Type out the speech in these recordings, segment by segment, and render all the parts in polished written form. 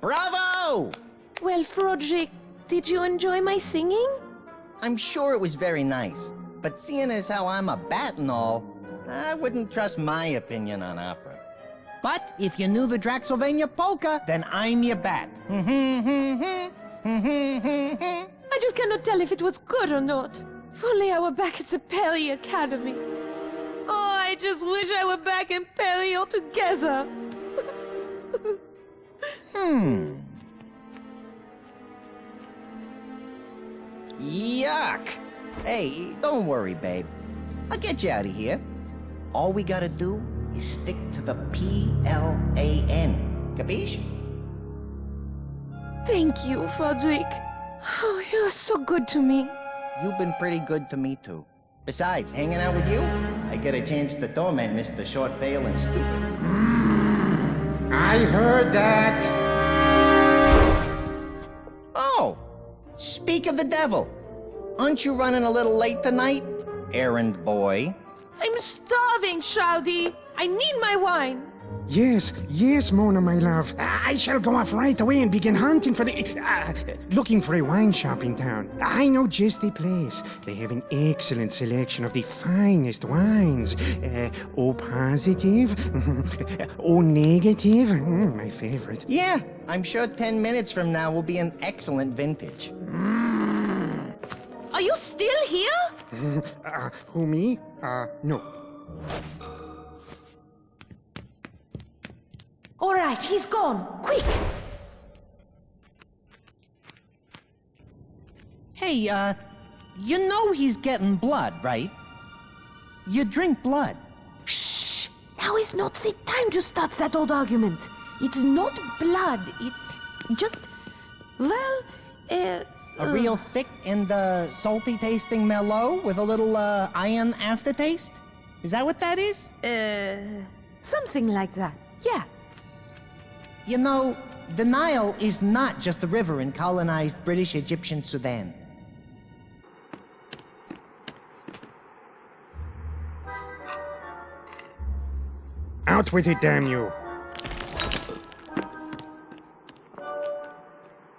Bravo! Well, Froderick, did you enjoy my singing? I'm sure it was very nice, but seeing as how I'm a bat and all, I wouldn't trust my opinion on opera. But if you knew the Draxsylvania polka, then I'm your bat. I just cannot tell if it was good or not. If only I were back at the Pelly Academy. Oh, I just wish I were back in Pelly altogether. Yuck! Hey, don't worry, babe. I'll get you out of here. All we gotta do is stick to the P-L-A-N. Capiche? Thank you, Froderick. Oh, you're so good to me. You've been pretty good to me, too. Besides, hanging out with you, I get a chance to torment Mr. Short, Pale, and Stupid. I heard that. Oh! Speak of the devil. Aren't you running a little late tonight, errand boy? I'm starving, Shroudy. I need my wine. Yes, Mona, my love. I shall go off right away and begin hunting for looking for a wine shop in town. I know just the place. They have an excellent selection of the finest wines. O positive, O negative, my favorite. Yeah, I'm sure 10 minutes from now will be an excellent vintage. Are you still here? Who, me? No. All right, he's gone. Quick! Hey, you know he's getting blood, right? You drink blood. Shh! Now is not the time to start that old argument. It's not blood, it's just... well, A real thick and, salty-tasting Merlot with a little, iron aftertaste? Is that what that is? something like that, yeah. You know, the Nile is not just a river in colonized British-Egyptian Sudan. Out with it, damn you.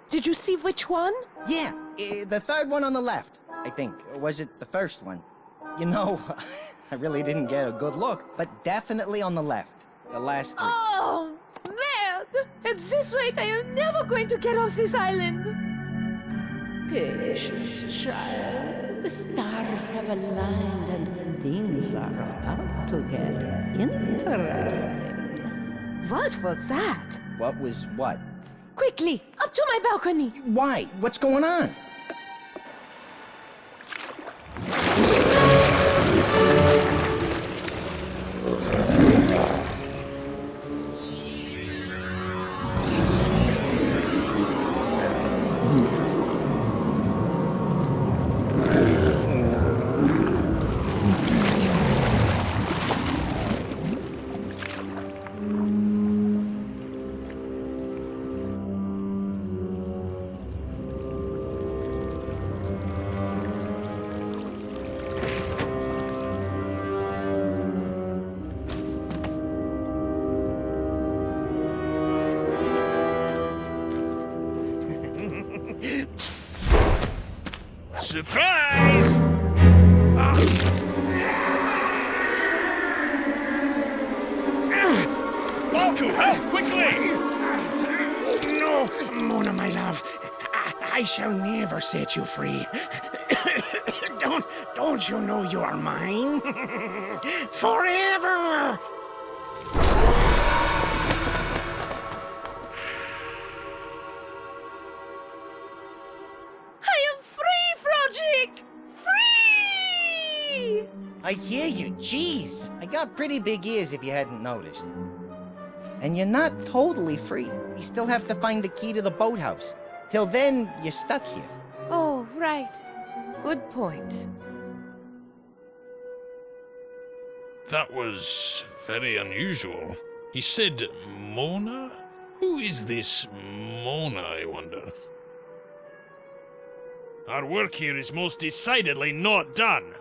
Did you see which one? Yeah, the third one on the left, I think. Or was it the first one? You know, I really didn't get a good look, but definitely on the left. The last three. Oh, man! At this rate, I am never going to get off this island! Patience, child. The stars have aligned and things are about to get interesting. What was that? What was what? Quickly, up to my balcony! Why? What's going on? Surprise! Balku, quickly! No, Mona, my love. I shall never set you free. Don't you know you are mine? Forever! Free! I hear you, jeez. I got pretty big ears if you hadn't noticed. And you're not totally free. You still have to find the key to the boathouse. Till then, you're stuck here. Oh, right. Good point. That was very unusual. He said Mona? Who is this Mona, I wonder? Our work here is most decidedly not done.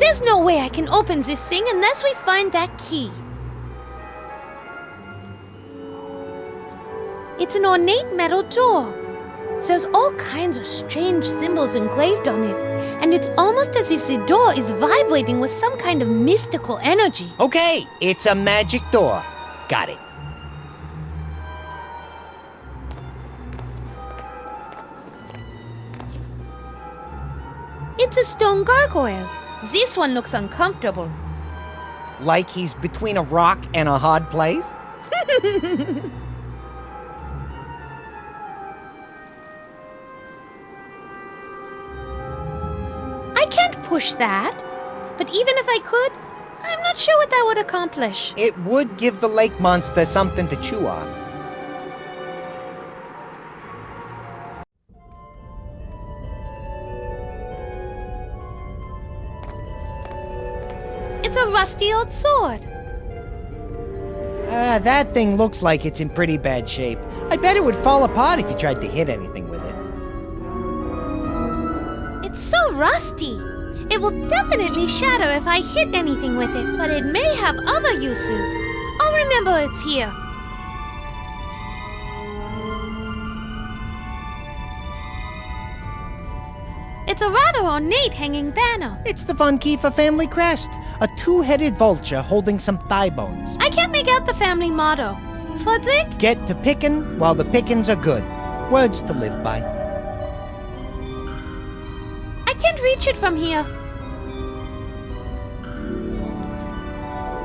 There's no way I can open this thing unless we find that key. It's an ornate metal door. There's all kinds of strange symbols engraved on it, and it's almost as if the door is vibrating with some kind of mystical energy. Okay, it's a magic door. Got it. It's a stone gargoyle. This one looks uncomfortable. Like he's between a rock and a hard place? I can't push that. But even if I could, I'm not sure what that would accomplish. It would give the lake monster something to chew on. It's a rusty old sword. That thing looks like it's in pretty bad shape. I bet it would fall apart if you tried to hit anything with it. It's so rusty. It will definitely shatter if I hit anything with it, but it may have other uses. I'll remember it's here. It's a rather ornate hanging banner. It's the Von Kiefer family crest. A two-headed vulture holding some thigh bones. I can't make out the family motto. Froderick? Get to pickin' while the pickings are good. Words to live by. I can't reach it from here.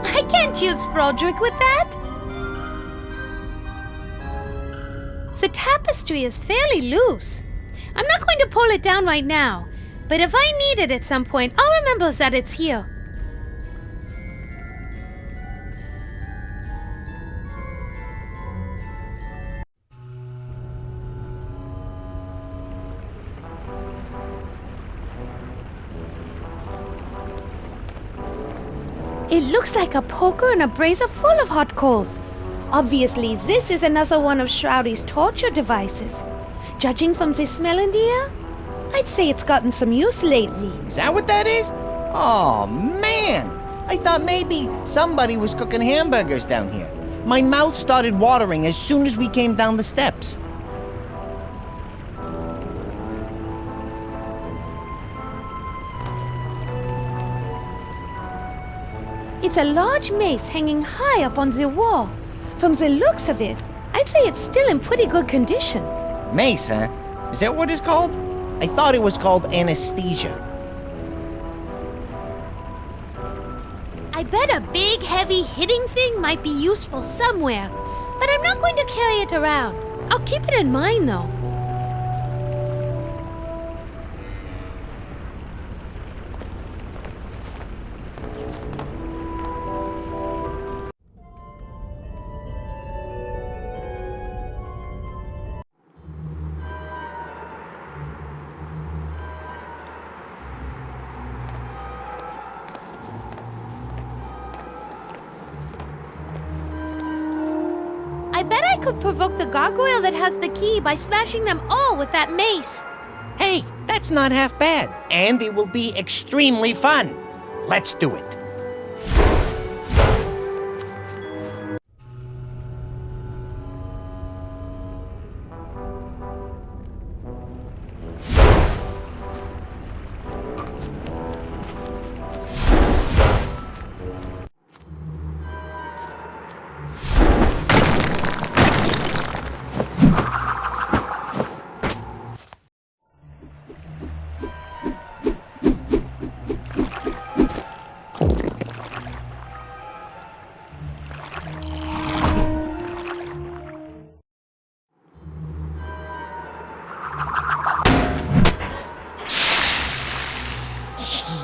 I can't use Froderick with that. The tapestry is fairly loose. I'm not going to pull it down right now, but if I need it at some point, I'll remember that it's here. It looks like a poker and a brazier full of hot coals. Obviously, this is another one of Shroudy's torture devices. Judging from the smell in the air, I'd say it's gotten some use lately. Is that what that is? Oh, man! I thought maybe somebody was cooking hamburgers down here. My mouth started watering as soon as we came down the steps. It's a large mace hanging high up on the wall. From the looks of it, I'd say it's still in pretty good condition. Mace, huh? Is that what it's called? I thought it was called anesthesia. I bet a big, heavy hitting thing might be useful somewhere, but I'm not going to carry it around. I'll keep it in mind, though. I bet I could provoke the gargoyle that has the key by smashing them all with that mace. Hey, that's not half bad. And it will be extremely fun. Let's do it.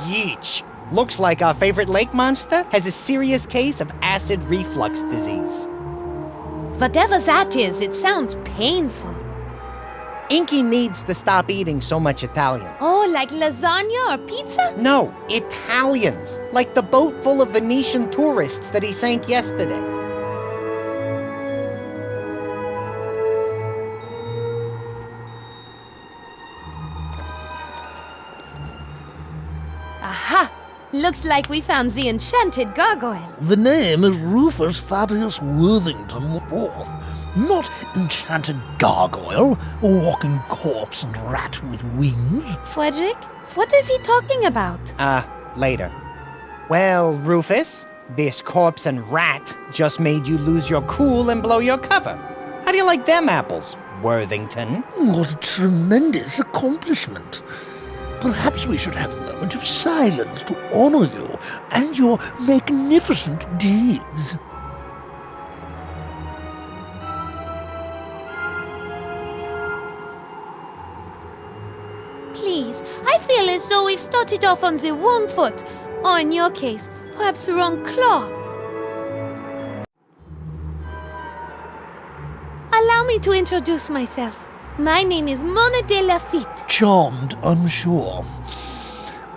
Yeech. Looks like our favorite lake monster has a serious case of acid reflux disease. Whatever that is, it sounds painful. Inky needs to stop eating so much Italian. Oh, like lasagna or pizza? No, Italians. Like the boat full of Venetian tourists that he sank yesterday. Aha! Looks like we found the enchanted gargoyle. The name is Rufus Thaddeus Worthington IV, not enchanted gargoyle, or walking corpse and rat with wings. Frederick, what is he talking about? Later. Well, Rufus, this corpse and rat just made you lose your cool and blow your cover. How do you like them apples, Worthington? What a tremendous accomplishment. Perhaps we should have a moment of silence to honor you and your magnificent deeds. Please, I feel as though we've started off on the wrong foot. Or in your case, perhaps the wrong claw. Allow me to introduce myself. My name is Mona De Lafitte. Charmed, I'm sure.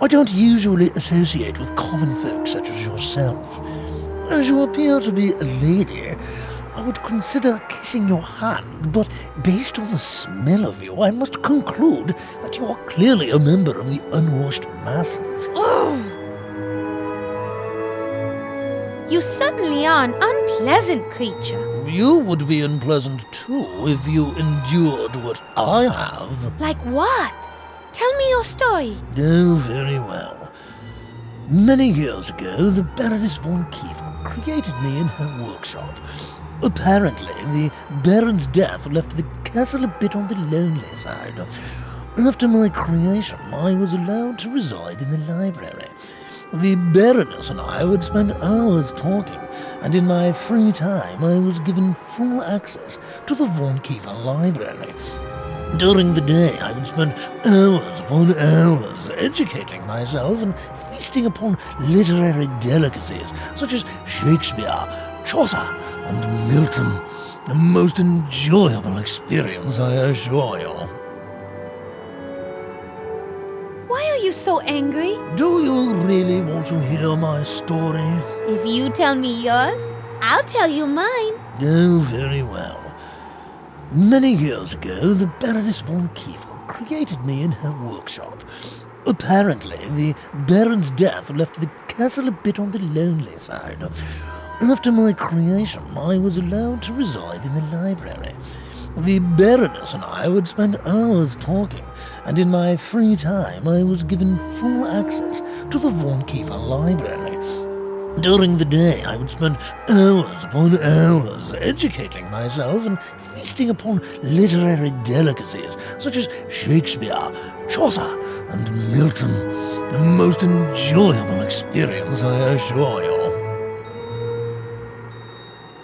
I don't usually associate with common folk such as yourself. As you appear to be a lady, I would consider kissing your hand, but based on the smell of you, I must conclude that you are clearly a member of the unwashed masses. You certainly are an unpleasant creature. You would be unpleasant too if you endured what I have. Like what? Tell me your story. Oh, very well. Many years ago, the Baroness von Kiefer created me in her workshop. Apparently, the Baron's death left the castle a bit on the lonely side. After my creation, I was allowed to reside in the library. The Baroness and I would spend hours talking, and in my free time I was given full access to the Von Kiefer library. During the day I would spend hours upon hours educating myself and feasting upon literary delicacies such as Shakespeare, Chaucer, and Milton. A most enjoyable experience, I assure you. Why are you so angry? Do you really want to hear my story? If you tell me yours, I'll tell you mine. Oh, very well. Many years ago, the Baroness von Kiefer created me in her workshop. Apparently, the Baron's death left the castle a bit on the lonely side. After my creation, I was allowed to reside in the library. The Baroness and I would spend hours talking, and in my free time I was given full access to the Von Kiefer library. During the day I would spend hours upon hours educating myself and feasting upon literary delicacies such as Shakespeare, Chaucer, and Milton. A most enjoyable experience, I assure you.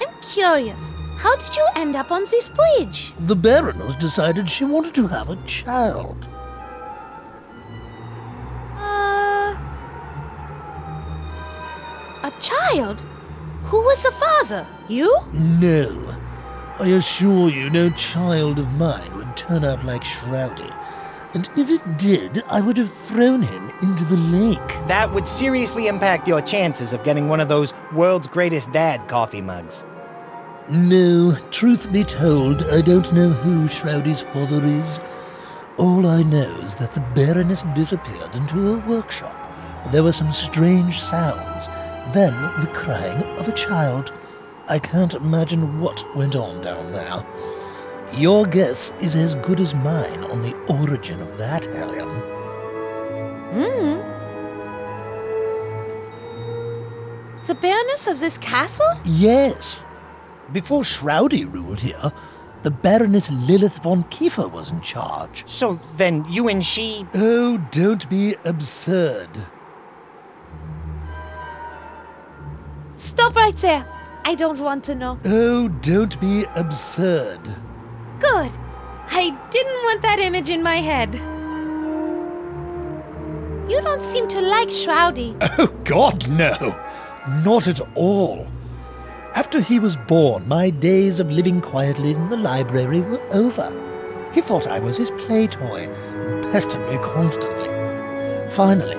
I'm curious. How did you end up on this bridge? The Baroness decided she wanted to have a child. A child? Who was the father? You? No. I assure you no child of mine would turn out like Shroudy. And if it did, I would have thrown him into the lake. That would seriously impact your chances of getting one of those world's greatest dad coffee mugs. No, truth be told, I don't know who Shroudy's father is. All I know is that the Baroness disappeared into her workshop. There were some strange sounds, then the crying of a child. I can't imagine what went on down there. Your guess is as good as mine on the origin of that hellion. The Baroness of this castle? Yes. Before Shroudy ruled here, the Baroness Lilith von Kiefer was in charge. So then you and she... Oh, don't be absurd. Stop right there. I don't want to know. Oh, don't be absurd. Good. I didn't want that image in my head. You don't seem to like Shroudy. Oh, God, no. Not at all. After he was born, my days of living quietly in the library were over. He thought I was his play toy and pestered me constantly. Finally,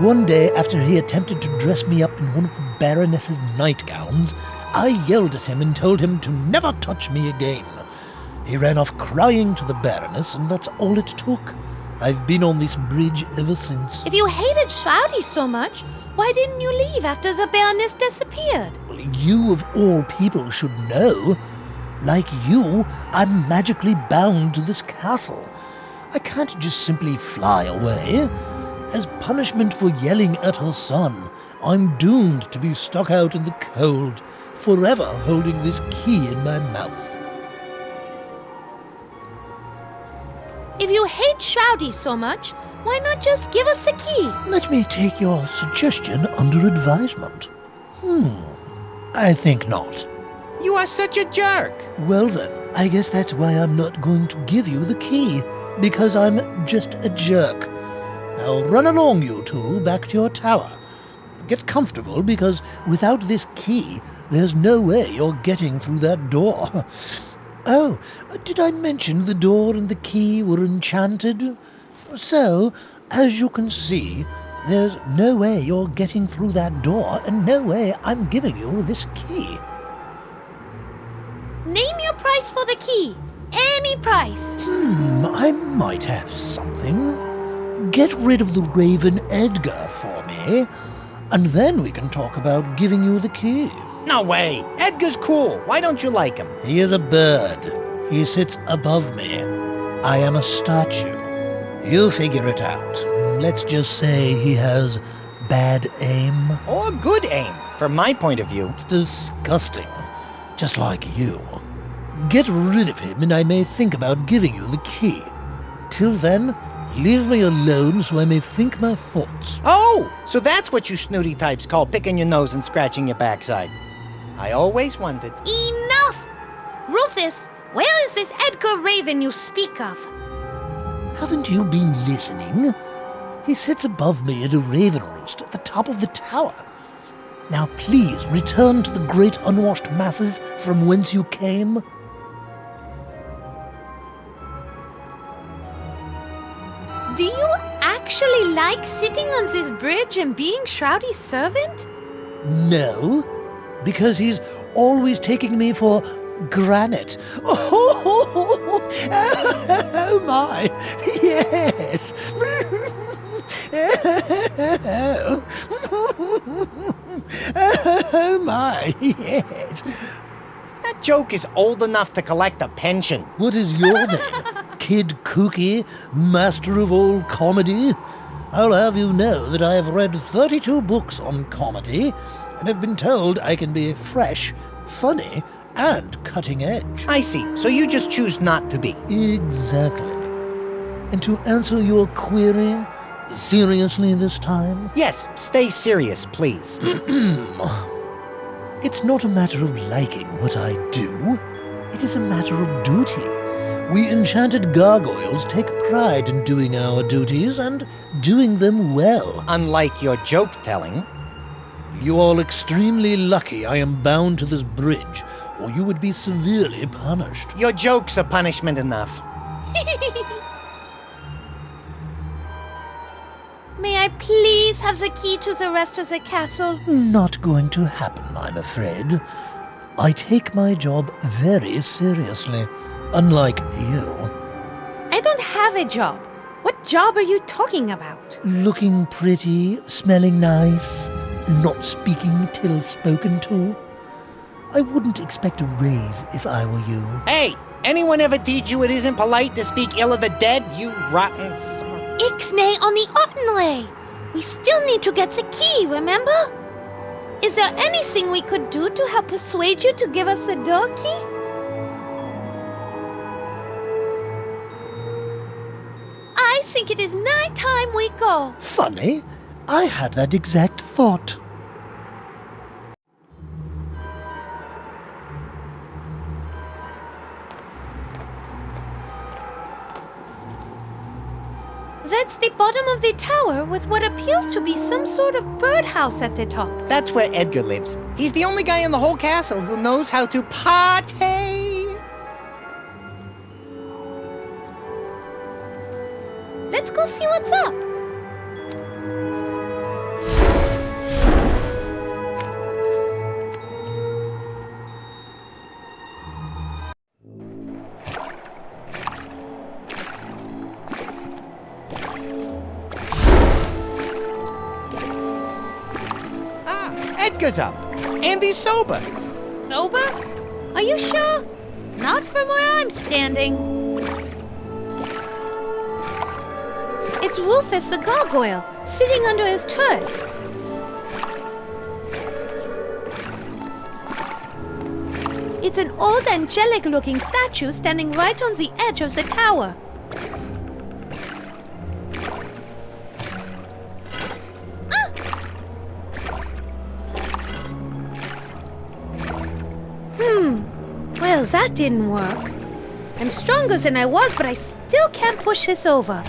one day after he attempted to dress me up in one of the Baroness's nightgowns, I yelled at him and told him to never touch me again. He ran off crying to the Baroness, and that's all it took. I've been on this bridge ever since. If you hated Shroudy so much, Why didn't you leave after the Baroness disappeared? Well, you of all people should know. Like you, I'm magically bound to this castle. I can't just simply fly away. As punishment for yelling at her son, I'm doomed to be stuck out in the cold, forever holding this key in my mouth. If you hate Shroudy so much, why not just give us the key? Let me take your suggestion under advisement. I think not. You are such a jerk. Well then, I guess that's why I'm not going to give you the key, because I'm just a jerk. Now run along, you two, back to your tower. Get comfortable, because without this key, there's no way you're getting through that door. Oh, did I mention the door and the key were enchanted? So, as you can see, there's no way you're getting through that door, and no way I'm giving you this key. Name your price for the key. Any price. I might have something. Get rid of the Raven Edgar for me, and then we can talk about giving you the key. No way. Edgar's cool. Why don't you like him? He is a bird. He sits above me. I am a statue. You figure it out. Let's just say he has bad aim. Or good aim, from my point of view. It's disgusting. Just like you. Get rid of him and I may think about giving you the key. Till then, leave me alone so I may think my thoughts. Oh, so that's what you snooty types call picking your nose and scratching your backside. I always wondered. Enough! Rufus, where is this Edgar Raven you speak of? Haven't you been listening? He sits above me in a raven roost at the top of the tower. Now please return to the great unwashed masses from whence you came. Do you actually like sitting on this bridge and being Shroudy's servant? No, because he's always taking me for granite. Oh my, yes. Oh my, yes. That joke is old enough to collect a pension. What is your name? Kid Kooky, master of all comedy? I'll have you know that I have read 32 books on comedy, and have been told I can be fresh, funny, and cutting edge. I see. So you just choose not to be. Exactly. And to answer your query, seriously this time? Yes, stay serious, please. It's not a matter of liking what I do. It is a matter of duty. We enchanted gargoyles take pride in doing our duties and doing them well. Unlike your joke-telling. You are extremely lucky I am bound to this bridge, or you would be severely punished. Your jokes are punishment enough. May I please have the key to the rest of the castle? Not going to happen, I'm afraid. I take my job very seriously, unlike you. I don't have a job. What job are you talking about? Looking pretty, smelling nice, not speaking till spoken to. I wouldn't expect a raise if I were you. Hey, anyone ever teach you it isn't polite to speak ill of the dead, you rotten son? Ixnay on the Ottenlay. We still need to get the key, remember? Is there anything we could do to help persuade you to give us the door key? I think it is nigh time we go. Funny, I had that exact thought. That's the bottom of the tower with what appears to be some sort of birdhouse at the top. That's where Edgar lives. He's the only guy in the whole castle who knows how to party. Let's go see what's up. Edgar's up. And he's sober. Sober? Are you sure? Not from where I'm standing. It's Rufus the gargoyle, sitting under his turret. It's an old angelic-looking statue standing right on the edge of the tower. Well, that didn't work. I'm stronger than I was, but I still can't push this over.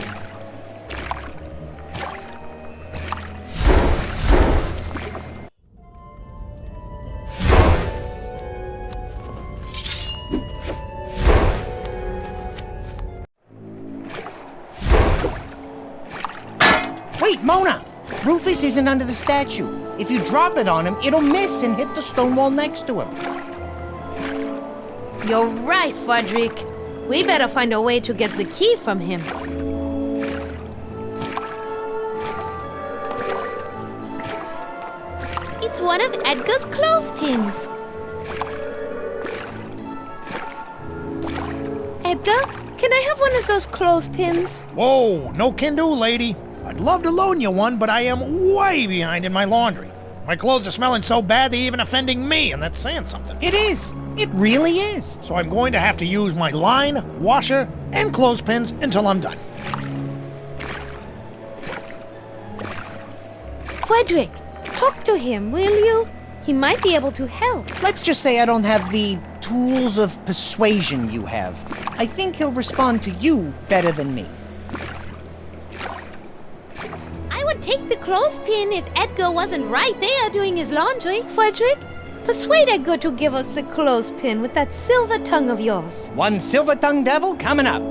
Wait, Mona! Rufus isn't under the statue. If you drop it on him, it'll miss and hit the stone wall next to him. You're right, Froderick. We better find a way to get the key from him. It's one of Edgar's clothespins. Edgar, can I have one of those clothespins? Whoa, no can do, lady. I'd love to loan you one, but I am way behind in my laundry. My clothes are smelling so bad they're even offending me, and that's saying something. It is. It really is. So I'm going to have to use my line, washer, and clothespins until I'm done. Froderick, talk to him, will you? He might be able to help. Let's just say I don't have the tools of persuasion you have. I think he'll respond to you better than me. I would take the clothespin if Edgar wasn't right there doing his laundry. Froderick, persuade Edgar to give us the clothespin with that silver tongue of yours. One silver-tongued devil coming up.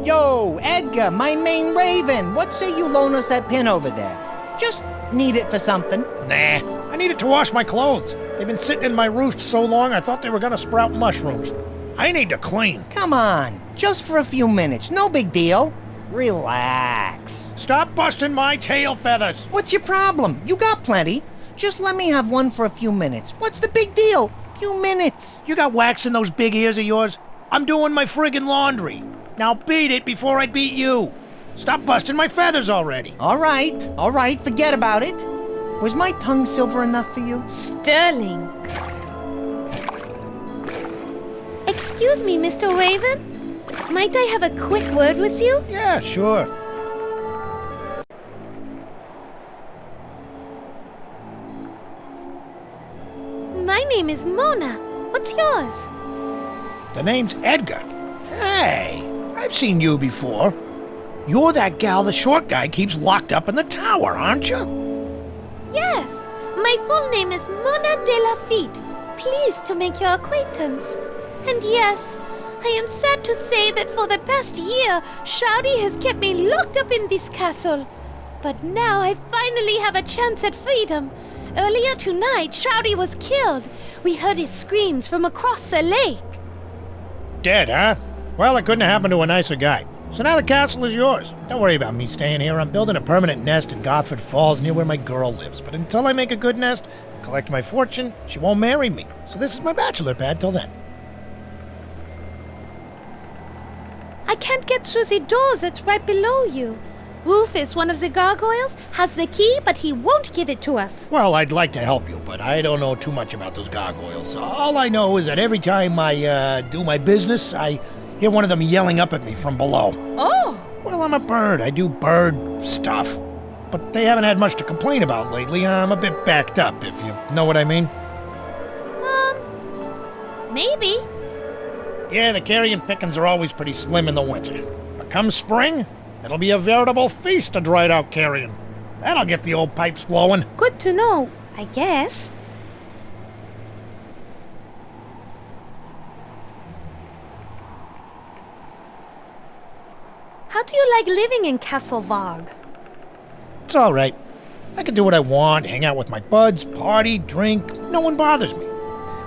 Yo, Edgar, my main raven, what say you loan us that pin over there? Just need it for something. Nah, I need it to wash my clothes. They've been sitting in my roost so long I thought they were gonna sprout mushrooms. I need to clean. Come on, just for a few minutes, no big deal. Relax. Stop busting my tail feathers. What's your problem? You got plenty. Just let me have one for a few minutes. What's the big deal? Few minutes. You got wax in those big ears of yours? I'm doing my friggin' laundry. Now beat it before I beat you. Stop busting my feathers already. All right, forget about it. Was my tongue silver enough for you? Sterling. Excuse me, Mr. Raven. Might I have a quick word with you? Yeah, sure. My name is Mona. What's yours? The name's Edgar. Hey, I've seen you before. You're that gal the short guy keeps locked up in the tower, aren't you? Yes. My full name is Mona De Lafitte. Pleased to make your acquaintance. And yes, I am sad to say that for the past year, Shroudy has kept me locked up in this castle. But now I finally have a chance at freedom. Earlier tonight, Shroudy was killed. We heard his screams from across the lake. Dead, huh? Well, it couldn't have happened to a nicer guy. So now the castle is yours. Don't worry about me staying here. I'm building a permanent nest in Gosford Falls near where my girl lives. But until I make a good nest, collect my fortune, she won't marry me. So this is my bachelor pad till then. I can't get through the door that's right below you. Rufus, one of the gargoyles, has the key, but he won't give it to us. Well, I'd like to help you, but I don't know too much about those gargoyles. All I know is that every time I do my business, I hear one of them yelling up at me from below. Oh! Well, I'm a bird. I do bird stuff. But they haven't had much to complain about lately. I'm a bit backed up, if you know what I mean. Maybe. Yeah, the carrion pickings are always pretty slim in the winter. But come spring, it'll be a veritable feast of dried out carrion. That'll get the old pipes flowing. Good to know, I guess. How do you like living in Castle Varg? It's all right. I can do what I want, hang out with my buds, party, drink. No one bothers me.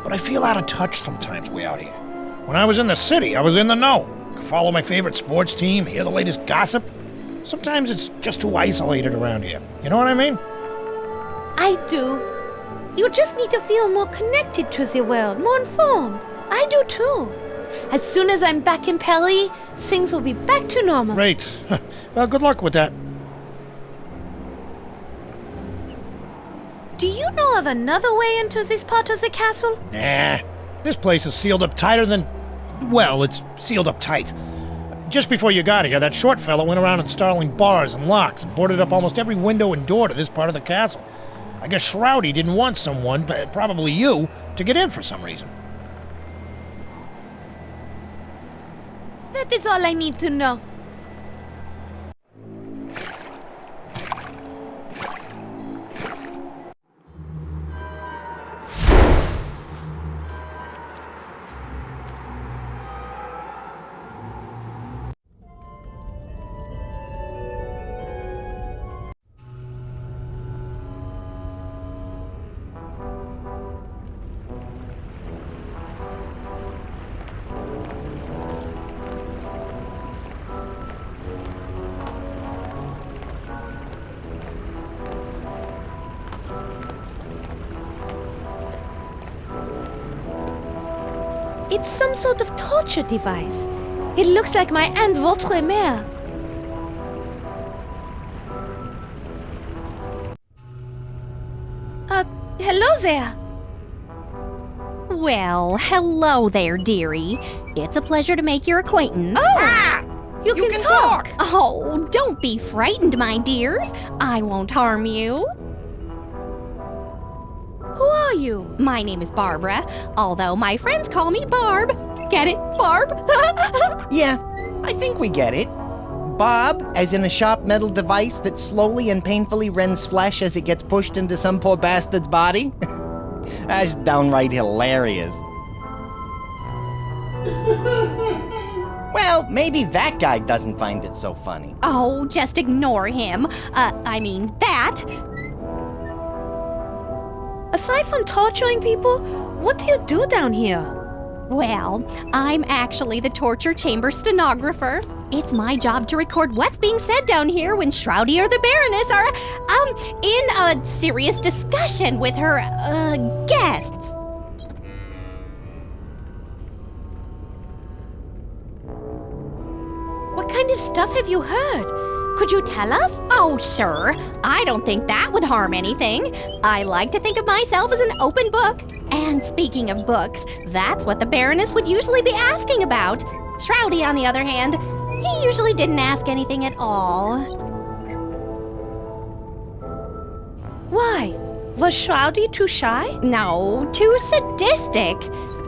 But I feel out of touch sometimes way out here. When I was in the city, I was in the know. Could follow my favorite sports team, hear the latest gossip. Sometimes it's just too isolated around here. You know what I mean? I do. You just need to feel more connected to the world, more informed. I do too. As soon as I'm back in Pelly, things will be back to normal. Great. Well, good luck with that. Do you know of another way into this part of the castle? Nah. This place is sealed up tighter than... Well, it's sealed up tight. Just before you got here, that short fellow went around installing bars and locks and boarded up almost every window and door to this part of the castle. I guess Shroudy didn't want someone, probably you, to get in for some reason. That is all I need to know. It's some sort of torture device. It looks like my Aunt Votre Mère. Hello there. Well, hello there, dearie. It's a pleasure to make your acquaintance. Oh! You can talk! Oh, don't be frightened, my dears. I won't harm you. Who are you? My name is Barbara, although my friends call me Barb. Get it, Barb? Yeah, I think we get it. Bob, as in a sharp metal device that slowly and painfully rends flesh as it gets pushed into some poor bastard's body? That's downright hilarious. Well, maybe that guy doesn't find it so funny. Oh, just ignore him. That. Aside from torturing people, what do you do down here? Well, I'm actually the torture chamber stenographer. It's my job to record what's being said down here when Shroudy or the Baroness are, in a serious discussion with her, guests. What kind of stuff have you heard? Could you tell us? Oh, sure. I don't think that would harm anything. I like to think of myself as an open book. And speaking of books, that's what the Baroness would usually be asking about. Shroudy, on the other hand, he usually didn't ask anything at all. Why? Was Shroudy too shy? No, too sadistic.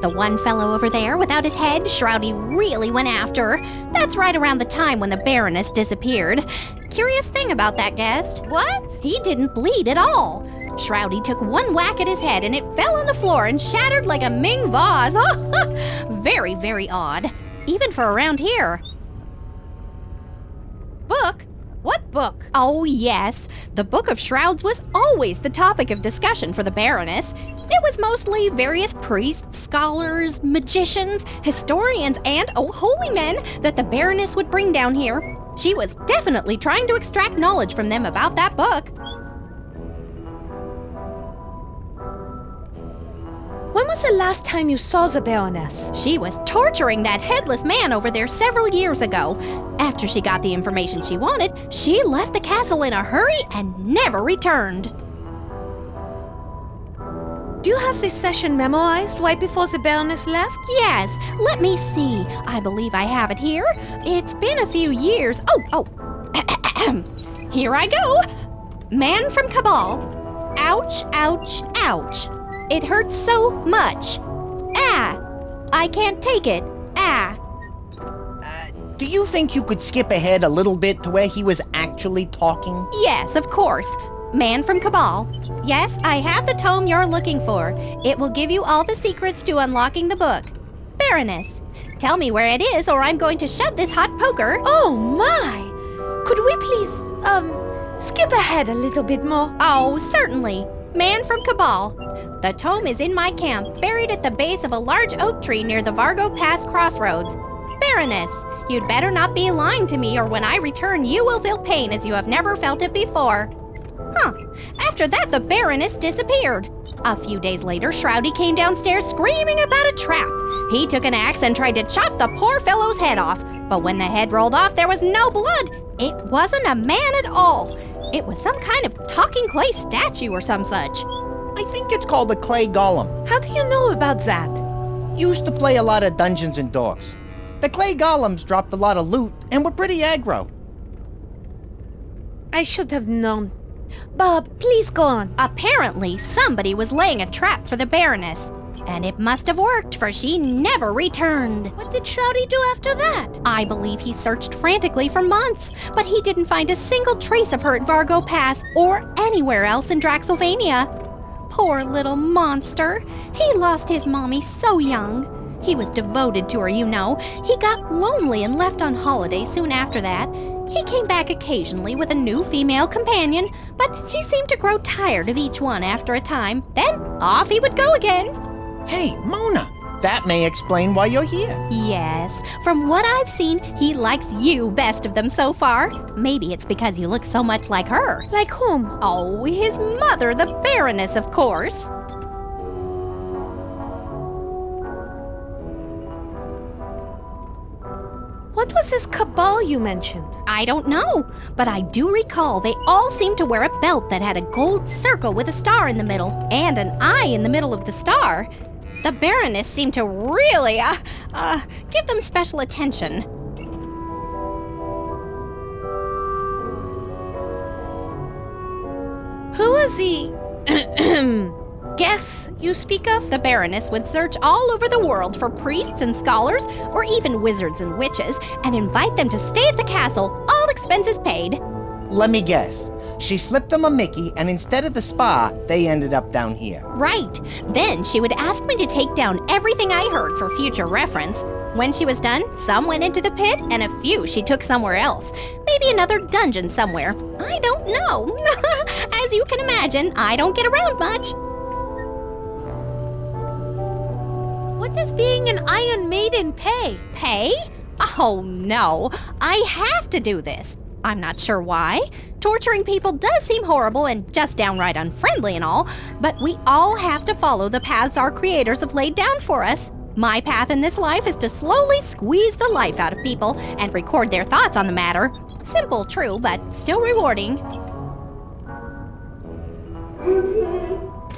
The one fellow over there without his head, Shroudy really went after. That's right around the time when the Baroness disappeared. Curious thing about that guest. What? He didn't bleed at all. Shroudy took one whack at his head and it fell on the floor and shattered like a Ming vase. Very, very odd. Even for around here. Book? What book? Oh, yes. The Book of Shrouds was always the topic of discussion for the Baroness. It was mostly various priests, scholars, magicians, historians, and, holy men that the Baroness would bring down here. She was definitely trying to extract knowledge from them about that book. When was the last time you saw the Baroness? She was torturing that headless man over there several years ago. After she got the information she wanted, she left the castle in a hurry and never returned. Do you have this session memorized right before the Baroness left? Yes, let me see. I believe I have it here. It's been a few years. Here I go. Man from Cabal. Ouch, ouch, ouch. It hurts so much. Ah, I can't take it. Ah. Do you think you could skip ahead a little bit to where he was actually talking? Yes, of course. Man from Cabal. Yes, I have the tome you're looking for. It will give you all the secrets to unlocking the book. Baroness, tell me where it is or I'm going to shove this hot poker. Oh my! Could we please, skip ahead a little bit more? Oh, certainly. Man from Cabal. The tome is in my camp, buried at the base of a large oak tree near the Vargo Pass crossroads. Baroness, you'd better not be lying to me or when I return you will feel pain as you have never felt it before. Huh. After that, the Baroness disappeared. A few days later, Shrowdy came downstairs screaming about a trap. He took an axe and tried to chop the poor fellow's head off. But when the head rolled off, there was no blood. It wasn't a man at all. It was some kind of talking clay statue or some such. I think it's called a clay golem. How do you know about that? Used to play a lot of Dungeons and Dogs. The clay golems dropped a lot of loot and were pretty aggro. I should have known. Bob, please go on. Apparently, somebody was laying a trap for the Baroness. And it must have worked, for she never returned. What did Shrowdy do after that? I believe he searched frantically for months, but he didn't find a single trace of her at Vargo Pass or anywhere else in Draxsylvania. Poor little monster. He lost his mommy so young. He was devoted to her, you know. He got lonely and left on holiday soon after that. He came back occasionally with a new female companion, but he seemed to grow tired of each one after a time. Then off he would go again. Hey, Mona, that may explain why you're here. Yes, from what I've seen, he likes you best of them so far. Maybe it's because you look so much like her. Like whom? Oh, his mother, the Baroness, of course. What was this cabal you mentioned? I don't know, but I do recall they all seemed to wear a belt that had a gold circle with a star in the middle and an eye in the middle of the star. The Baroness seemed to really, give them special attention. Who was he? Guess you speak of? The Baroness would search all over the world for priests and scholars, or even wizards and witches, and invite them to stay at the castle, all expenses paid. Let me guess. She slipped them a Mickey, and instead of the spa, they ended up down here. Right. Then she would ask me to take down everything I heard for future reference. When she was done, some went into the pit, and a few she took somewhere else. Maybe another dungeon somewhere. I don't know. As you can imagine, I don't get around much. What does being an Iron Maiden pay? Pay? Oh no, I have to do this. I'm not sure why. Torturing people does seem horrible and just downright unfriendly and all, but we all have to follow the paths our creators have laid down for us. My path in this life is to slowly squeeze the life out of people and record their thoughts on the matter. Simple, true, but still rewarding.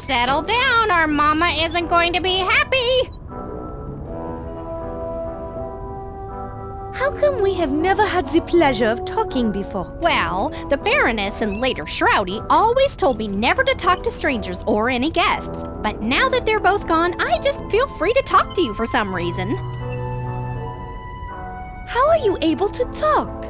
Settle down, our mama isn't going to be happy. How come we have never had the pleasure of talking before? Well, the Baroness and later Shrowdy always told me never to talk to strangers or any guests. But now that they're both gone, I just feel free to talk to you for some reason. How are you able to talk?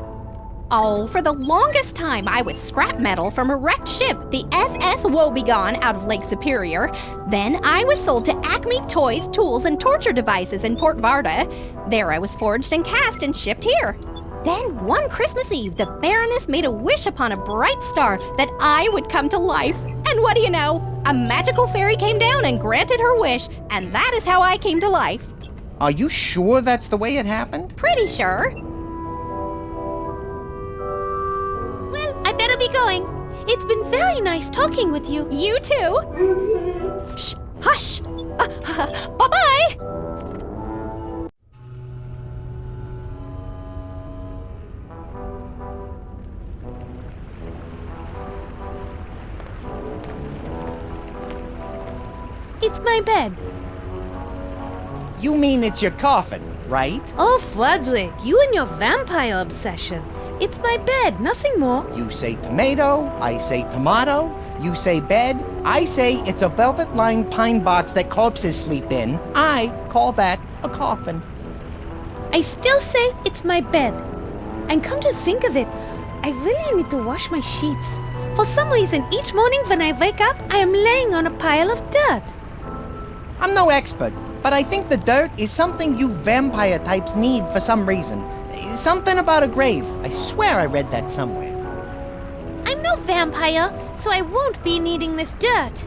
Oh, for the longest time, I was scrap metal from a wrecked ship, the SS Woebegone, out of Lake Superior. Then I was sold to Acme Toys, Tools, and Torture Devices in Port Varda. There I was forged and cast and shipped here. Then one Christmas Eve, the Baroness made a wish upon a bright star that I would come to life. And what do you know? A magical fairy came down and granted her wish, and that is how I came to life. Are you sure that's the way it happened? Pretty sure. Well, I better be going. It's been very nice talking with you. You too. Shh, hush. Bye-bye. It's my bed. You mean it's your coffin, right? Oh, Froderick, you and your vampire obsession. It's my bed, nothing more. You say tomato, I say tomato. You say bed, I say it's a velvet-lined pine box that corpses sleep in. I call that a coffin. I still say it's my bed. And come to think of it, I really need to wash my sheets. For some reason, each morning when I wake up, I am laying on a pile of dirt. I'm no expert, but I think the dirt is something you vampire types need for some reason. Something about a grave. I swear I read that somewhere. I'm no vampire, so I won't be needing this dirt.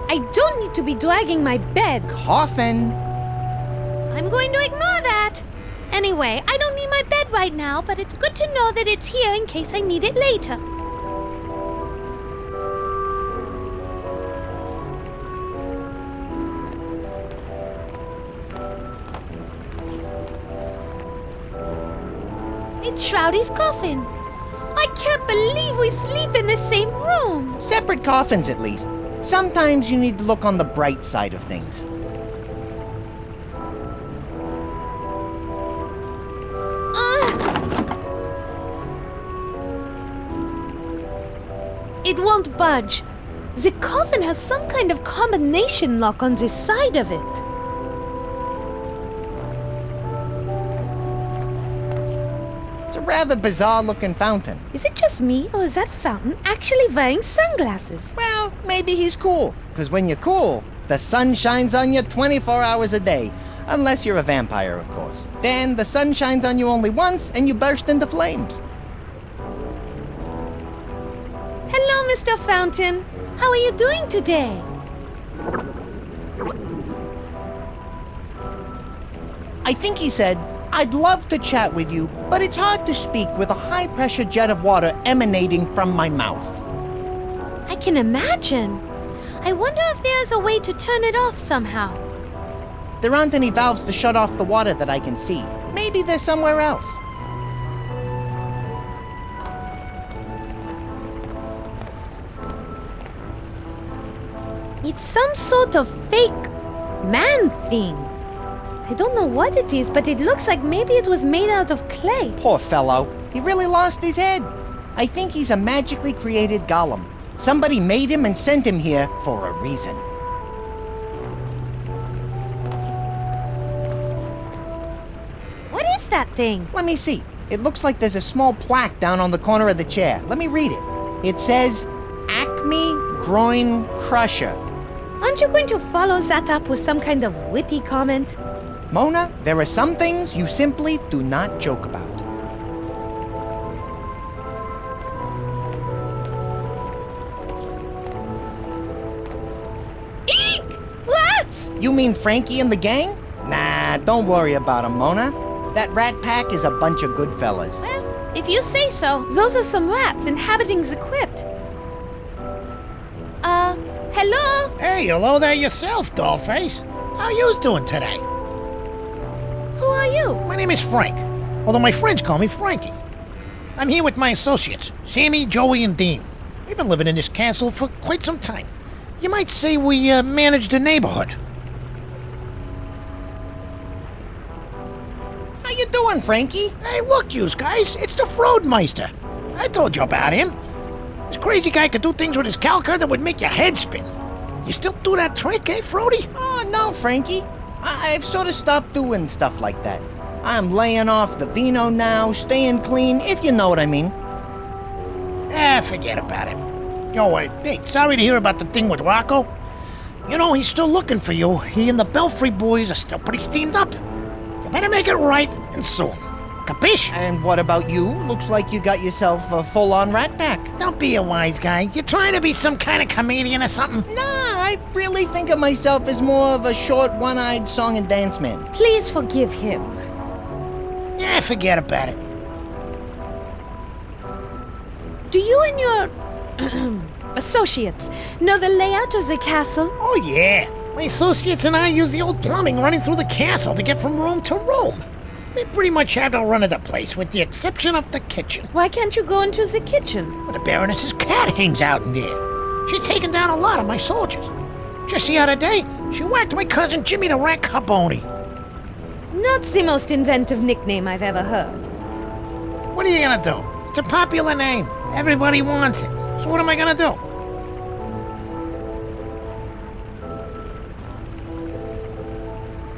I don't need to be dragging my bed. Coffin. I'm going to ignore that. Anyway, I don't need my bed right now, but it's good to know that it's here in case I need it later. It's Shroudy's coffin. I can't believe we sleep in the same room. Separate coffins, at least. Sometimes you need to look on the bright side of things. It won't budge. The coffin has some kind of combination lock on the side of it. It's a rather bizarre-looking fountain. Is it just me, or is that fountain actually wearing sunglasses? Well, maybe he's cool. Because when you're cool, the sun shines on you 24 hours a day. Unless you're a vampire, of course. Then the sun shines on you only once, and you burst into flames. Hello, Mr. Fountain. How are you doing today? I think he said, "I'd love to chat with you, but it's hard to speak with a high-pressure jet of water emanating from my mouth." I can imagine. I wonder if there's a way to turn it off somehow. There aren't any valves to shut off the water that I can see. Maybe they're somewhere else. It's some sort of fake man thing. I don't know what it is, but it looks like maybe it was made out of clay. Poor fellow. He really lost his head. I think he's a magically created golem. Somebody made him and sent him here for a reason. What is that thing? Let me see. It looks like there's a small plaque down on the corner of the chair. Let me read it. It says, Acme Groin Crusher. Aren't you going to follow that up with some kind of witty comment? Mona, there are some things you simply do not joke about. Eek! Rats! You mean Frankie and the gang? Nah, don't worry about them, Mona. That rat pack is a bunch of good fellas. Well, if you say so. Those are some rats inhabiting the crypt. Hello? Hey, hello there yourself, dollface. How you doing today? Who are you? My name is Frank, although my friends call me Frankie. I'm here with my associates, Sammy, Joey, and Dean. We've been living in this castle for quite some time. You might say we manage the neighborhood. How you doing, Frankie? Hey, look, yous guys, it's the Frodmeister. I told you about him. This crazy guy could do things with his calcar that would make your head spin. You still do that trick, eh, Frody? Oh, no, Frankie. I've sort of stopped doing stuff like that. I'm laying off the vino now, staying clean, if you know what I mean. Forget about it. Yo, hey, sorry to hear about the thing with Rocco. You know, he's still looking for you. He and the Belfry boys are still pretty steamed up. You better make it right, and soon. Capiche? And what about you? Looks like you got yourself a full-on rat pack. Don't be a wise guy. You trying to be some kind of comedian or something? Nah, I really think of myself as more of a short, one-eyed song and dance man. Please forgive him. Yeah, forget about it. Do you and your associates know the layout of the castle? Oh, yeah. My associates and I use the old plumbing running through the castle to get from room to room. We pretty much have the run of the place, with the exception of the kitchen. Why can't you go into the kitchen? Well, the Baroness's cat hangs out in there. She's taken down a lot of my soldiers. Just the other day, she whacked my cousin Jimmy the Rat Carboni. Not the most inventive nickname I've ever heard. What are you gonna do? It's a popular name. Everybody wants it. So what am I gonna do?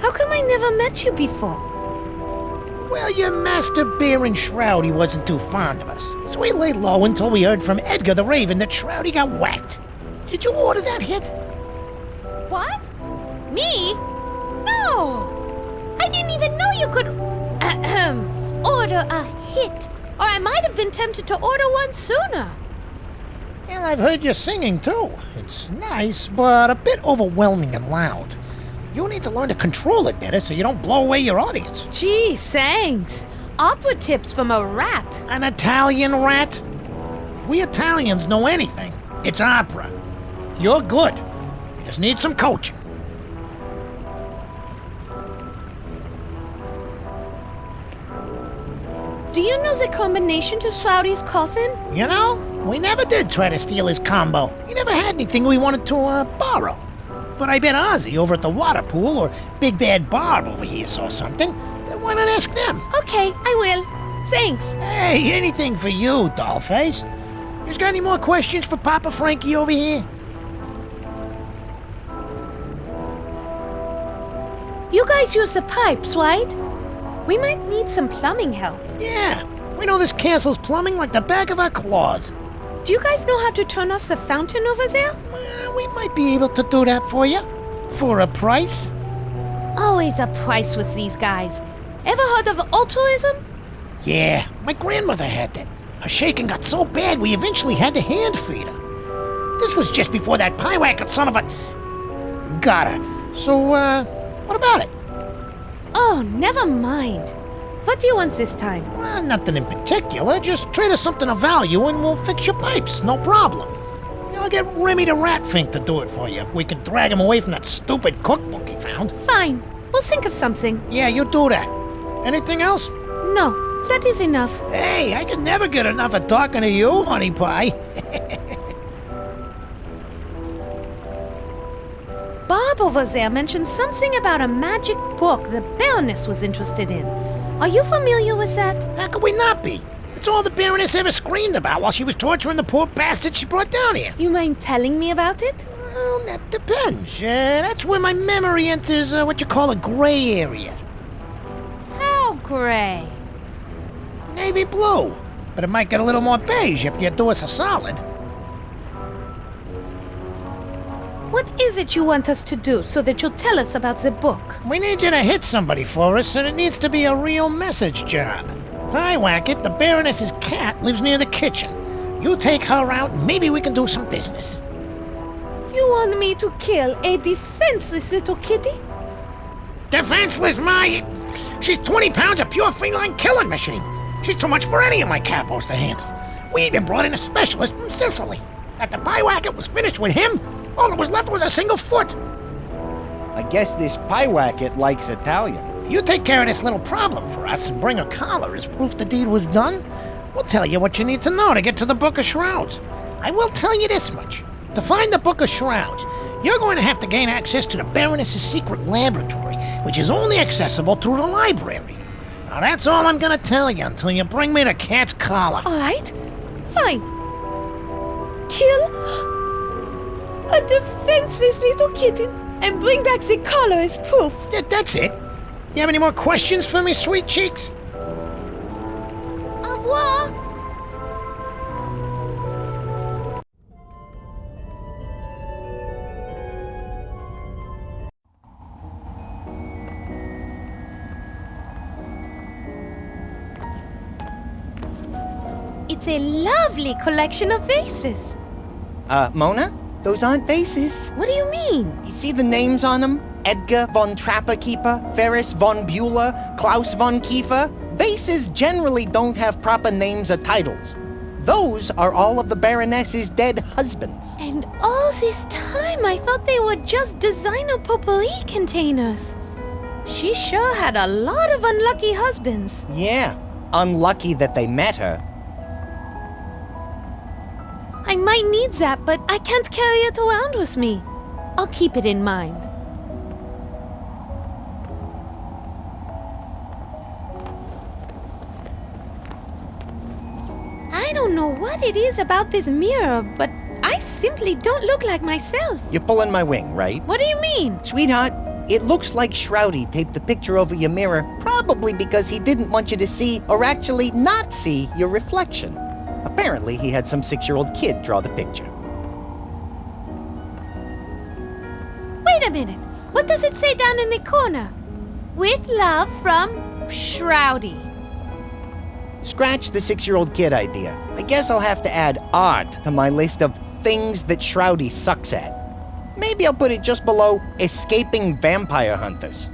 How come I never met you before? Well, your master Baron Shrowdy wasn't too fond of us, so we laid low until we heard from Edgar the Raven that Shrowdy got whacked. Did you order that hit? What? Me? No! I didn't even know you could order a hit. Or I might have been tempted to order one sooner. And I've heard you singing too. It's nice, but a bit overwhelming and loud. You need to learn to control it better so you don't blow away your audience. Gee, thanks. Opera tips from a rat. An Italian rat? If we Italians know anything, it's opera. You're good. You just need some coaching. Do you know the combination to Shroudy's coffin? You know, we never did try to steal his combo. He never had anything we wanted to borrow. But I bet Ozzy over at the water pool or Big Bad Barb over here saw something. Then why not ask them? Okay, I will. Thanks. Hey, anything for you, Dollface. You got any more questions for Papa Frankie over here? You guys use the pipes, right? We might need some plumbing help. Yeah, we know this castle's plumbing like the back of our claws. Do you guys know how to turn off the fountain over there? We might be able to do that for you. For a price. Always a price with these guys. Ever heard of altruism? Yeah, my grandmother had that. Her shaking got so bad we eventually had to hand feed her. This was just before that pie-whacker son of a... got her. So, what about it? Oh, never mind. What do you want this time? Well, nothing in particular. Just trade us something of value and we'll fix your pipes. No problem. I'll get Remy the Ratfink to do it for you if we can drag him away from that stupid cookbook he found. Fine. We'll think of something. Yeah, you do that. Anything else? No, that is enough. Hey, I can never get enough of talking to you, honey pie. Bob over there mentioned something about a magic book the Baroness was interested in. Are you familiar with that? How could we not be? It's all the Baroness ever screamed about while she was torturing the poor bastard she brought down here. You mind telling me about it? Well, that depends. That's where my memory enters what you call a gray area. How gray? Navy blue. But it might get a little more beige if you do us a solid. What is it you want us to do so that you'll tell us about the book? We need you to hit somebody for us, and it needs to be a real message job. Pie-Wacket, the Baroness's cat, lives near the kitchen. You take her out, and maybe we can do some business. You want me to kill a defenseless little kitty? Defenseless, my... She's 20 pounds of pure feline killing machine. She's too much for any of my capos to handle. We even brought in a specialist from Sicily. After Pie-Wacket was finished with him, all that was left was a single foot. I guess this Pie-Wacket likes Italian. You take care of this little problem for us and bring a collar as proof the deed was done. We'll tell you what you need to know to get to the Book of Shrouds. I will tell you this much. To find the Book of Shrouds, you're going to have to gain access to the Baroness's secret laboratory, which is only accessible through the library. Now that's all I'm gonna tell you until you bring me the cat's collar. All right, fine. Kill a defenseless little kitten and bring back the collar as proof. Yeah, that's it. You have any more questions for me, sweet cheeks? Au revoir. It's a lovely collection of vases. Mona? Those aren't vases. What do you mean? You see the names on them? Edgar von Trapperkeeper, Ferris von Bueller, Klaus von Kiefer. Vases generally don't have proper names or titles. Those are all of the Baroness's dead husbands. And all this time I thought they were just designer potpourri containers. She sure had a lot of unlucky husbands. Yeah, unlucky that they met her. I might need that, but I can't carry it around with me. I'll keep it in mind. I don't know what it is about this mirror, but I simply don't look like myself. You're pulling my wing, right? What do you mean? Sweetheart, it looks like Shroudy taped the picture over your mirror, probably because he didn't want you to see, or actually not see, your reflection. Apparently, he had some 6-year-old kid draw the picture. Wait a minute. What does it say down in the corner? With love from Shroudy. Scratch the 6-year-old kid idea. I guess I'll have to add art to my list of things that Shroudy sucks at. Maybe I'll put it just below escaping vampire hunters.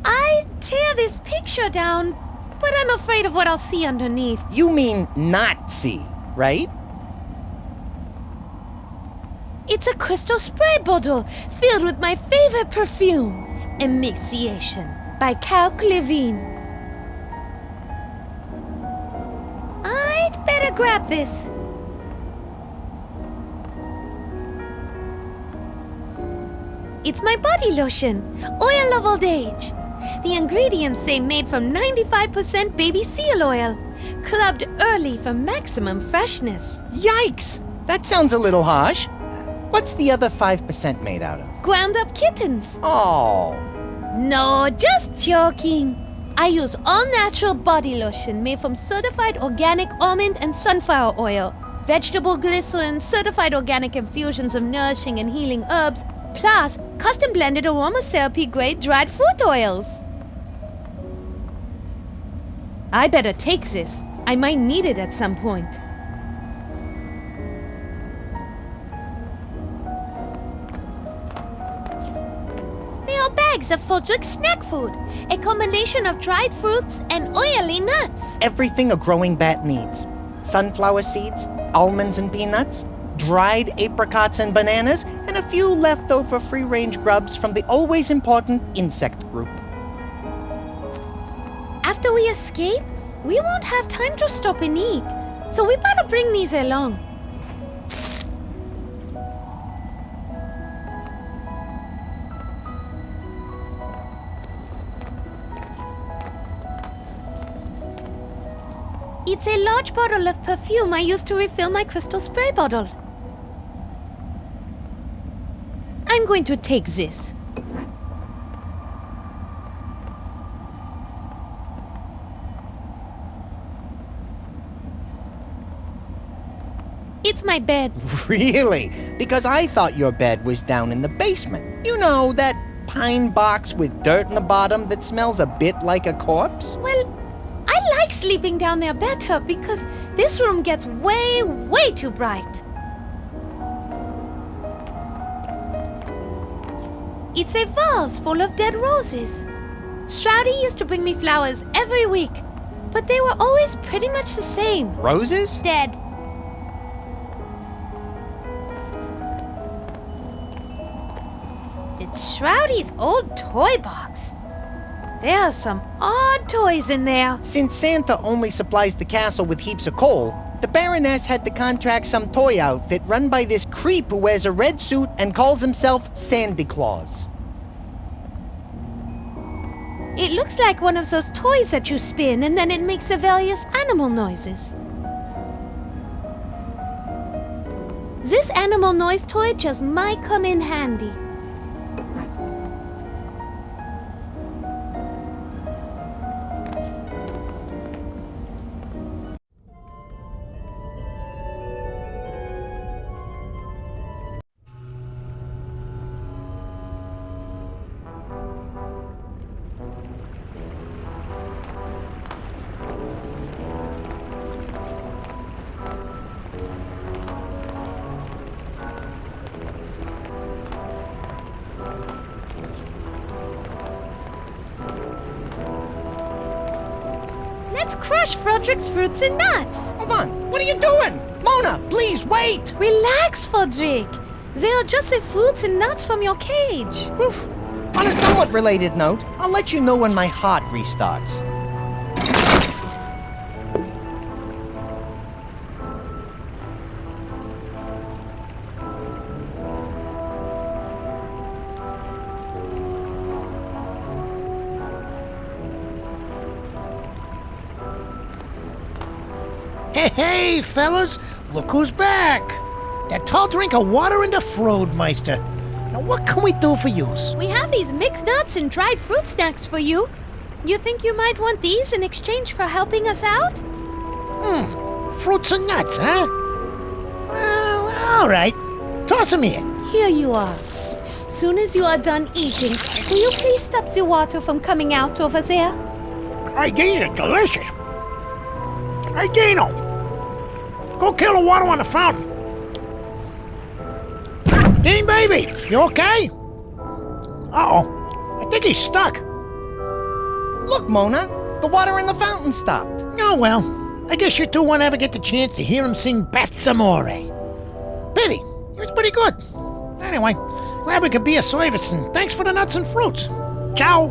I'd tear this picture down, but I'm afraid of what I'll see underneath. You mean not see, right? It's a crystal spray bottle filled with my favorite perfume, Emaciation by Calc Levine. I'd better grab this. It's my body lotion, oil of old age. The ingredients say made from 95% baby seal oil, clubbed early for maximum freshness. Yikes! That sounds a little harsh. What's the other 5% made out of? Ground up kittens. Oh. No, just joking. I use all-natural body lotion made from certified organic almond and sunflower oil, vegetable glycerin, certified organic infusions of nourishing and healing herbs, plus custom blended aromatherapy grade dried fruit oils. I better take this. I might need it at some point. They are bags of Froderick snack food, a combination of dried fruits and oily nuts. Everything a growing bat needs. Sunflower seeds, almonds and peanuts, dried apricots and bananas, and a few leftover free-range grubs from the always important insect group. After we escape, we won't have time to stop and eat, so we better bring these along. It's a large bottle of perfume I used to refill my crystal spray bottle. I'm going to take this. It's my bed. Really? Because I thought your bed was down in the basement. You know, that pine box with dirt in the bottom that smells a bit like a corpse? Well, I like sleeping down there better because this room gets way, way too bright. It's a vase full of dead roses. Shroudy used to bring me flowers every week, but they were always pretty much the same. Roses? Dead. It's Shroudy's old toy box. There are some odd toys in there. Since Santa only supplies the castle with heaps of coal, the Baroness had to contract some toy outfit run by this creep who wears a red suit and calls himself Sandy Claus. It looks like one of those toys that you spin and then it makes the various animal noises. This animal noise toy just might come in handy. Let's crush Froderick's fruits and nuts. Hold on, what are you doing? Mona, please wait! Relax, Froderick. They are just the fruits and nuts from your cage. Oof. On a somewhat related note, I'll let you know when my heart restarts. Hey, fellas, look who's back. That tall drink of water and the Frodmeister. Now, what can we do for yous? We have these mixed nuts and dried fruit snacks for you. You think you might want these in exchange for helping us out? Fruits and nuts, huh? Well, all right. Toss them here. Here you are. Soon as you are done eating, will you please stop the water from coming out over there? Hey, these are delicious. Hey, Dino, go kill the water on the fountain. Dean, baby, you okay? Uh-oh, I think he's stuck. Look, Mona, the water in the fountain stopped. Oh, well, I guess you two won't ever get the chance to hear him sing Bat Samore. Pity, he was pretty good. Anyway, glad we could be of service, and thanks for the nuts and fruits. Ciao!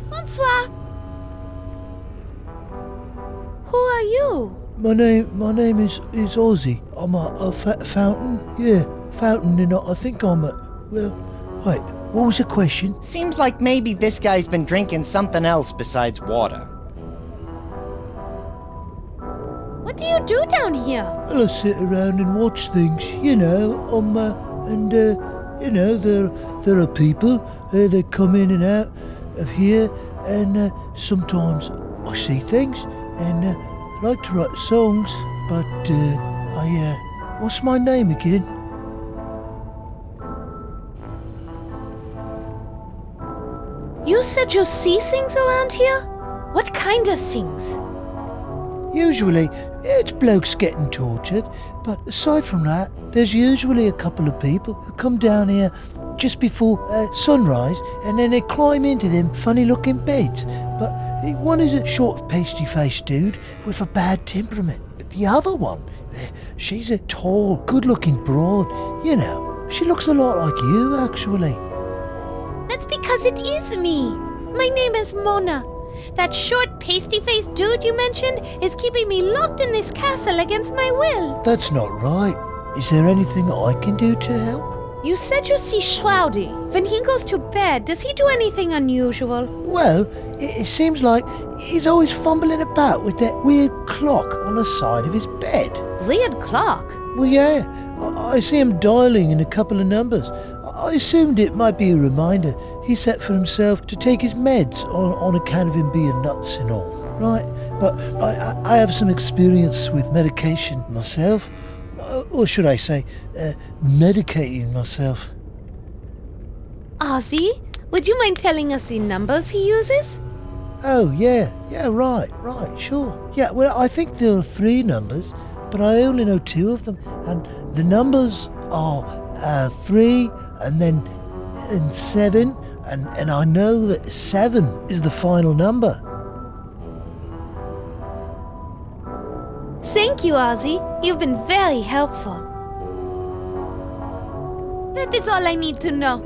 Bonsoir. Who are you? My name is Ozzy. I'm a fountain. Yeah, fountain, and I think I'm a... Well, wait, what was the question? Seems like maybe this guy's been drinking something else besides water. What do you do down here? Well, I sit around and watch things, you know, you know, there are people that come in and out of here, and sometimes I see things, and I like to write songs, but what's my name again? You said you see things around here? What kind of things? Usually, it's blokes getting tortured, but aside from that, there's usually a couple of people who come down here just before sunrise, and then they climb into them funny-looking beds. But one is a short, pasty-faced dude with a bad temperament. But the other one, she's a tall, good-looking broad. You know, she looks a lot like you, actually. That's because it is me. My name is Mona. That short, pasty-faced dude you mentioned is keeping me locked in this castle against my will. That's not right. Is there anything I can do to help? You said you see Shroudy. When he goes to bed, does he do anything unusual? Well, it seems like he's always fumbling about with that weird clock on the side of his bed. Weird clock? Well, yeah. I see him dialing in a couple of numbers. I assumed it might be a reminder he set for himself to take his meds on account of him being nuts and all, right? But I have some experience with medication myself. Or should I say, medicating myself. Ozzy, would you mind telling us the numbers he uses? Oh, yeah, right, sure. Yeah, well, I think there are 3 numbers, but I only know 2 of them. And the numbers are 3 and 7, and I know that 7 is the final number. Thank you, Ozzy. You've been very helpful. That is all I need to know.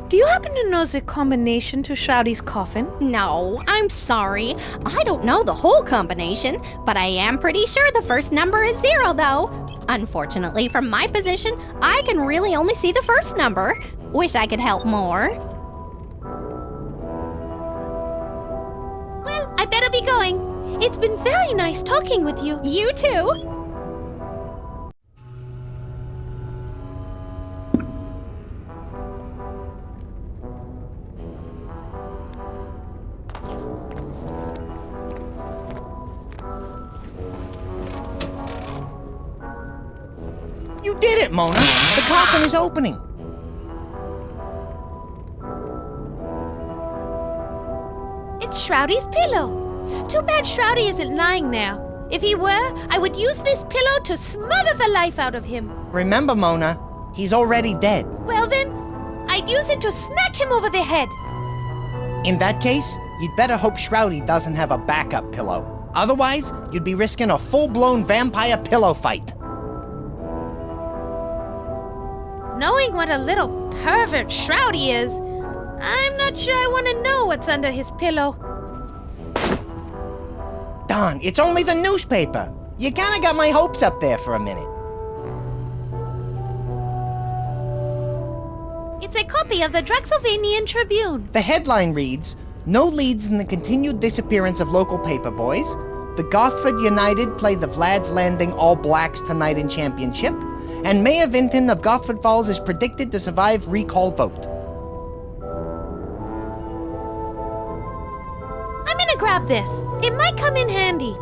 Do you happen to know the combination to Shroudy's coffin? No, I'm sorry. I don't know the whole combination, but I am pretty sure the first number is 0, though. Unfortunately, from my position, I can really only see the first number. Wish I could help more. Well, I better be going. It's been very nice talking with you. You too. You did it, Mona! The coffin is opening! It's Shroudy's pillow. Too bad Shroudy isn't lying now. If he were, I would use this pillow to smother the life out of him. Remember, Mona, he's already dead. Well then, I'd use it to smack him over the head. In that case, you'd better hope Shroudy doesn't have a backup pillow. Otherwise, you'd be risking a full-blown vampire pillow fight. Knowing what a little pervert Shroudy is, I'm not sure I want to know what's under his pillow. Darn, it's only the newspaper. You kinda got my hopes up there for a minute. It's a copy of the Draxsylvanian Tribune. The headline reads, "No leads in the continued disappearance of local paper boys. The Gothford United play the Vlad's Landing All Blacks tonight in championship. And Mayor Vinton of Gothford Falls is predicted to survive recall vote." I'm gonna grab this. It might come in handy.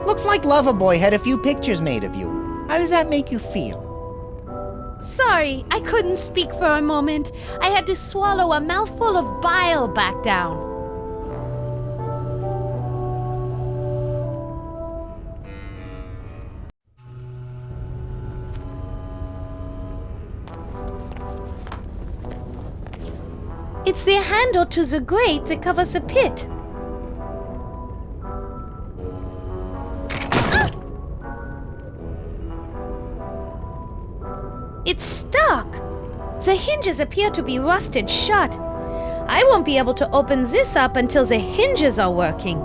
Looks like Loverboy had a few pictures made of you. How does that make you feel? Sorry, I couldn't speak for a moment. I had to swallow a mouthful of bile back down. It's the handle to the grate that covers the pit. It's stuck! The hinges appear to be rusted shut. I won't be able to open this up until the hinges are working.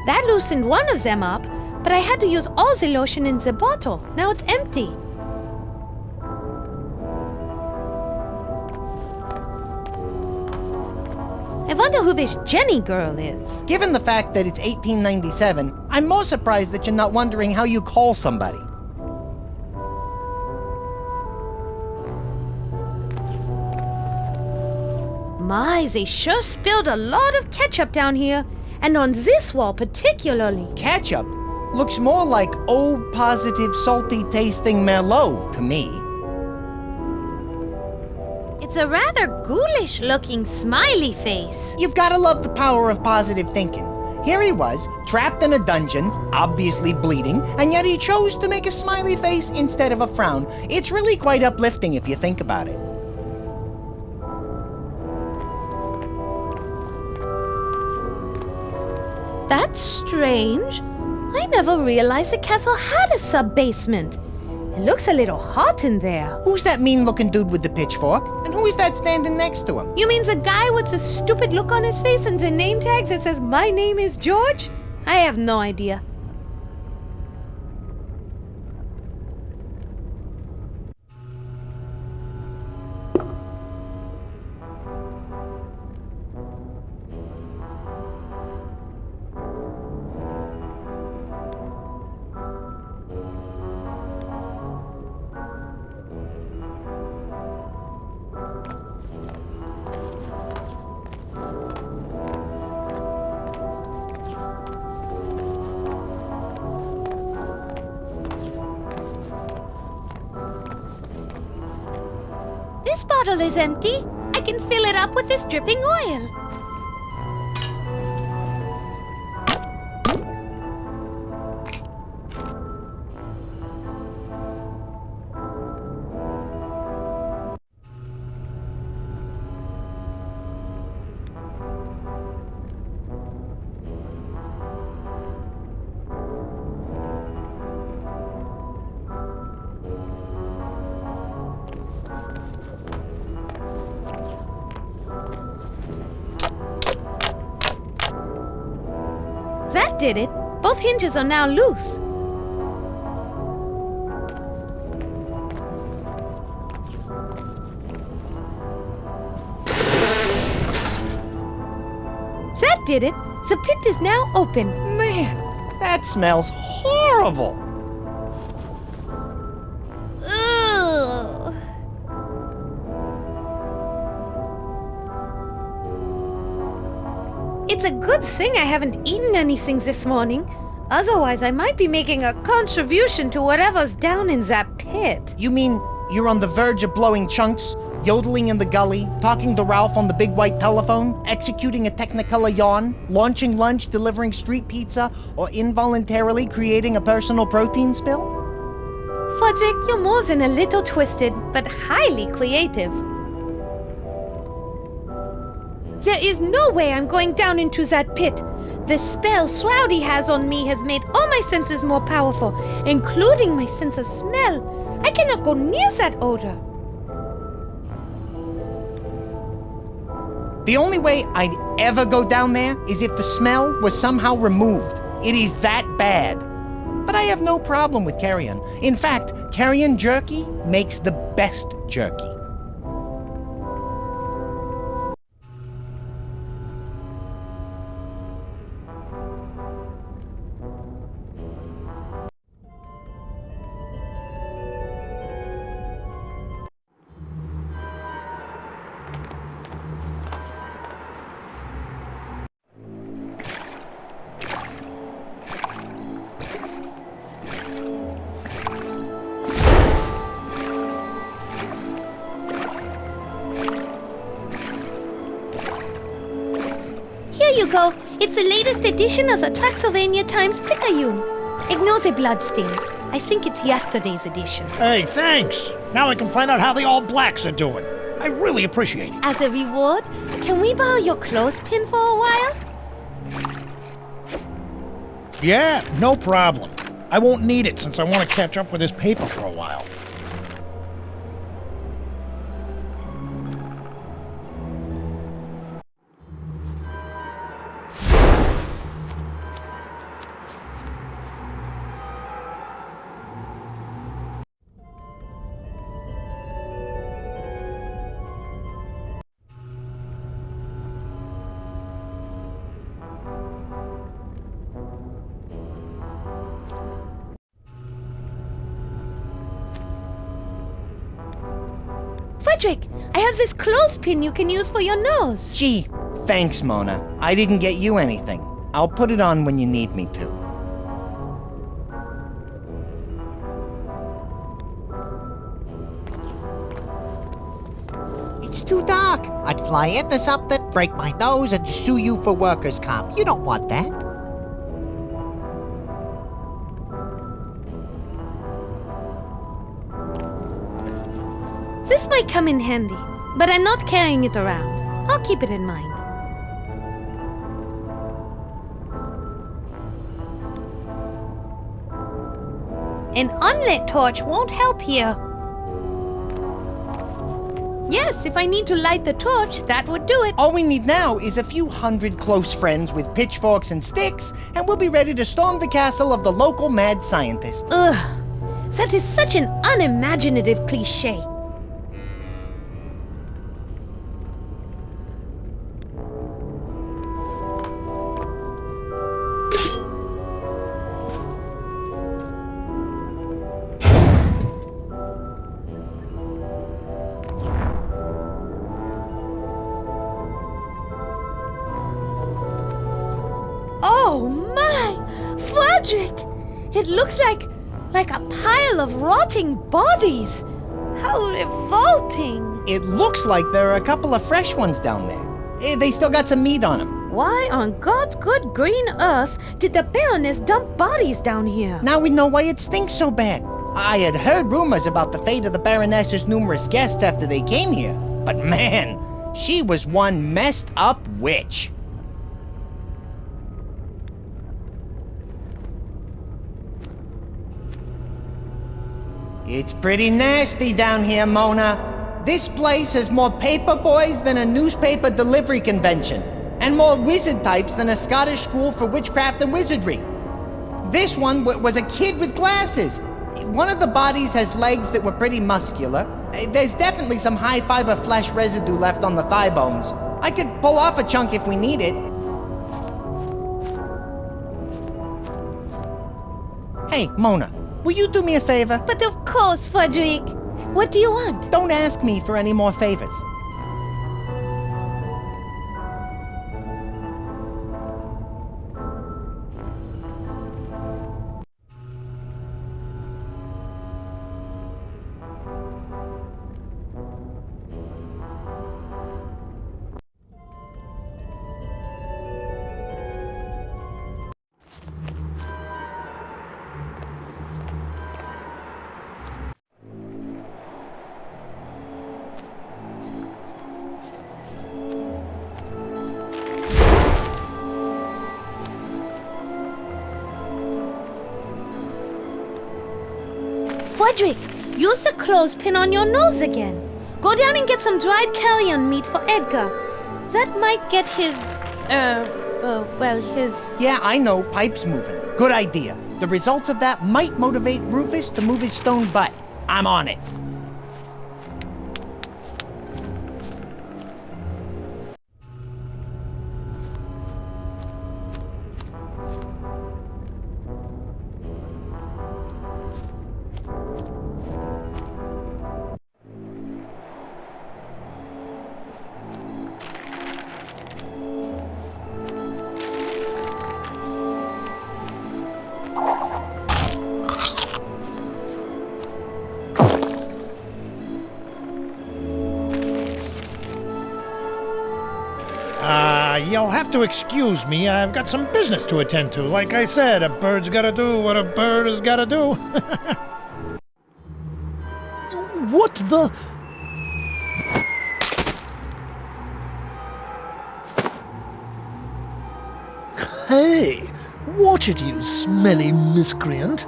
That loosened one of them up, but I had to use all the lotion in the bottle. Now it's empty. I wonder who this Jenny girl is. Given the fact that it's 1897, I'm more surprised that you're not wondering how you call somebody. My, they sure spilled a lot of ketchup down here. And on this wall particularly. Ketchup looks more like old positive salty tasting Merlot to me. It's a rather ghoulish looking smiley face. You've gotta love the power of positive thinking. Here he was, trapped in a dungeon, obviously bleeding, and yet he chose to make a smiley face instead of a frown. It's really quite uplifting if you think about it. That's strange. I never realized the castle had a sub-basement. It looks a little hot in there. Who's that mean-looking dude with the pitchfork? And who is that standing next to him? You mean the guy with the stupid look on his face and the name tags that says, "My name is George"? I have no idea. This bottle is empty. I can fill it up with this dripping oil. That did it. Both hinges are now loose. That did it. The pit is now open. Man, that smells horrible. Ugh. It's a good thing I haven't eaten anything this morning. Otherwise, I might be making a contribution to whatever's down in that pit. You mean you're on the verge of blowing chunks, yodeling in the gully, talking to Ralph on the big white telephone, executing a Technicolor yawn, launching lunch, delivering street pizza, or involuntarily creating a personal protein spill? Froderick, you're more than a little twisted, but highly creative. There is no way I'm going down into that pit. The spell Shroudy has on me has made all my senses more powerful, including my sense of smell. I cannot go near that odor. The only way I'd ever go down there is if the smell was somehow removed. It is that bad. But I have no problem with carrion. In fact, carrion jerky makes the best jerky. It's the latest edition of the Draxsylvania Times Picayune. Ignore the bloodstains. I think it's yesterday's edition. Hey, thanks. Now I can find out how the All Blacks are doing. I really appreciate it. As a reward, can we borrow your clothespin for a while? Yeah, no problem. I won't need it since I want to catch up with this paper for a while. Frederick, I have this clothespin you can use for your nose. Gee, thanks, Mona. I didn't get you anything. I'll put it on when you need me to. It's too dark. I'd fly into something, break my nose, and sue you for workers' comp. You don't want that. This might come in handy, but I'm not carrying it around. I'll keep it in mind. An unlit torch won't help here. Yes, if I need to light the torch, that would do it. All we need now is a few hundred close friends with pitchforks and sticks, and we'll be ready to storm the castle of the local mad scientist. Ugh, that is such an unimaginative cliché. Oh my! Froderick! It looks like a pile of rotting bodies! How revolting! It looks like there are a couple of fresh ones down there. They still got some meat on them. Why on God's good green earth did the Baroness dump bodies down here? Now we know why it stinks so bad. I had heard rumors about the fate of the Baroness's numerous guests after they came here, but man, she was one messed up witch. It's pretty nasty down here, Mona. This place has more paper boys than a newspaper delivery convention, and more wizard types than a Scottish school for witchcraft and wizardry. This one was a kid with glasses. One of the bodies has legs that were pretty muscular. There's definitely some high-fiber flesh residue left on the thigh bones. I could pull off a chunk if we need it. Hey, Mona. Will you do me a favor? But of course, Frederick. What do you want? Don't ask me for any more favors. Frederick, use the clothespin on your nose again. Go down and get some dried carrion meat for Edgar. That might get his, his... Yeah, I know, pipe's moving. Good idea. The results of that might motivate Rufus to move his stone butt. I'm on it. have to excuse me. I've got some business to attend to. Like I said, a bird's gotta do what a bird has gotta do. What the... Hey! Watch it, you smelly miscreant.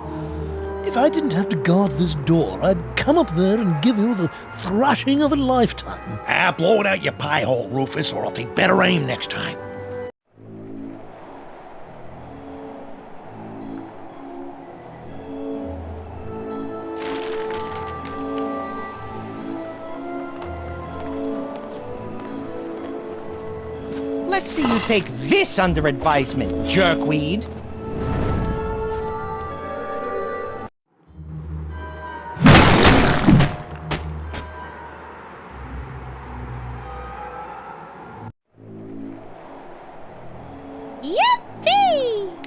If I didn't have to guard this door, I'd come up there and give you the thrashing of a lifetime. Blow it out your pie hole, Rufus, or I'll take better aim next time. Let's see you take this under advisement, jerkweed. Yippee!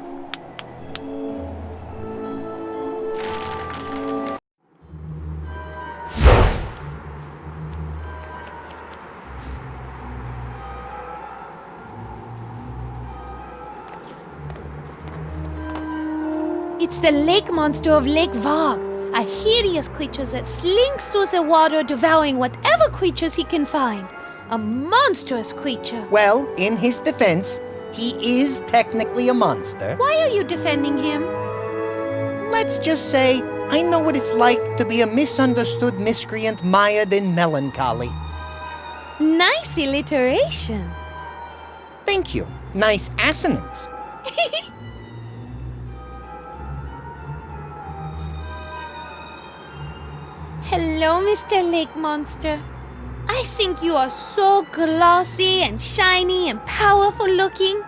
It's the lake monster of Lake Vog, a hideous creature that slinks through the water, devouring whatever creatures he can find. A monstrous creature. Well, in his defense, he is technically a monster. Why are you defending him? Let's just say, I know what it's like to be a misunderstood miscreant mired in melancholy. Nice alliteration. Thank you. Nice assonance. Hello, Mr. Lake Monster. I think you are so glossy and shiny and powerful looking.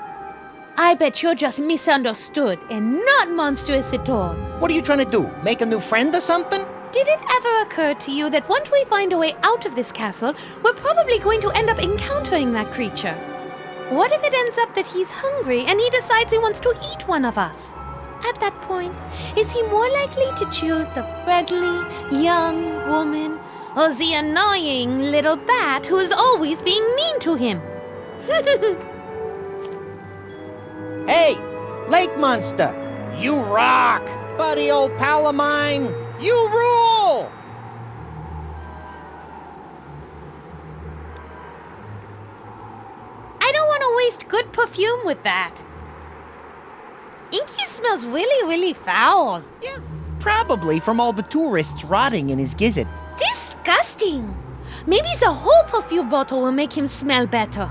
I bet you're just misunderstood and not monstrous at all. What are you trying to do? Make a new friend or something? Did it ever occur to you that once we find a way out of this castle, we're probably going to end up encountering that creature? What if it ends up that he's hungry and he decides he wants to eat one of us? At that point, is he more likely to choose the friendly, young woman or the annoying little bat who's always being mean to him? Hey, Lake Monster, you rock! Buddy old pal of mine, you rule! I don't want to waste good perfume with that. Inky smells really, really foul. Yeah, probably from all the tourists rotting in his gizzard. Disgusting! Maybe the whole perfume bottle will make him smell better.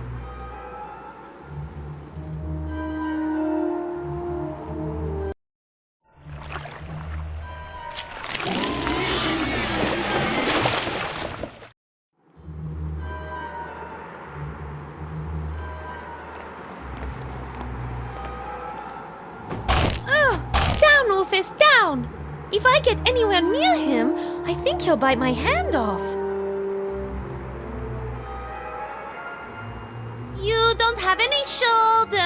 Down, Rufus, down! If I get anywhere near him, I think he'll bite my hand off. You don't have any shoulders.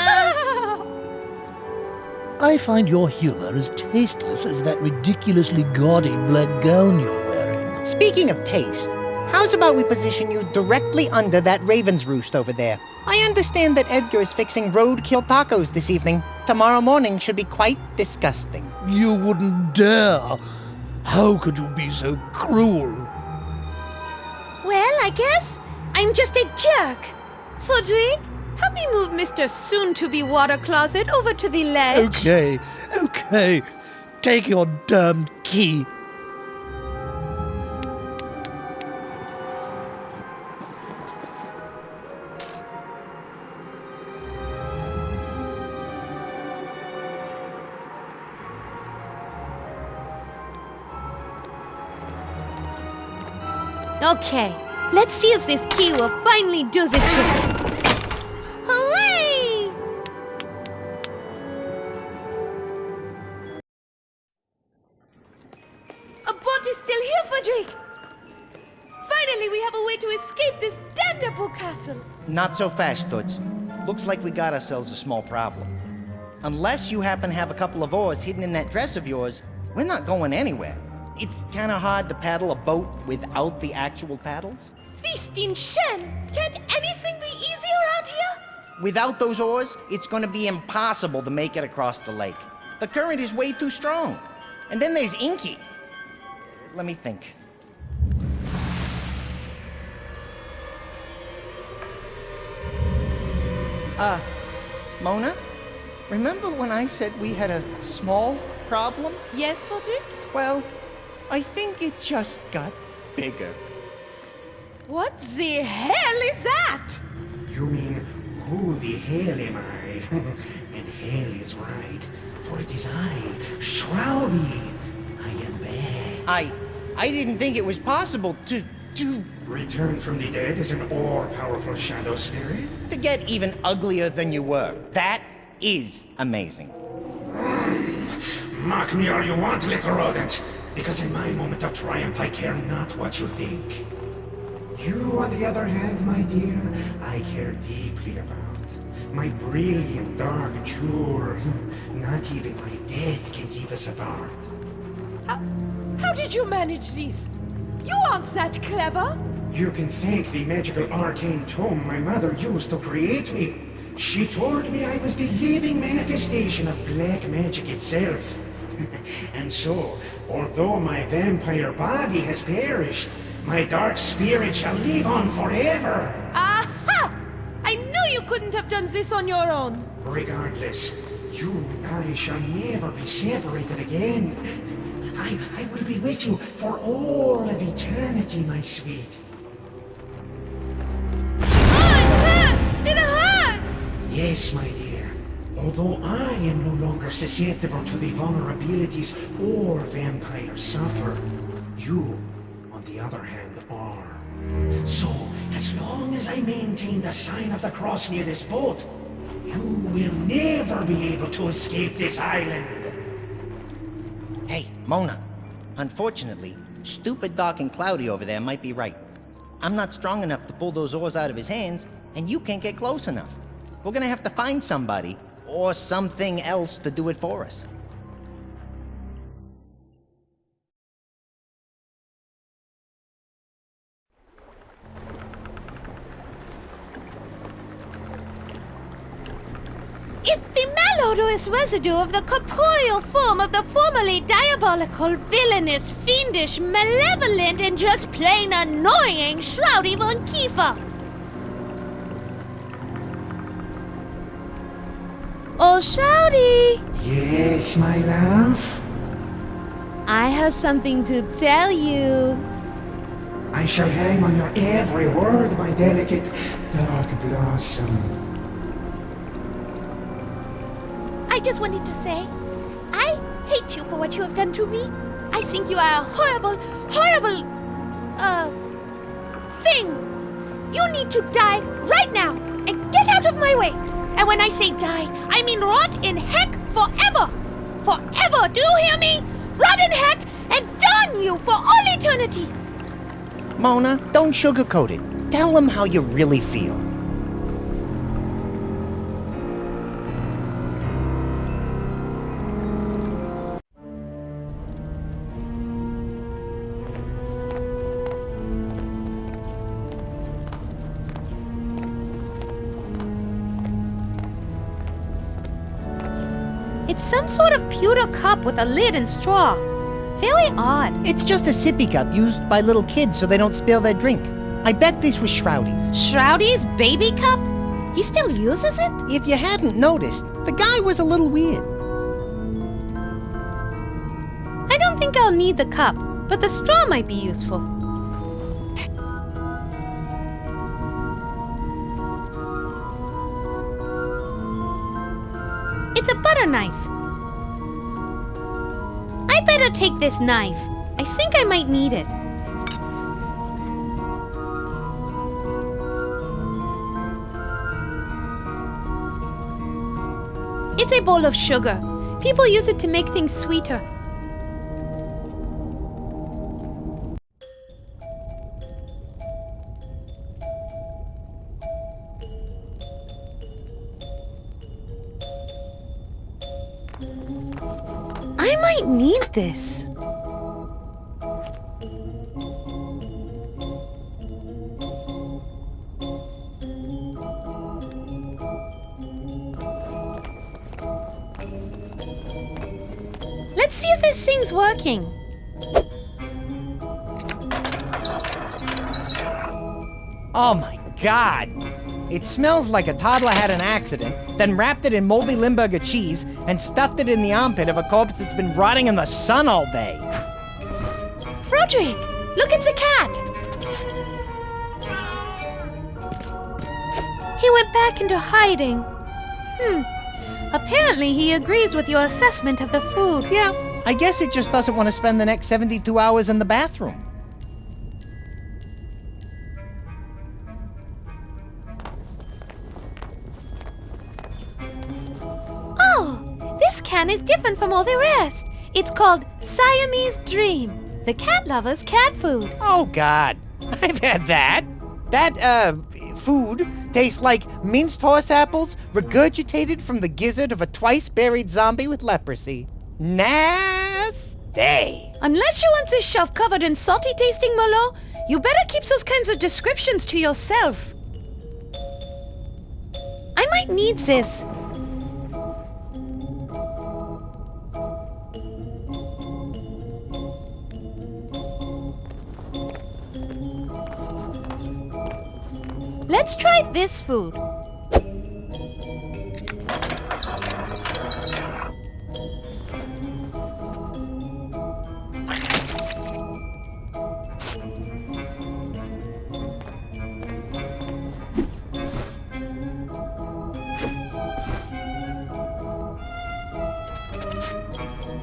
I find your humor as tasteless as that ridiculously gaudy black gown you're wearing. Speaking of taste, how's about we position you directly under that raven's roost over there? I understand that Edgar is fixing roadkill tacos this evening. Tomorrow morning should be quite disgusting. You wouldn't dare. How could you be so cruel? Well, I guess I'm just a jerk. Froderick, help me move Mr. Soon-to-be water closet over to the ledge. Okay. Take your damned key. Okay, let's see if this key will finally do the trick. Hooray! A boat is still here, Frederick! Finally, we have a way to escape this damnable castle! Not so fast, Toots. Looks like we got ourselves a small problem. Unless you happen to have a couple of oars hidden in that dress of yours, we're not going anywhere. It's kind of hard to paddle a boat without the actual paddles. Feast in Shen! Can't anything be easy around here? Without those oars, it's gonna be impossible to make it across the lake. The current is way too strong. And then there's Inky. Let me think. Mona? Remember when I said we had a small problem? Yes, Froderick? Well, I think it just got bigger. What the hell is that? You mean, who the hell am I? And hell is right, for it is I, Shroudy. I am back. I didn't think it was possible to Return from the dead as an all-powerful shadow spirit? to get even uglier than you were. That is amazing. Mock me all you want, little rodent, because in my moment of triumph I care not what you think. You, on the other hand, my dear, I care deeply about. My brilliant dark jewel. Not even my death can keep us apart. How did you manage this? You aren't that clever. You can thank the magical arcane tome my mother used to create me. She told me I was the living manifestation of black magic itself. And so, although my vampire body has perished, my dark spirit shall live on forever. Aha! I knew you couldn't have done this on your own. Regardless, you and I shall never be separated again. I will be with you for all of eternity, my sweet. It hurts! Yes, my dear. Although I am no longer susceptible to the vulnerabilities all vampires suffer, you, on the other hand, are. So, as long as I maintain the sign of the cross near this boat, you will never be able to escape this island. Hey, Mona. Unfortunately, stupid Dark and Cloudy over there might be right. I'm not strong enough to pull those oars out of his hands, and you can't get close enough. We're gonna have to find somebody, or something else to do it for us. It's the malodorous residue of the corporeal form of the formerly diabolical, villainous, fiendish, malevolent, and just plain annoying Shrowdy von Kiefer. Oh, Shrowdy! Yes, my love? I have something to tell you. I shall hang on your every word, my delicate dark blossom. I just wanted to say, I hate you for what you have done to me. I think you are a horrible, horrible, thing. You need to die right now and get out of my way. And when I say die, I mean rot in heck forever. Forever, do you hear me? Rot in heck and darn you for all eternity. Mona, don't sugarcoat it. Tell them how you really feel. It's some sort of pewter cup with a lid and straw. Very odd. It's just a sippy cup used by little kids so they don't spill their drink. I bet this was Shroudy's. Shroudy's baby cup? He still uses it? If you hadn't noticed, the guy was a little weird. I don't think I'll need the cup, but the straw might be useful. It's a butter knife. I better take this knife. I think I might need it. It's a bowl of sugar. People use it to make things sweeter. I might need this. Let's see if this thing's working. Oh my god! It smells like a toddler had an accident, then wrapped it in moldy Limburger cheese and stuffed it in the armpit of a corpse that's been rotting in the sun all day. Froderick, look, it's a cat! He went back into hiding. Apparently he agrees with your assessment of the food. Yeah, I guess it just doesn't want to spend the next 72 hours in the bathroom. Oh, this can is different from all the rest. It's called Siamese Dream, the cat lover's cat food. Oh god, I've had that. That, food tastes like minced horse apples regurgitated from the gizzard of a twice-buried zombie with leprosy. Nasty. Unless you want this shelf covered in salty-tasting merlot, you better keep those kinds of descriptions to yourself. I might need this. Let's try this food.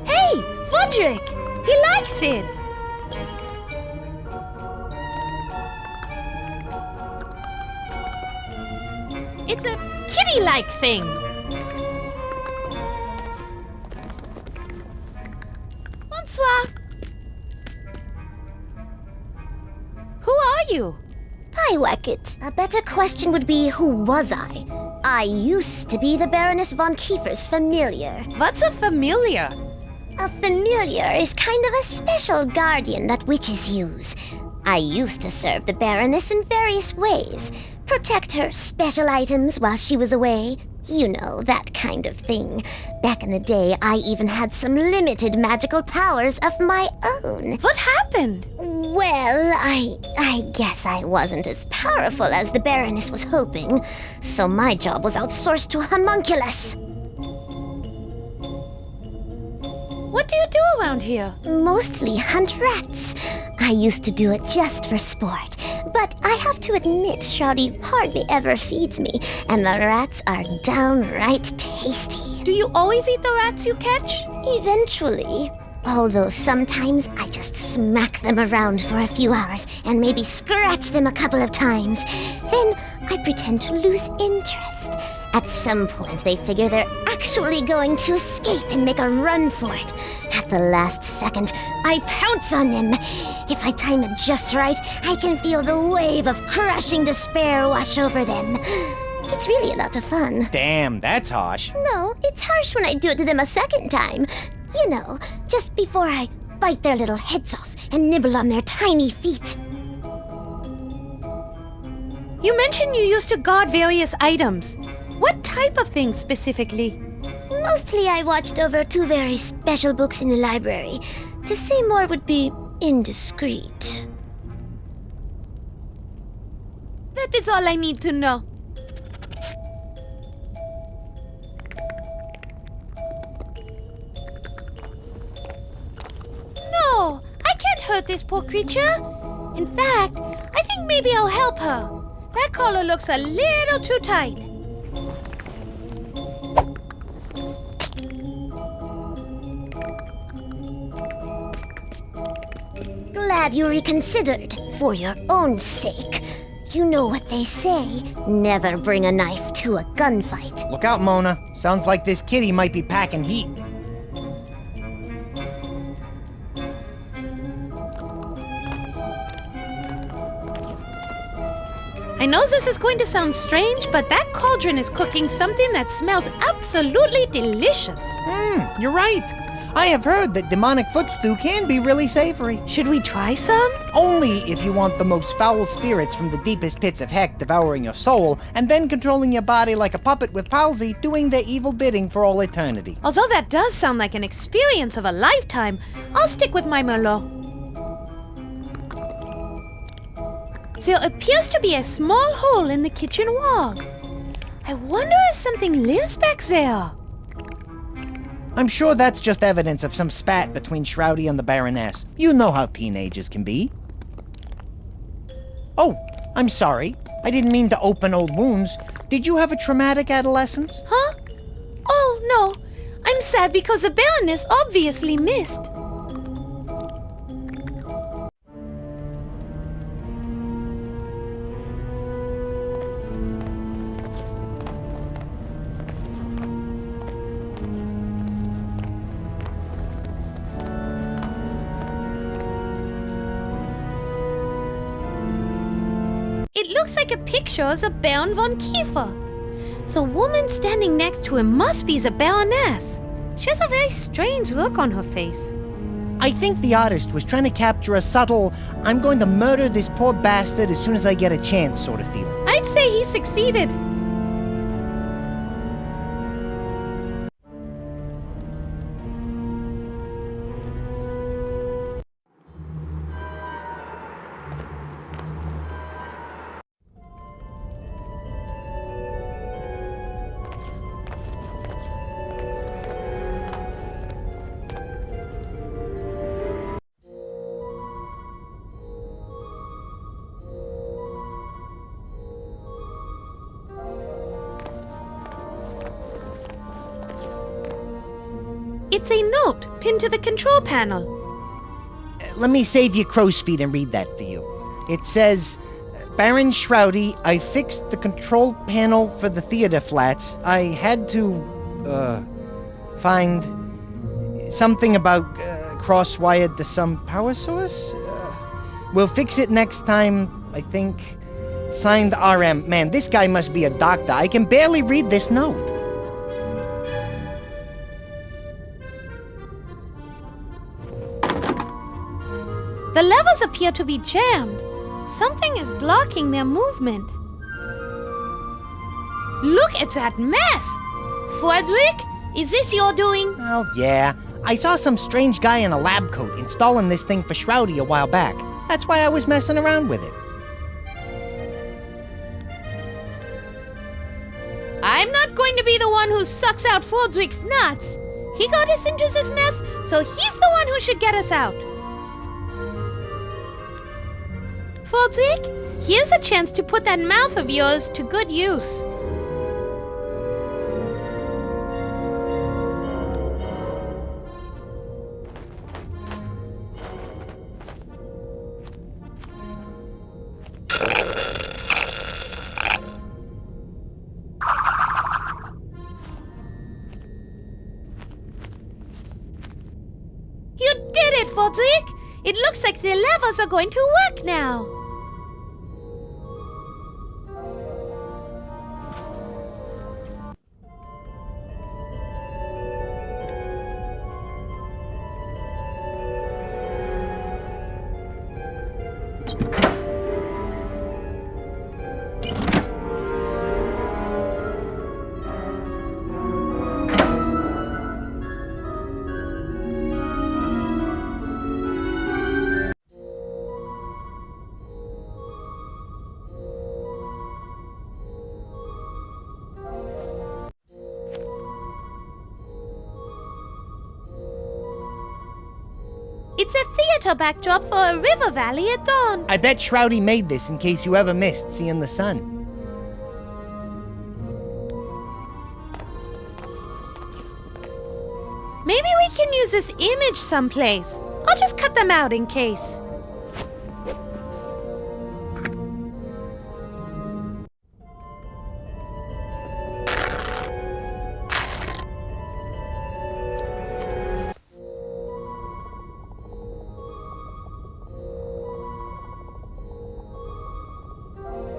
Hey, Froderick! He likes it! It's a kitty-like thing. Bonsoir. Who are you? Hi, Wackett. A better question would be, who was I? I used to be the Baroness von Kiefer's familiar. What's a familiar? A familiar is kind of a special guardian that witches use. I used to serve the Baroness in various ways. Protect her special items while she was away. You know, that kind of thing. Back in the day, I even had some limited magical powers of my own. What happened? Well, I guess I wasn't as powerful as the Baroness was hoping, so my job was outsourced to a homunculus. What do you do around here? Mostly hunt rats. I used to do it just for sport, but I have to admit Shroudy hardly ever feeds me, and the rats are downright tasty. Do you always eat the rats you catch? Eventually. Although sometimes I just smack them around for a few hours and maybe scratch them a couple of times. Then I pretend to lose interest. At some point, they figure they're actually going to escape and make a run for it. At the last second, I pounce on them. If I time it just right, I can feel the wave of crushing despair wash over them. It's really a lot of fun. Damn, that's harsh. No, it's harsh when I do it to them a second time. You know, just before I bite their little heads off and nibble on their tiny feet. You mentioned you used to guard various items. What type of things specifically? Mostly I watched over 2 very special books in the library. To say more would be indiscreet. That is all I need to know. No, I can't hurt this poor creature. In fact, I think maybe I'll help her. That collar looks a little too tight. Glad you reconsidered, for your own sake. You know what they say, never bring a knife to a gunfight. Look out, Mona. Sounds like this kitty might be packing heat. I know this is going to sound strange, but that cauldron is cooking something that smells absolutely delicious. You're right. I have heard that demonic foot stew can be really savory. Should we try some? Only if you want the most foul spirits from the deepest pits of heck devouring your soul, and then controlling your body like a puppet with palsy, doing their evil bidding for all eternity. Although that does sound like an experience of a lifetime, I'll stick with my Merlot. There appears to be a small hole in the kitchen wall. I wonder if something lives back there. I'm sure that's just evidence of some spat between Shroudy and the Baroness. You know how teenagers can be. Oh, I'm sorry. I didn't mean to open old wounds. Did you have a traumatic adolescence? Huh? Oh, no. I'm sad because the Baroness obviously missed. It looks like a picture of the Baron von Kiefer. The woman standing next to him must be the Baroness. She has a very strange look on her face. I think the artist was trying to capture a subtle, I'm going to murder this poor bastard as soon as I get a chance sort of feeling. I'd say he succeeded. It's a note pinned to the control panel. Let me save you crow's feet and read that for you. It says, Baron Shrowdy, I fixed the control panel for the theater flats. I had to, find something about cross-wired to some power source. We'll fix it next time, I think. Signed RM. Man, this guy must be a doctor. I can barely read this note. The levers appear to be jammed. Something is blocking their movement. Look at that mess! Froderick, is this your doing? Well, yeah. I saw some strange guy in a lab coat installing this thing for Shrowdy a while back. That's why I was messing around with it. I'm not going to be the one who sucks out Froderick's nuts. He got us into this mess, so he's the one who should get us out. Froderick, here's a chance to put that mouth of yours to good use. You did it, Froderick! It looks like the levers are going to work now. It's a theater backdrop for a river valley at dawn. I bet Shrowdy made this in case you ever missed seeing the sun. Maybe we can use this image someplace. I'll just cut them out in case.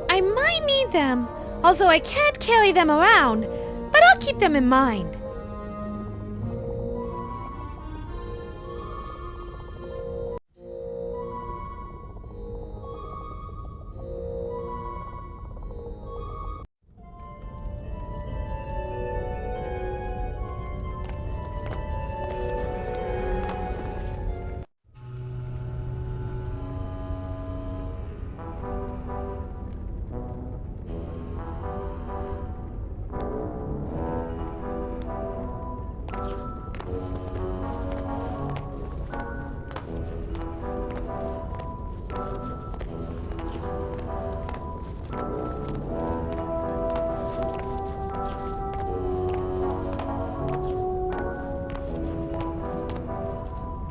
I might need them, although I can't carry them around, but I'll keep them in mind.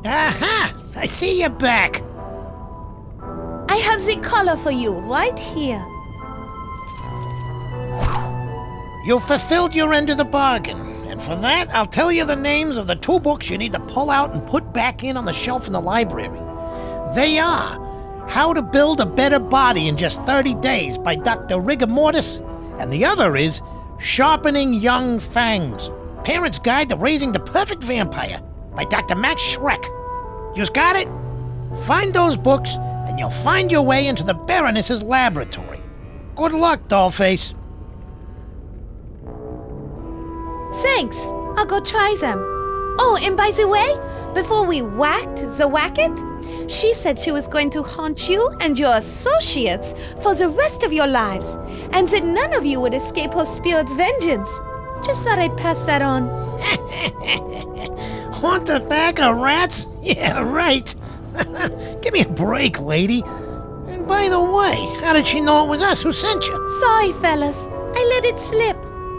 Aha! I see you back. I have the collar for you right here. You fulfilled your end of the bargain, and for that, I'll tell you the names of the 2 books you need to pull out and put back in on the shelf in the library. They are How to Build a Better Body in Just 30 Days by Dr. Rigor Mortis, and the other is Sharpening Young Fangs, Parent's Guide to Raising the Perfect Vampire by Dr. Max Schreck. You's got it? Find those books, and you'll find your way into the Baroness's laboratory. Good luck, Dollface. Thanks. I'll go try them. Oh, and by the way, before we whacked the whacket, she said she was going to haunt you and your associates for the rest of your lives, and that none of you would escape her spirit's vengeance. Just thought I'd pass that on. Haunt the bag of rats? Yeah, right. Give me a break, lady. And by the way, how did she know it was us who sent you? Sorry, fellas. I let it slip.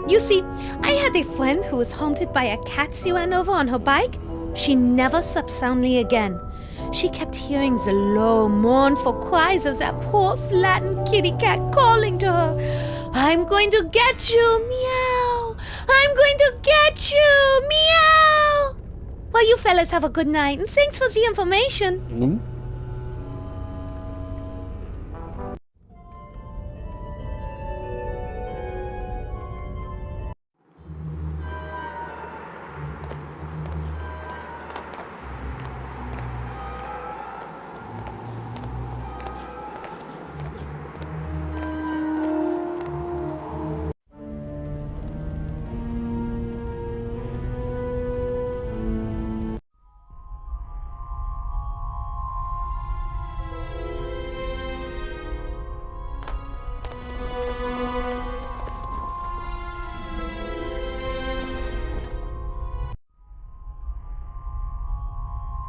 You see, I had a friend who was haunted by a cat she ran over on her bike. She never slept soundly again. She kept hearing the low, mournful cries of that poor, flattened kitty cat calling to her. I'm going to get you, meow. I'm going to get you, meow. Well, you fellas have a good night, and thanks for the information.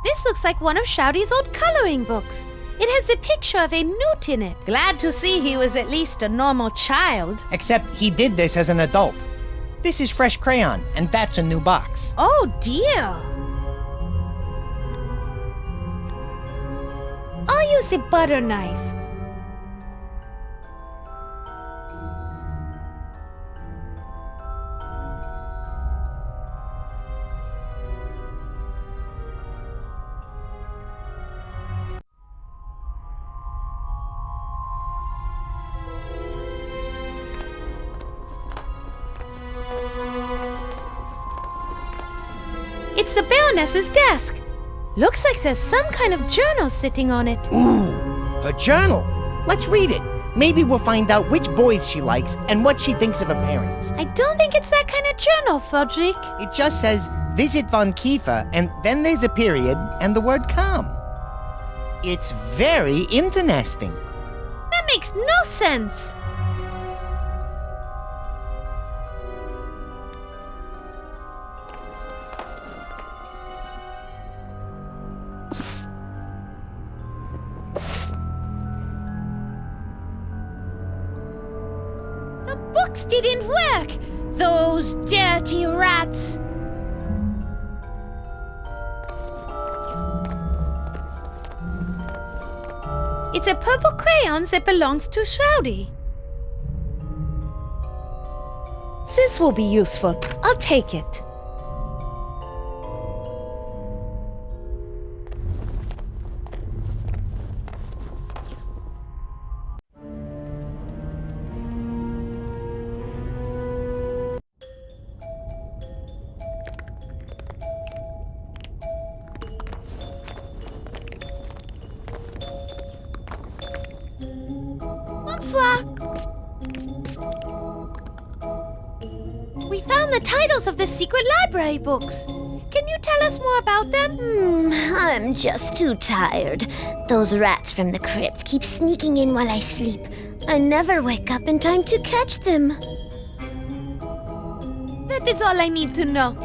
This looks like one of Shroudy's old coloring books. It has a picture of a newt in it. Glad to see he was at least a normal child. Except he did this as an adult. This is fresh crayon, and that's a new box. Oh dear. I'll use a butter knife. It's the Baroness's desk. Looks like there's some kind of journal sitting on it. Ooh, her journal. Let's read it. Maybe we'll find out which boys she likes and what she thinks of her parents. I don't think it's that kind of journal, Froderick. It just says, visit von Kiefer, and then there's a period and the word come. It's very interesting. That makes no sense. The books didn't work! Those dirty rats! It's a purple crayon that belongs to Shrowdy. This will be useful. I'll take it. Bonsoir. We found the titles of the secret library books. Can you tell us more about them? I'm just too tired. Those rats from the crypt keep sneaking in while I sleep. I never wake up in time to catch them. That is all I need to know.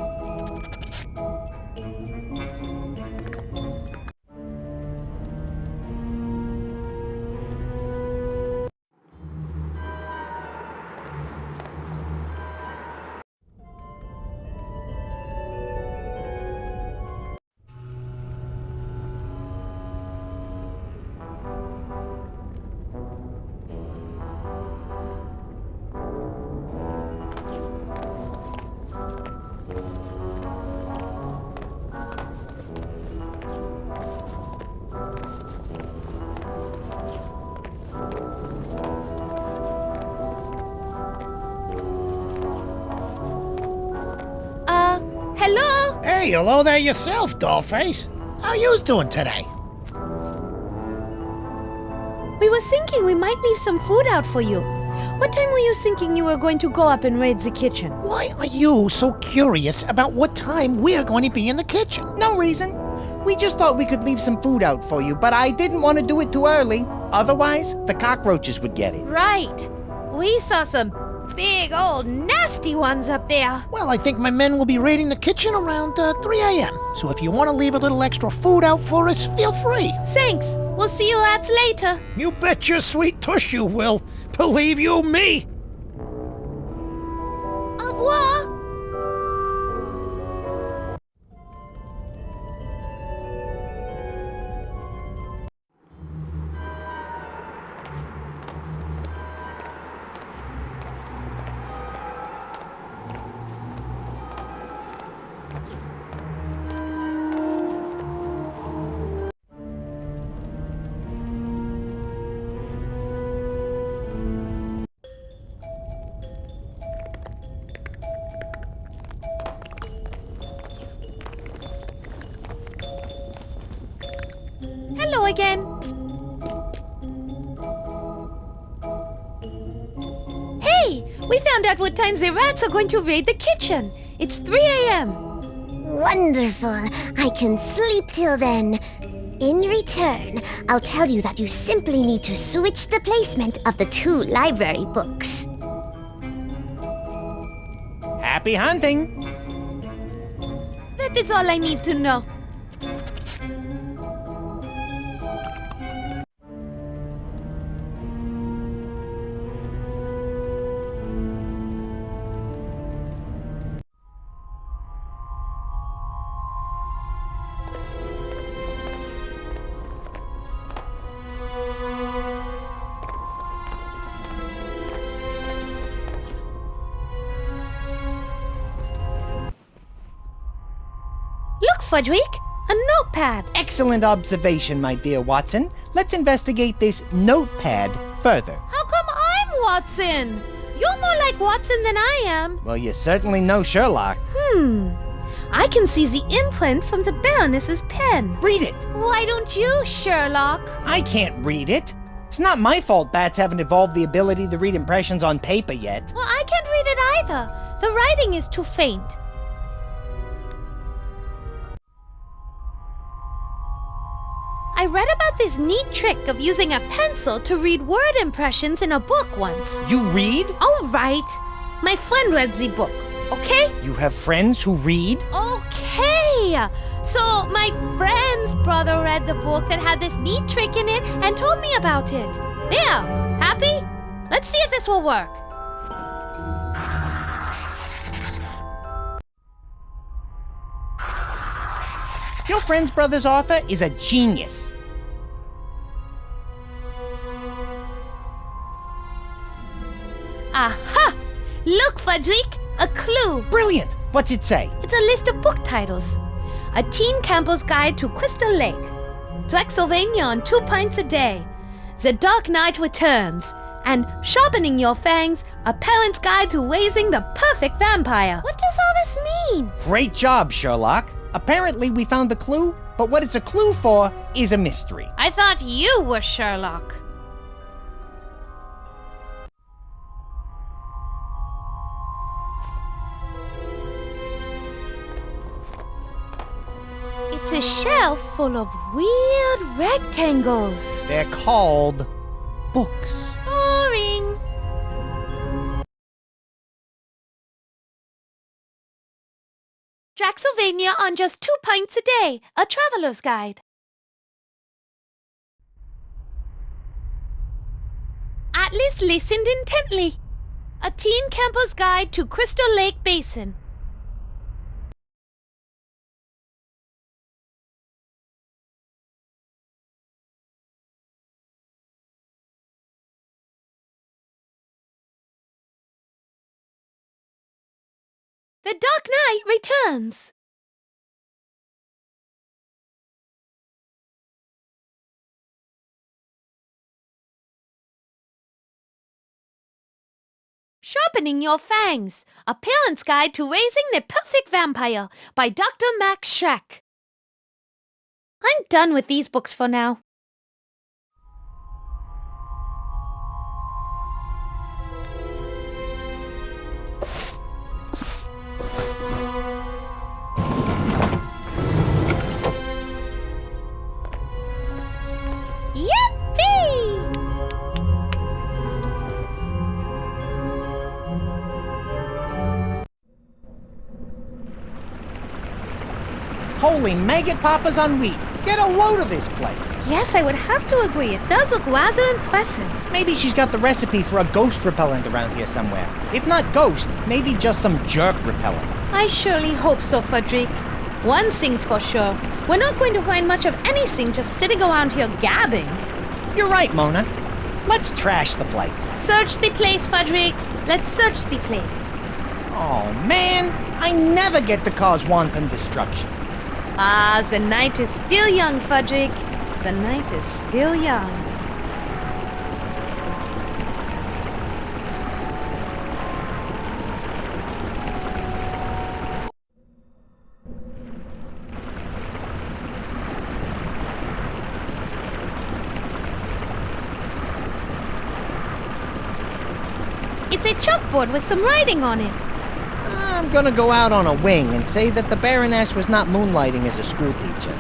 Hey, hello there yourself, dollface. How you doing today? We were thinking we might leave some food out for you. What time were you thinking you were going to go up and raid the kitchen? Why are you so curious about what time we're going to be in the kitchen? No reason. We just thought we could leave some food out for you, but I didn't want to do it too early. Otherwise, the cockroaches would get it. Right. We saw some big old nasty ones up there. Well, I think my men will be raiding the kitchen around 3 a.m. So if you want to leave a little extra food out for us, feel free. Thanks. We'll see you lads later. You bet your sweet tush you will. Believe you me. Au revoir. Hello again. Hey, we found out what times the rats are going to raid the kitchen. It's 3 a.m. Wonderful. I can sleep till then. In return, I'll tell you that you simply need to switch the placement of the 2 library books. Happy hunting! That is all I need to know. Look, Froderick, a notepad. Excellent observation, my dear Watson. Let's investigate this notepad further. How come I'm Watson? You're more like Watson than I am. Well, you certainly know Sherlock. I can see the imprint from the Baroness's pen. Read it! Why don't you, Sherlock? I can't read it. It's not my fault bats haven't evolved the ability to read impressions on paper yet. Well, I can't read it either. The writing is too faint. I read about this neat trick of using a pencil to read word impressions in a book once. You read? All right. My friend read the book, okay? You have friends who read? Okay. So my friend's brother read the book that had this neat trick in it and told me about it. There. Happy? Let's see if this will work. Your friend's brother's author is a genius. Aha! Look, Froderick, a clue. Brilliant! What's it say? It's a list of book titles. A Teen Camper's Guide to Crystal Lake. Draxsylvania on 2 pints a day. The Dark Knight Returns. And Sharpening Your Fangs, a parent's guide to raising the perfect vampire. What does all this mean? Great job, Sherlock. Apparently we found the clue, but what it's a clue for is a mystery. I thought you were Sherlock. It's a shelf full of weird rectangles. They're called books. Boring. Draxsylvania on just 2 pints a day, a traveler's guide. Atlas listened intently. A teen camper's guide to Crystal Lake Basin. The Dark Knight returns. Sharpening Your Fangs, A Parent's Guide to Raising the Perfect Vampire by Dr. Max Schreck. I'm done with these books for now. Yippee! Holy maggot poppers on wheat! Get a load of this place! Yes, I would have to agree. It does look rather impressive. Maybe she's got the recipe for a ghost repellent around here somewhere. If not ghost, maybe just some jerk repellent. I surely hope so, Froderick. One thing's for sure. We're not going to find much of anything just sitting around here gabbing. You're right, Mona. Let's trash the place. Search the place, Froderick. Let's search the place. Oh, man! I never get to cause wanton destruction. Ah, the night is still young, Froderick. The night is still young. It's a chalkboard with some writing on it. I'm gonna go out on a wing and say that the Baroness was not moonlighting as a schoolteacher.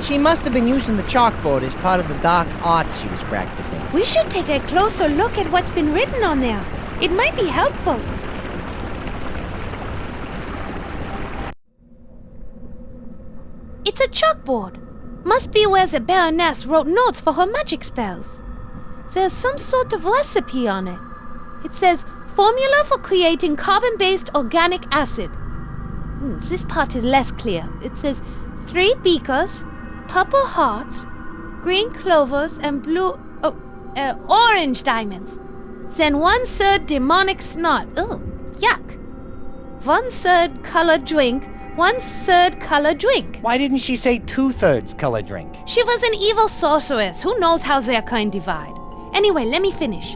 She must have been using the chalkboard as part of the dark arts she was practicing. We should take a closer look at what's been written on there. It might be helpful. It's a chalkboard. Must be where the Baroness wrote notes for her magic spells. There's some sort of recipe on it. It says, formula for creating carbon-based organic acid. This part is less clear. It says 3 beakers, purple hearts, green clovers, and orange diamonds. Then 1/3 demonic snot. Ugh, yuck. 1/3 colored drink, 1/3 colored drink. Why didn't she say 2/3 color drink? She was an evil sorceress. Who knows how their kind divide? Anyway, let me finish.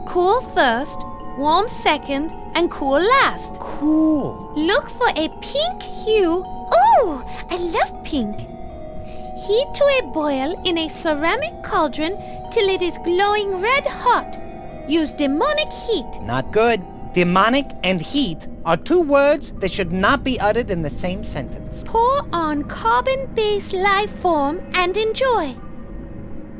Cool first, warm second, and cool last. Cool. Look for a pink hue. Ooh, I love pink. Heat to a boil in a ceramic cauldron till it is glowing red hot. Use demonic heat. Not good. Demonic and heat are 2 words that should not be uttered in the same sentence. Pour on carbon-based life form and enjoy.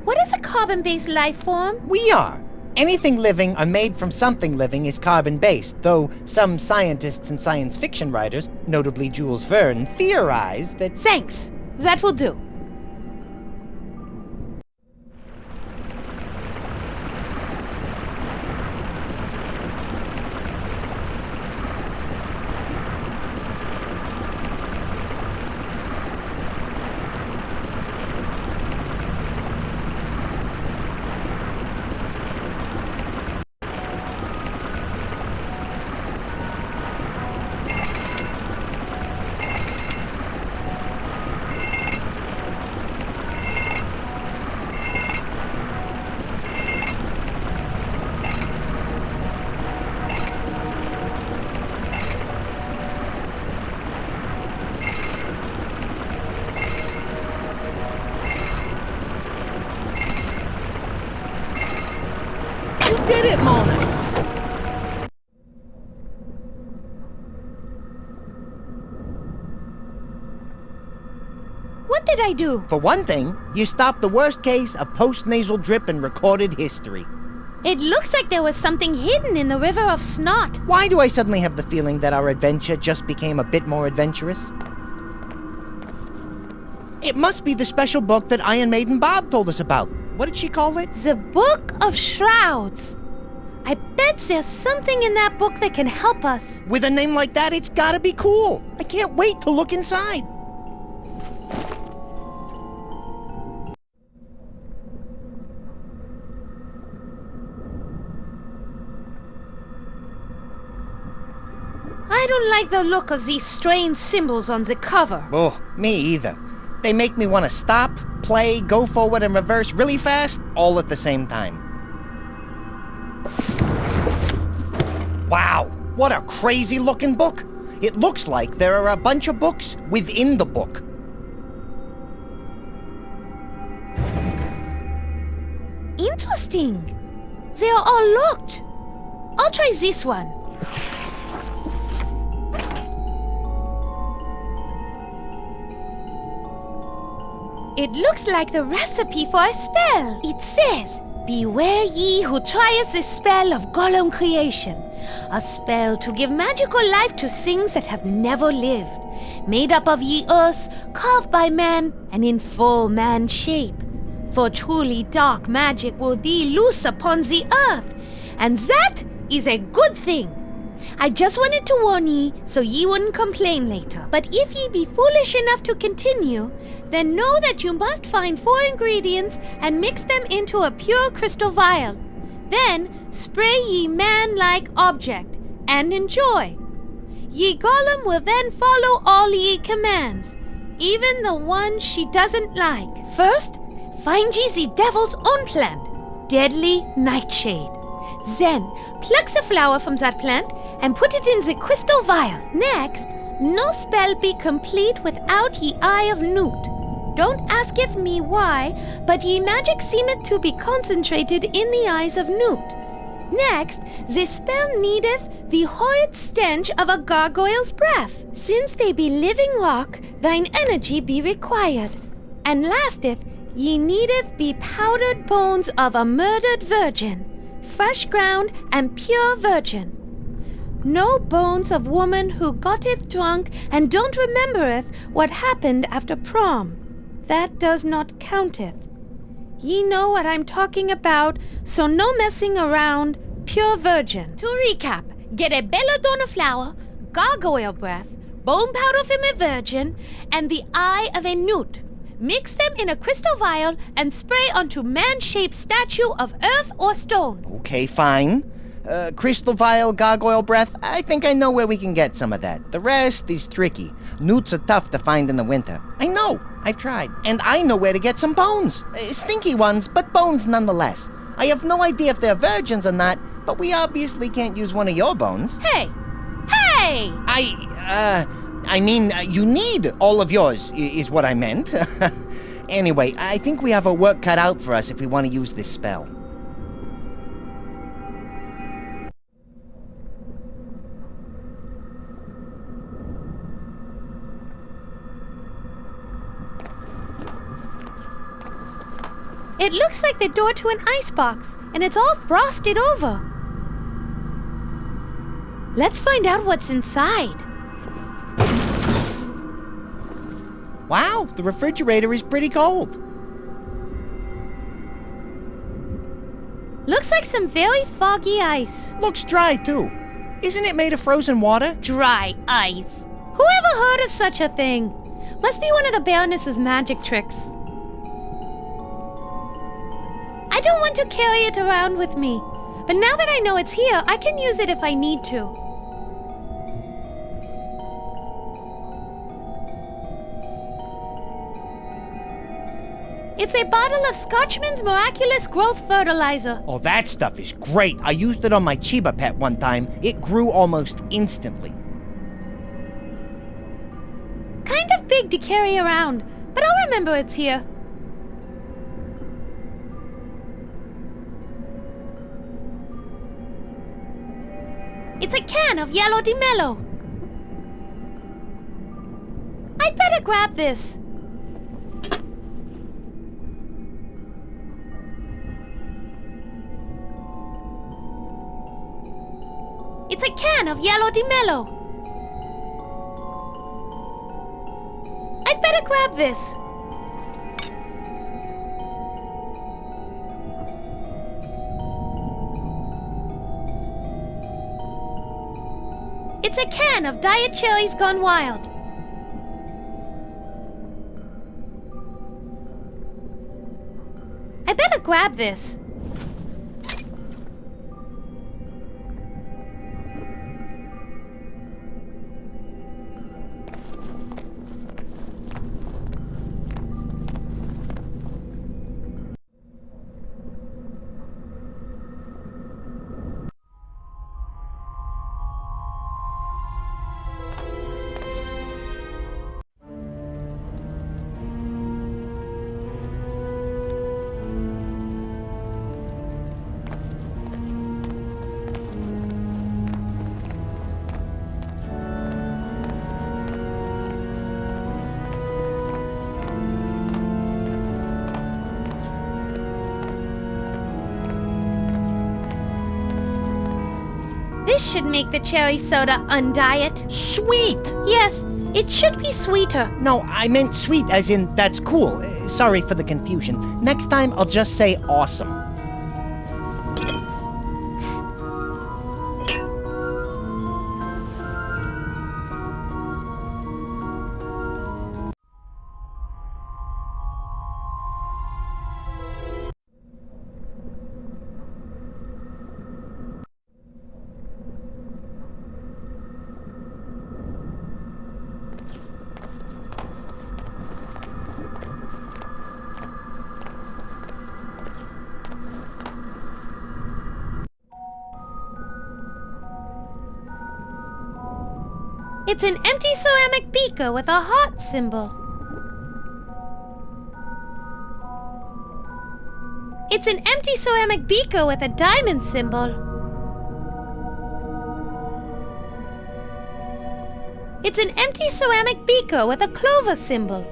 What is a carbon-based life form? We are. Anything living or made from something living is carbon-based, though some scientists and science fiction writers, notably Jules Verne, theorize that... Thanks. That will do. Did it, Mona! What did I do? For one thing, you stopped the worst case of post-nasal drip in recorded history. It looks like there was something hidden in the River of Snot. Why do I suddenly have the feeling that our adventure just became a bit more adventurous? It must be the special book that Iron Maiden Bob told us about. What did she call it? The Book of Shrouds. I bet there's something in that book that can help us. With a name like that, it's gotta be cool. I can't wait to look inside. I don't like the look of these strange symbols on the cover. Oh, me either. They make me want to stop, play, go forward, and reverse really fast, all at the same time. Wow, what a crazy looking book. It looks like there are a bunch of books within the book. Interesting. They are all locked. I'll try this one. It looks like the recipe for a spell. It says, "Beware ye who trieth the spell of golem creation, a spell to give magical life to things that have never lived, made up of ye earths, carved by man, and in full man shape. For truly dark magic will thee loose upon the earth, and that is a good thing. I just wanted to warn ye, so ye wouldn't complain later. But if ye be foolish enough to continue, then know that you must find 4 ingredients and mix them into a pure crystal vial. Then spray ye man-like object, and enjoy. Ye golem will then follow all ye commands, even the ones she doesn't like. First, find ye the devil's own plant, deadly nightshade. Then, pluck the flower from that plant and put it in the crystal vial. Next, no spell be complete without ye eye of newt. Don't asketh me why, but ye magic seemeth to be concentrated in the eyes of newt. Next, the spell needeth the horrid stench of a gargoyle's breath. Since they be living rock, thine energy be required. And lasteth, ye needeth be powdered bones of a murdered virgin, fresh ground and pure virgin. No bones of woman who gotteth drunk and don't remembereth what happened after prom. That does not counteth. Ye know what I'm talking about, so no messing around, pure virgin. To recap, get a belladonna flower, gargoyle breath, bone powder from a virgin, and the eye of a newt. Mix them in a crystal vial and spray onto man-shaped statue of earth or stone. Okay, fine. Crystal vial, gargoyle breath, I think I know where we can get some of that. The rest is tricky. Newts are tough to find in the winter. I know, I've tried. And I know where to get some bones. Stinky ones, but bones nonetheless. I have no idea if they're virgins or not, but we obviously can't use one of your bones. Hey! Hey! I mean, you need all of yours, is what I meant. Anyway, I think we have our work cut out for us if we want to use this spell. It looks like the door to an icebox, and it's all frosted over. Let's find out what's inside. Wow, the refrigerator is pretty cold. Looks like some very foggy ice. Looks dry, too. Isn't it made of frozen water? Dry ice. Whoever heard of such a thing? Must be one of the Baroness's magic tricks. I don't want to carry it around with me, but now that I know it's here, I can use it if I need to. It's a bottle of Scotchman's Miraculous Growth Fertilizer. Oh, that stuff is great. I used it on my Chiba pet one time. It grew almost instantly. Kind of big to carry around, but I'll remember it's here. It's a can of Yellow de Mello. I'd better grab this. It's a can of Yellow de Mello. I'd better grab this. It's a can of Diet Cherries Gone Wild. I better grab this. This should make the cherry soda undiet. Sweet! Yes, it should be sweeter. No, I meant sweet as in that's cool. Sorry for the confusion. Next time I'll just say awesome. It's an empty ceramic beaker with a heart symbol. It's an empty ceramic beaker with a diamond symbol. It's an empty ceramic beaker with a clover symbol.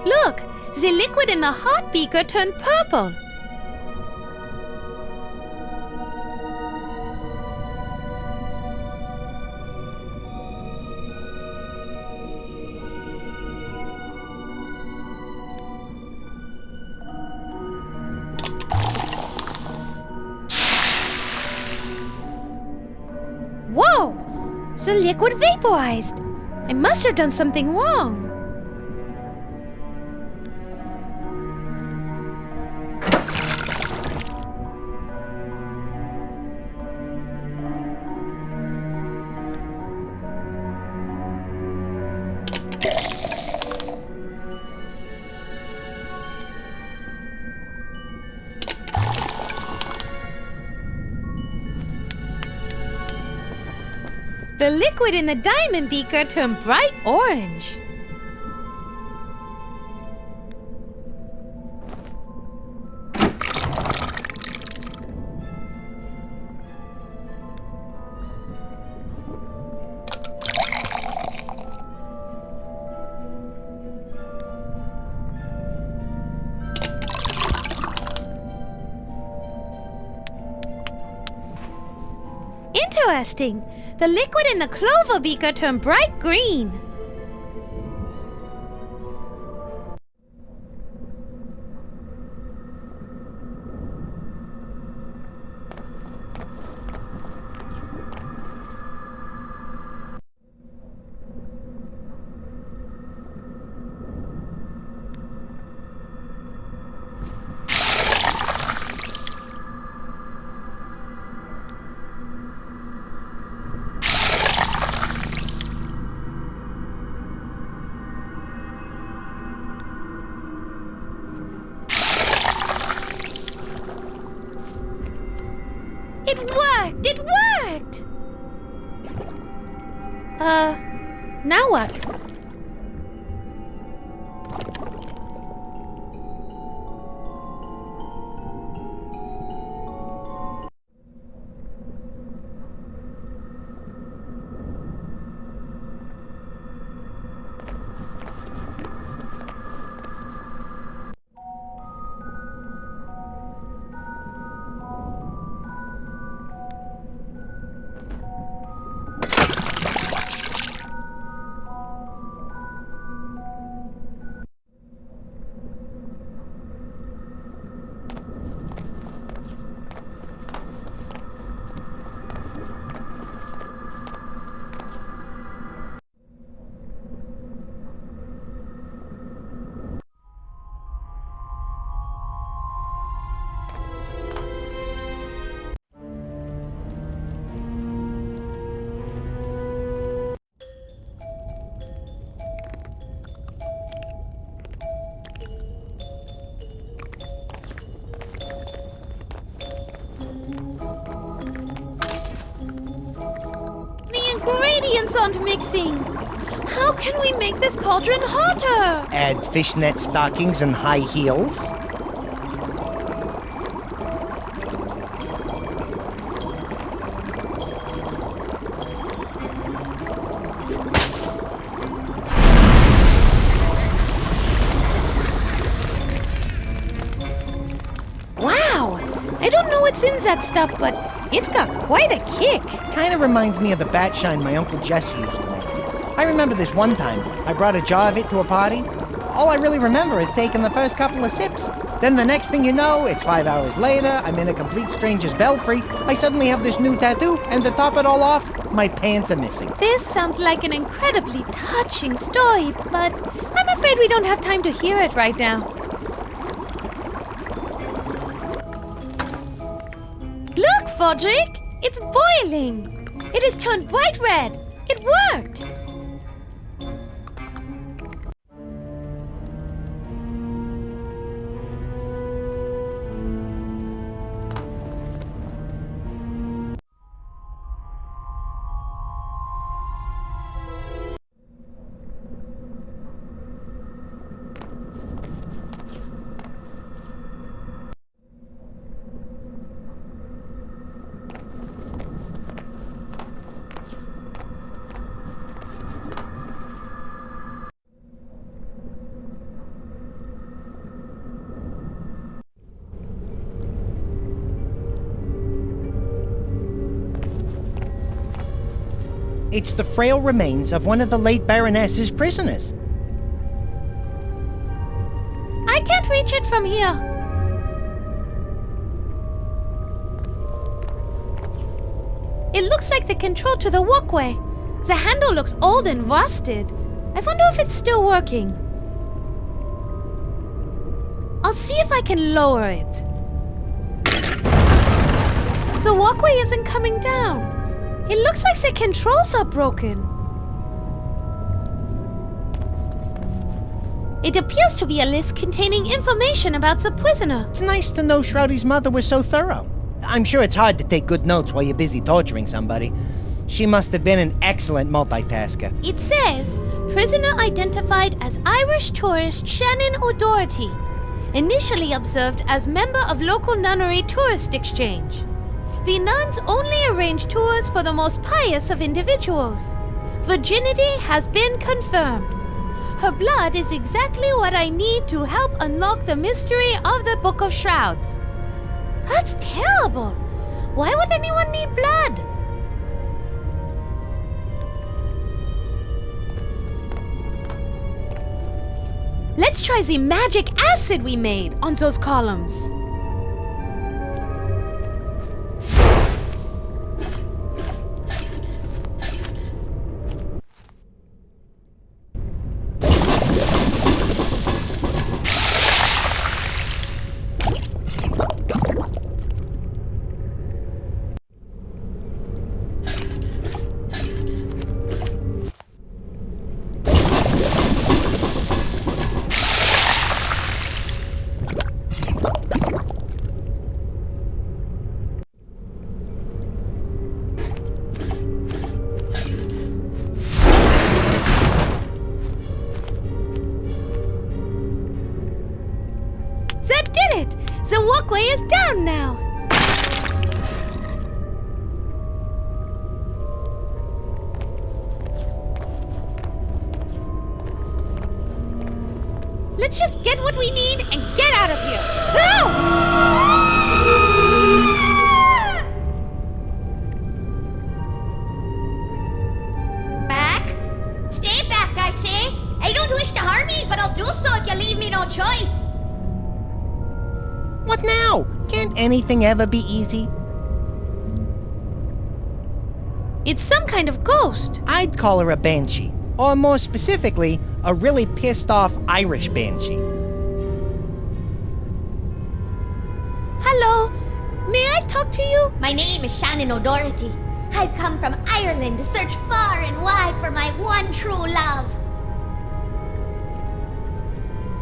Look, the liquid in the heart beaker turned purple. Whoa! The liquid vaporized. I must have done something wrong. The liquid in the diamond beaker turned bright orange. Interesting. The liquid in the clover beaker turned bright green. It worked! It worked! Now what? ingredients aren't mixing. How can we make this cauldron hotter? Add fishnet stockings and high heels. Wow! I don't know what's in that stuff, but it's got quite a kick. Kind of reminds me of the bat shine my Uncle Jess used to make. I remember this one time. I brought a jar of it to a party. All I really remember is taking the first couple of sips. Then the next thing you know, it's 5 hours later, I'm in a complete stranger's belfry, I suddenly have this new tattoo, and to top it all off, my pants are missing. This sounds like an incredibly touching story, but I'm afraid we don't have time to hear it right now. Look, Froderick! It's boiling! It has turned bright red! It worked! It's the frail remains of one of the late Baroness's prisoners. I can't reach it from here. It looks like the control to the walkway. The handle looks old and rusted. I wonder if it's still working. I'll see if I can lower it. The walkway isn't coming down. It looks like the controls are broken. It appears to be a list containing information about the prisoner. It's nice to know Shroudy's mother was so thorough. I'm sure it's hard to take good notes while you're busy torturing somebody. She must have been an excellent multitasker. It says, prisoner identified as Irish tourist Shannon O'Doherty, initially observed as member of local nunnery tourist exchange. The nuns only arrange tours for the most pious of individuals. Virginity has been confirmed. Her blood is exactly what I need to help unlock the mystery of the Book of Shrouds. That's terrible. Why would anyone need blood? Let's try the magic acid we made on those columns. That did it! The walkway is down now! Let's just get what we need and get out of here! Back? Stay back, I say! I don't wish to harm you, but I'll do so if you leave me no choice! What now? Can't anything ever be easy? It's some kind of ghost. I'd call her a banshee. Or more specifically, a really pissed off Irish banshee. Hello, may I talk to you? My name is Shannon O'Doherty. I've come from Ireland to search far and wide for my one true love.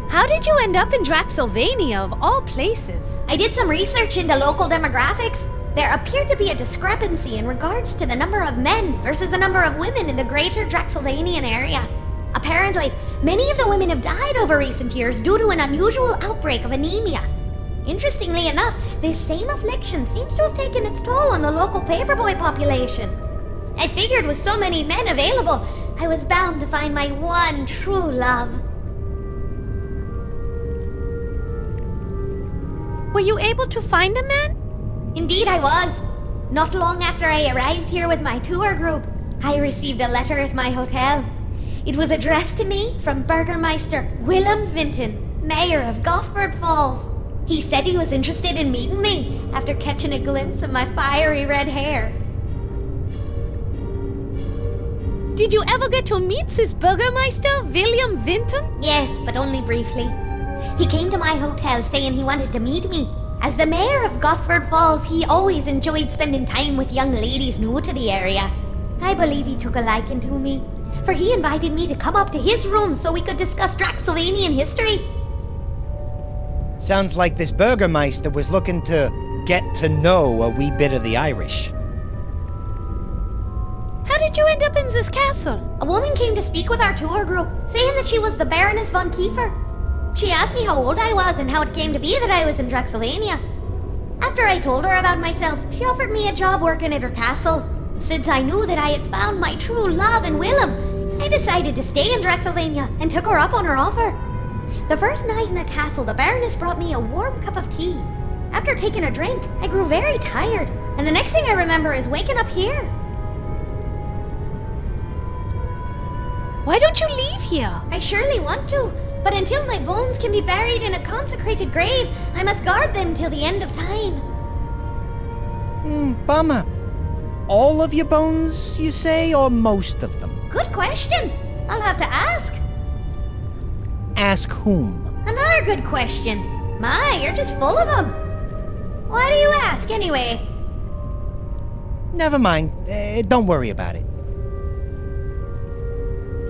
How did you end up in Draxsylvania, of all places? I did some research into local demographics. There appeared to be a discrepancy in regards to the number of men versus the number of women in the greater Draxsylvanian area. Apparently, many of the women have died over recent years due to an unusual outbreak of anemia. Interestingly enough, this same affliction seems to have taken its toll on the local paperboy population. I figured with so many men available, I was bound to find my one true love. Were you able to find a man? Indeed I was. Not long after I arrived here with my tour group, I received a letter at my hotel. It was addressed to me from Burgermeister Willem Vinton, Mayor of Gosford Falls. He said he was interested in meeting me after catching a glimpse of my fiery red hair. Did you ever get to meet this Burgermeister, William Vinton? Yes, but only briefly. He came to my hotel saying he wanted to meet me. As the mayor of Gosford Falls, he always enjoyed spending time with young ladies new to the area. I believe he took a liking to me, for he invited me to come up to his room so we could discuss Draxsylvanian history. Sounds like this Burgermeister was looking to get to know a wee bit of the Irish. How did you end up in this castle? A woman came to speak with our tour group, saying that she was the Baroness von Kiefer. She asked me how old I was and how it came to be that I was in Draxsylvania. After I told her about myself, she offered me a job working at her castle. Since I knew that I had found my true love in Willem, I decided to stay in Draxsylvania and took her up on her offer. The first night in the castle, the Baroness brought me a warm cup of tea. After taking a drink, I grew very tired, and the next thing I remember is waking up here. Why don't you leave here? I surely want to, but until my bones can be buried in a consecrated grave, I must guard them till the end of time. Bummer. All of your bones, you say, or most of them? Good question. I'll have to ask. Ask whom? Another good question. My, you're just full of them. Why do you ask, anyway? Never mind. Don't worry about it.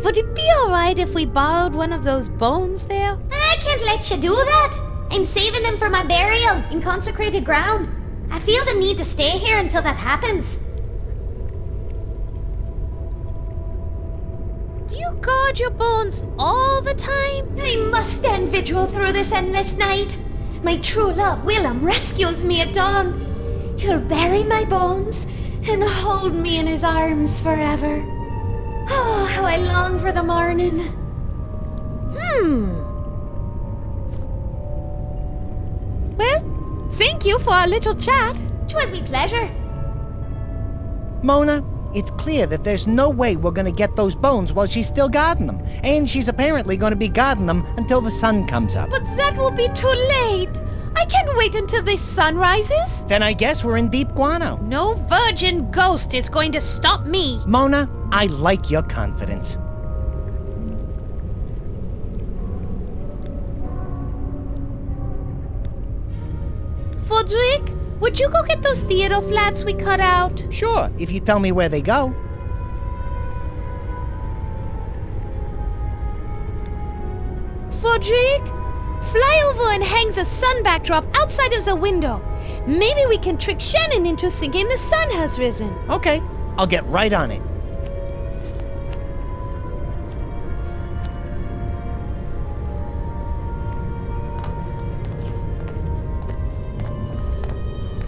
Would it be alright if we borrowed one of those bones there? I can't let you do that. I'm saving them for my burial in consecrated ground. I feel the need to stay here until that happens. Do you guard your bones all the time? I must stand vigil through this endless night. My true love, Willem, rescues me at dawn. He'll bury my bones and hold me in his arms forever. Oh, how I long for the morning. Well, thank you for our little chat. 'Twas me pleasure. Mona, it's clear that there's no way we're gonna get those bones while she's still guarding them. And she's apparently gonna be guarding them until the sun comes up. But that will be too late. I can't wait until the sun rises. Then I guess we're in deep guano. No virgin ghost is going to stop me. Mona, I like your confidence. Froderick, would you go get those theater flats we cut out? Sure, if you tell me where they go. Froderick, fly over and hang the sun backdrop outside of the window. Maybe we can trick Shannon into thinking the sun has risen. Okay, I'll get right on it.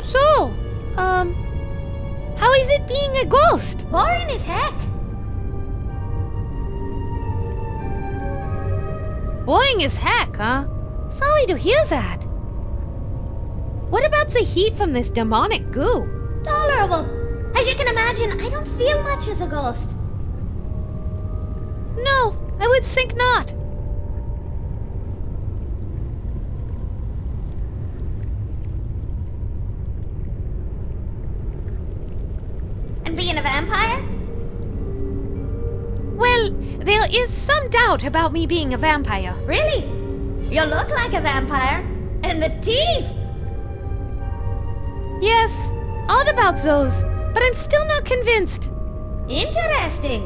So, how is it being a ghost? Boring as heck. Boring as heck, huh? Sorry to hear that. What about the heat from this demonic goo? Tolerable. As you can imagine, I don't feel much as a ghost. No, I would think not. And being a vampire? Well, there is some doubt about me being a vampire. Really? You look like a vampire. And the teeth! Yes, odd about those, but I'm still not convinced. Interesting.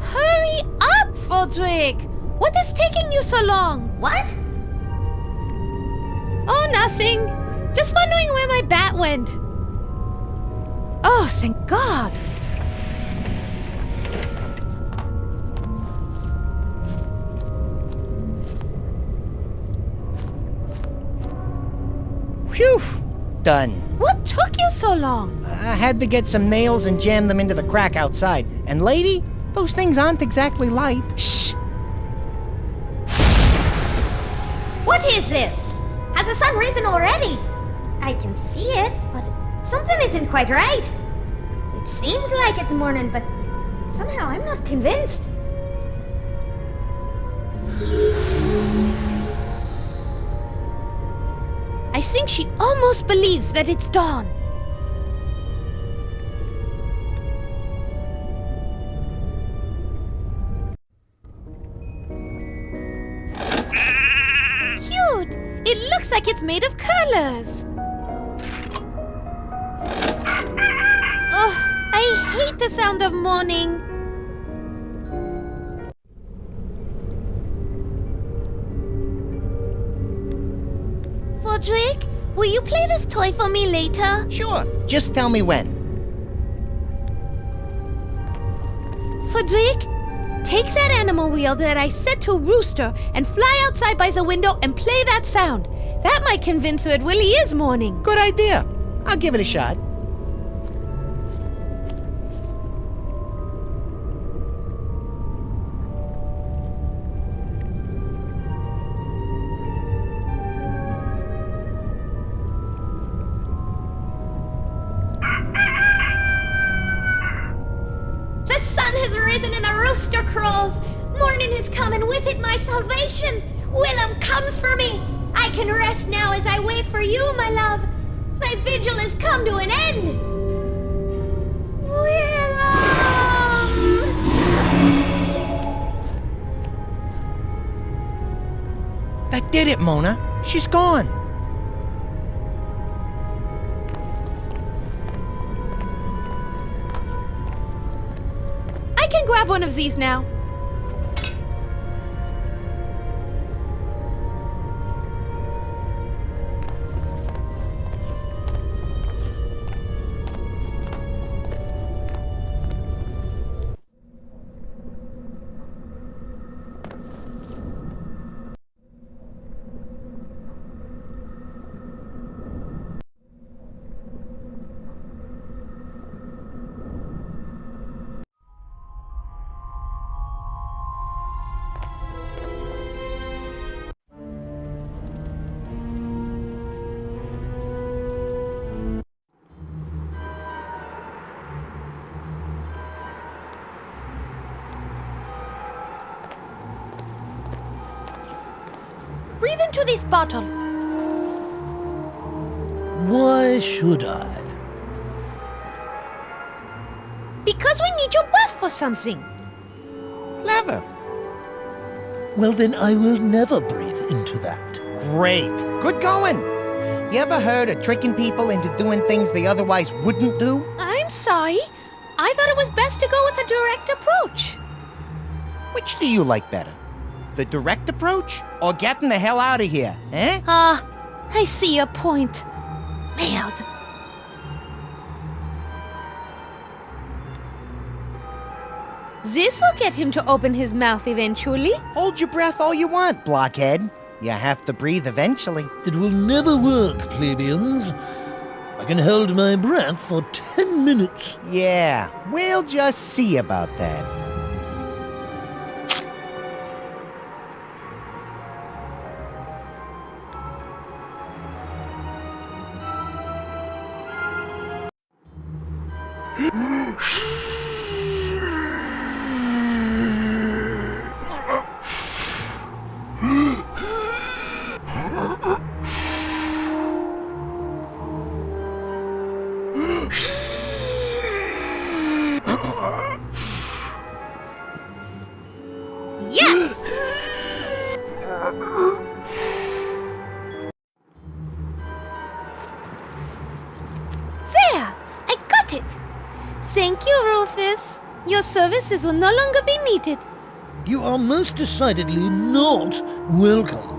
Hurry up, Froderick! What is taking you so long? What? Oh, nothing. Just wondering where my bat went. Oh, thank God. Phew! Done. What took you so long? I had to get some nails and jam them into the crack outside. And lady, those things aren't exactly light. Shh! What is this? Has the sun risen already? I can see it, but something isn't quite right. It seems like it's morning, but somehow I'm not convinced. I think she almost believes that it's dawn. Cute! It looks like it's made of colors. Ugh, I hate the sound of morning. Froderick, will you play this toy for me later? Sure, just tell me when. Froderick, take that animal wheel that I set to rooster and fly outside by the window and play that sound. That might convince her it really is morning. Good idea. I'll give it a shot. The sun has risen and the rooster crows. Morning has come and with it my salvation. Willem comes for me. I can rest now as I wait for you, my love. My vigil has come to an end. Willem! That did it, Mona. She's gone. I can grab one of these now. Breathe into this bottle. Why should I? Because we need your breath for something. Clever. Well, then I will never breathe into that. Great. Good going. You ever heard of tricking people into doing things they otherwise wouldn't do? I'm sorry. I thought it was best to go with a direct approach. Which do you like better? The direct approach or getting the hell out of here, eh? I see your point. Merde. This will get him to open his mouth eventually. Hold your breath all you want, blockhead. You have to breathe eventually. It will never work, plebeians. I can hold my breath for 10 minutes. Yeah, we'll just see about that. Yes! There! I got it! Thank you, Rufus. Your services will no longer be needed. You are most decidedly not welcome.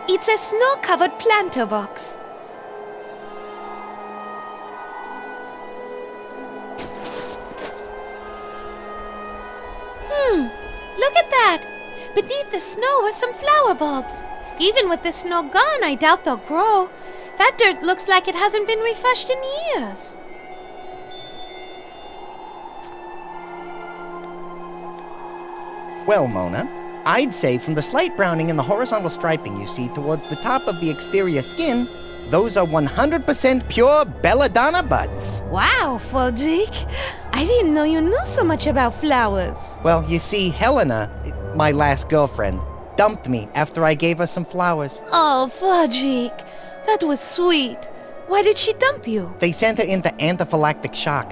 It's a snow-covered planter box. Look at that! Beneath the snow are some flower bulbs. Even with the snow gone, I doubt they'll grow. That dirt looks like it hasn't been refreshed in years. Well, Mona, I'd say from the slight browning and the horizontal striping you see towards the top of the exterior skin, those are 100% pure belladonna buds. Wow, Froderick. I didn't know you knew so much about flowers. Well, you see, Helena, my last girlfriend, dumped me after I gave her some flowers. Oh, Froderick. That was sweet. Why did she dump you? They sent her into anaphylactic shock.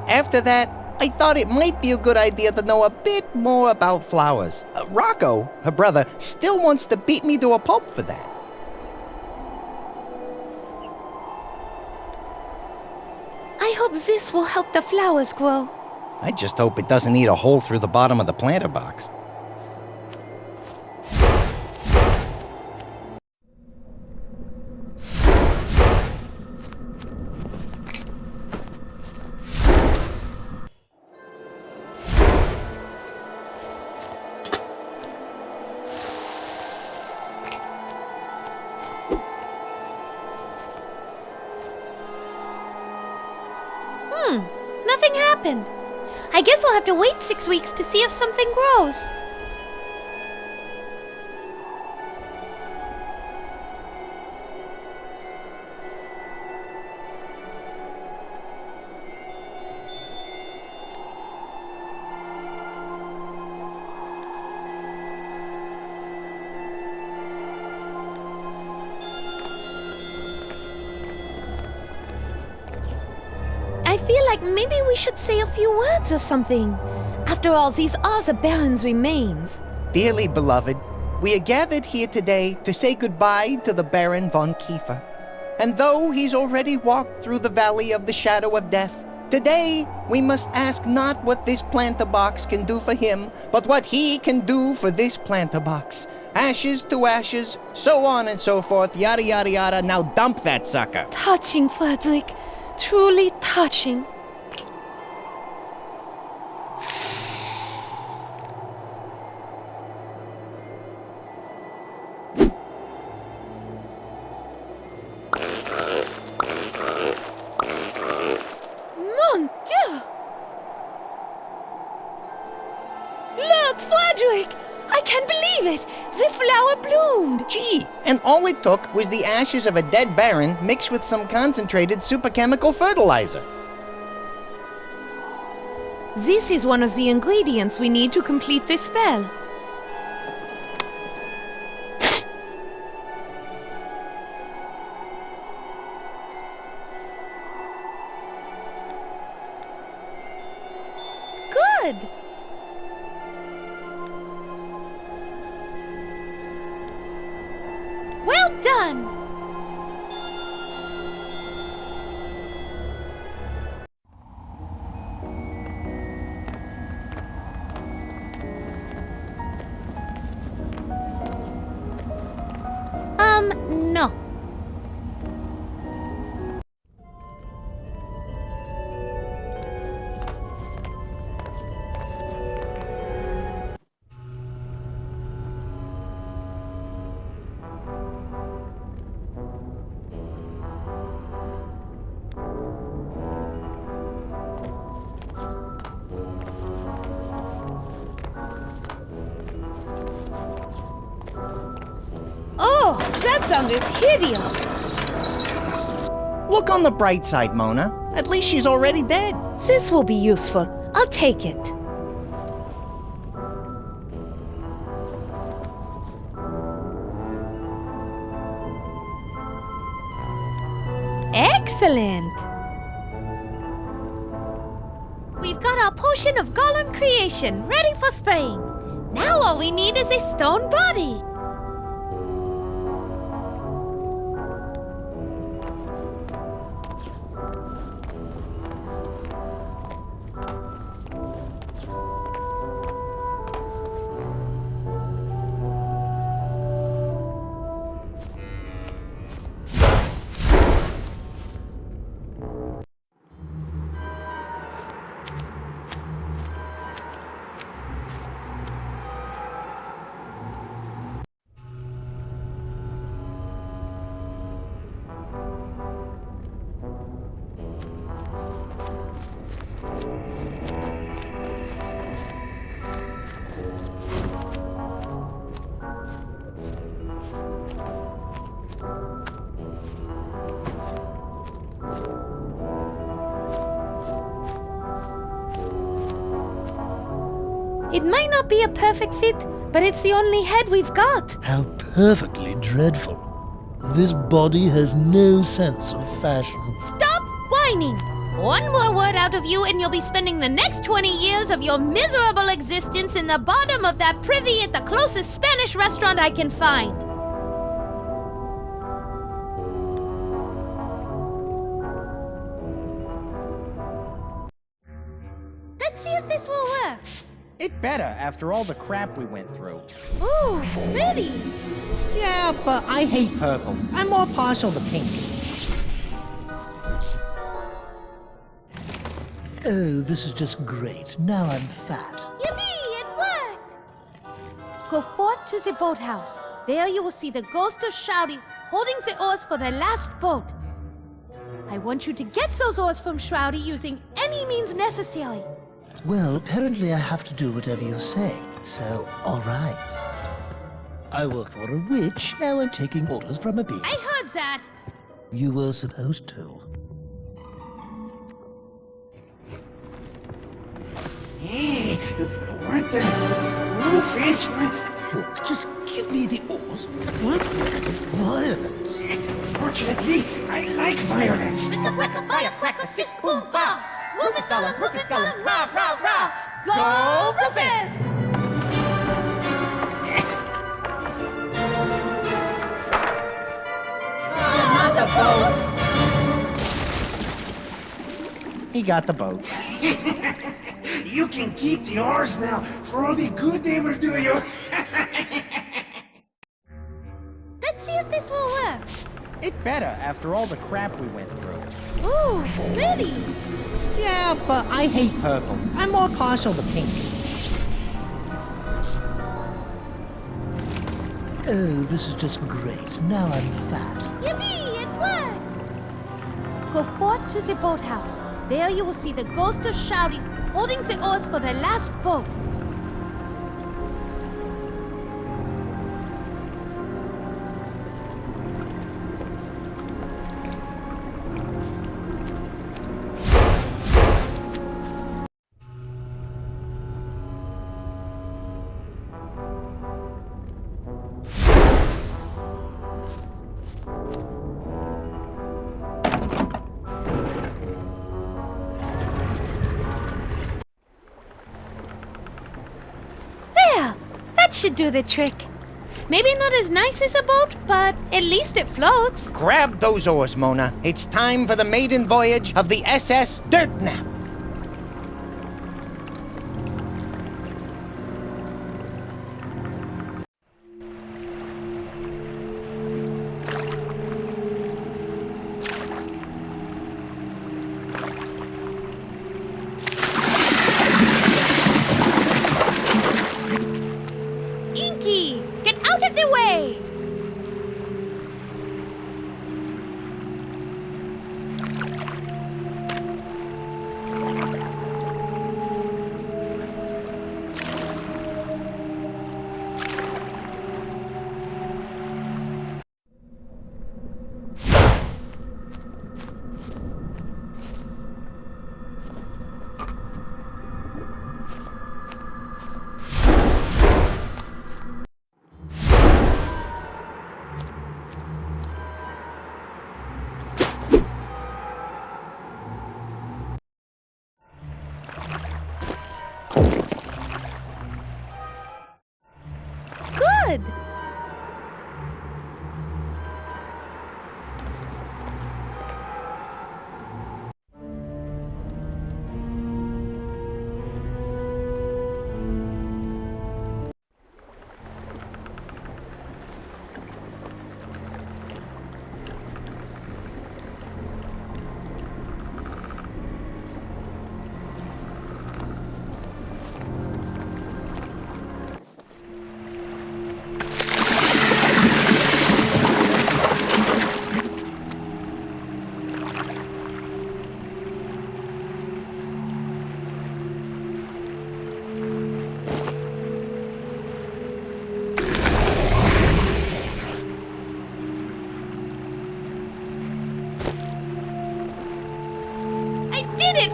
After that, I thought it might be a good idea to know a bit more about flowers. Rocco, her brother, still wants to beat me to a pulp for that. I hope this will help the flowers grow. I just hope it doesn't eat a hole through the bottom of the planter box. Nothing happened. I guess we'll have to wait 6 weeks to see if something grows. I feel like maybe we should say a few words or something. After all, these are the Baron's remains. Dearly beloved, we are gathered here today to say goodbye to the Baron von Kiefer. And though he's already walked through the valley of the shadow of death, today we must ask not what this planter box can do for him, but what he can do for this planter box. Ashes to ashes, so on and so forth, yada yada yada. Now dump that sucker. Touching, Frederick. Truly touching. Mon Dieu! Look, Frederick! I can't believe it! The flower bloomed! Gee, and all it took was the ashes of a dead baron mixed with some concentrated superchemical fertilizer. This is one of the ingredients we need to complete the spell. Good! Well done! No. That sound is hideous. Look on the bright side, Mona. At least she's already dead. This will be useful. I'll take it. Excellent! We've got our potion of golem creation ready for spraying. Now all we need is a stone body. It might not be a perfect fit, but it's the only head we've got. How perfectly dreadful. This body has no sense of fashion. Stop whining! One more word out of you and you'll be spending the next 20 years of your miserable existence in the bottom of that privy at the closest Spanish restaurant I can find. Let's see if this will work. It better after all the crap we went through. Ooh, pretty. Yeah, but I hate purple. I'm more partial to pink. Oh, this is just great. Now I'm fat. Yippee, it worked. Go forth to the boathouse. There you will see the ghost of Shroudy holding the oars for the last boat. I want you to get those oars from Shroudy using any means necessary. Well, apparently I have to do whatever you say, so all right. I work for a witch, now I'm taking orders from a bee. I heard that. You were supposed to. Hey, what the roof is? Look, just give me the oars. Violence. Fortunately, I like violence. Firecracker, sis, boom, bah. Rufus Gollum, rah, rah, rah. Go, Rufus! Not the boat! He got the boat. You can keep the oars now for all the good they will do you. Let's see if this will work. It better after all the crap we went through. Ooh, pretty. Yeah, but I hate purple. I'm more partial to pink. Oh, this is just great. Now I'm fat. Yippee, it worked. Go forth to the boathouse. There you will see the ghost of Shroudy holding the oars for the last boat. Should do the trick. Maybe not as nice as a boat, but at least it floats. Grab those oars, Mona. It's time for the maiden voyage of the SS Dirtnap.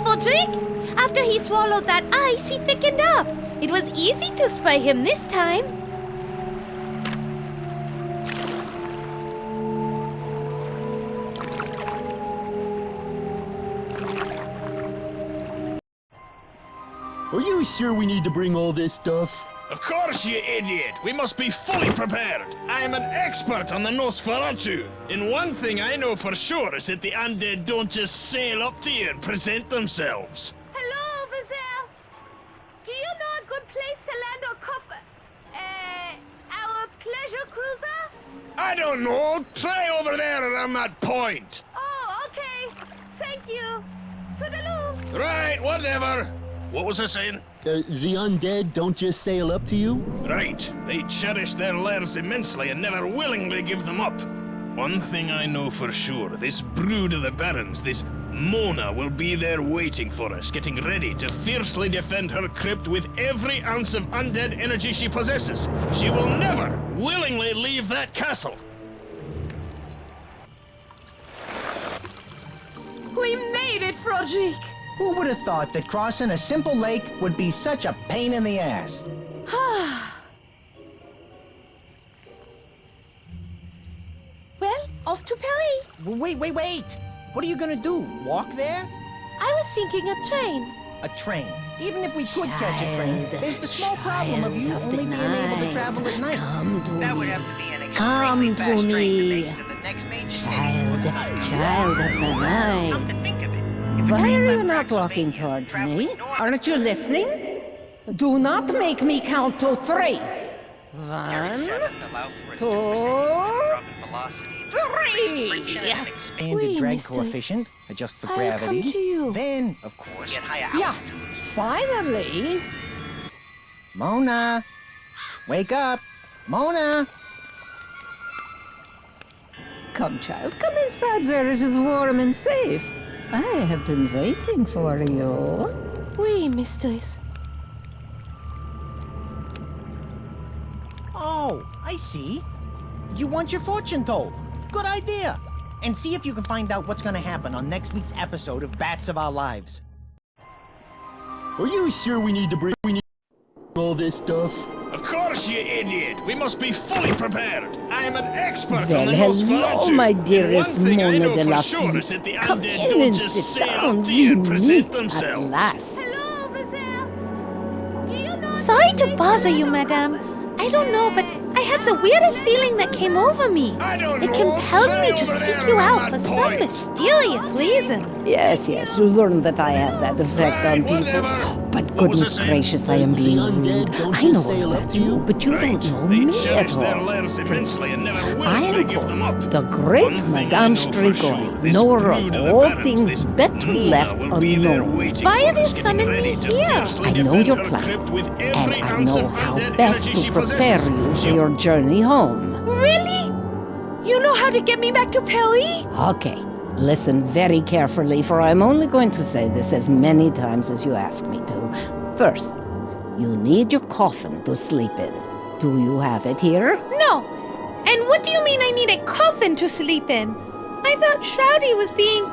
Froderick. After he swallowed that ice, he thickened up. It was easy to spy him this time. Are you sure we need to bring all this stuff? Of course, you idiot! We must be fully prepared! I am an expert on the Nosferatu! And one thing I know for sure is that the undead don't just sail up to you and present themselves. Hello over there. Do you know a good place to land our pleasure cruiser? I don't know! Try over there around that point! Oh, okay. Thank you. Toodaloo. Right, whatever. What was I saying? The undead don't just sail up to you? Right. They cherish their lairs immensely and never willingly give them up. One thing I know for sure, this brood of the Barons, this Mona, will be there waiting for us, getting ready to fiercely defend her crypt with every ounce of undead energy she possesses. She will never willingly leave that castle. We made it, Froderick! Who would have thought that crossing a simple lake would be such a pain in the ass? Well, off to Paris. Wait! What are you gonna do? Walk there? I was thinking a train. A train. Even if we could catch a train, there's the small problem of you only being able to travel at night. That would have to be an extremely fast train to make it to the next major city. Child of the night. Come to think of it, Why are you not walking towards me? Aren't you listening? Do not make me count to 3. 1, 2, 3. Expanded drag coefficient, adjust for gravity. I'll come to you. Then, of course, Get higher Yeah, altitude. finally. Mona! Wake up! Mona! Come, child, come inside where it is warm and safe. I have been waiting for you. Oui, mistress. Oh, I see. You want your fortune told. Good idea. And see if you can find out what's gonna happen on next week's episode of Bats of Our Lives. Are you sure we need to bring all this stuff? Of course, you idiot! We must be fully prepared! I am an expert on Well, the hello, Nosferatu! my And dearest one thing I Mona know De for Lafitte. sure is that the Come undead in don't and just sit sail down. up to you and We present meet themselves. at last. Hello over there. Do you know Sorry to bother you, madame. I don't know, but I had the weirdest feeling that came over me. I don't It know. compelled Try me to over seek there you around out that for some point. mysterious reason. Yes, you learned that I have that effect on people. whatever. But What was I goodness saying? gracious, I am being The undead rude. don't I just know sail all up about to you? you, but you Right. don't know They me cherish at their all. lairs immensely and never I willingly am give them up. called the great One thing I Madame know for sure, Strigoi, this knower brood of the all Barons, things this better Mona left will be there unknown. waiting Why for have you us, getting summoned ready me to here? fiercely I know defend your her plan, crypt with and every I ounce know of how undead best energy to she prepare possesses. you for She'll your journey home. Really? You know how to get me back to Paris? Okay, listen very carefully, for I'm only going to say this as many times as you ask me to. First, you need your coffin to sleep in. Do you have it here? No. And what do you mean I need a coffin to sleep in? I thought Shroudy was being,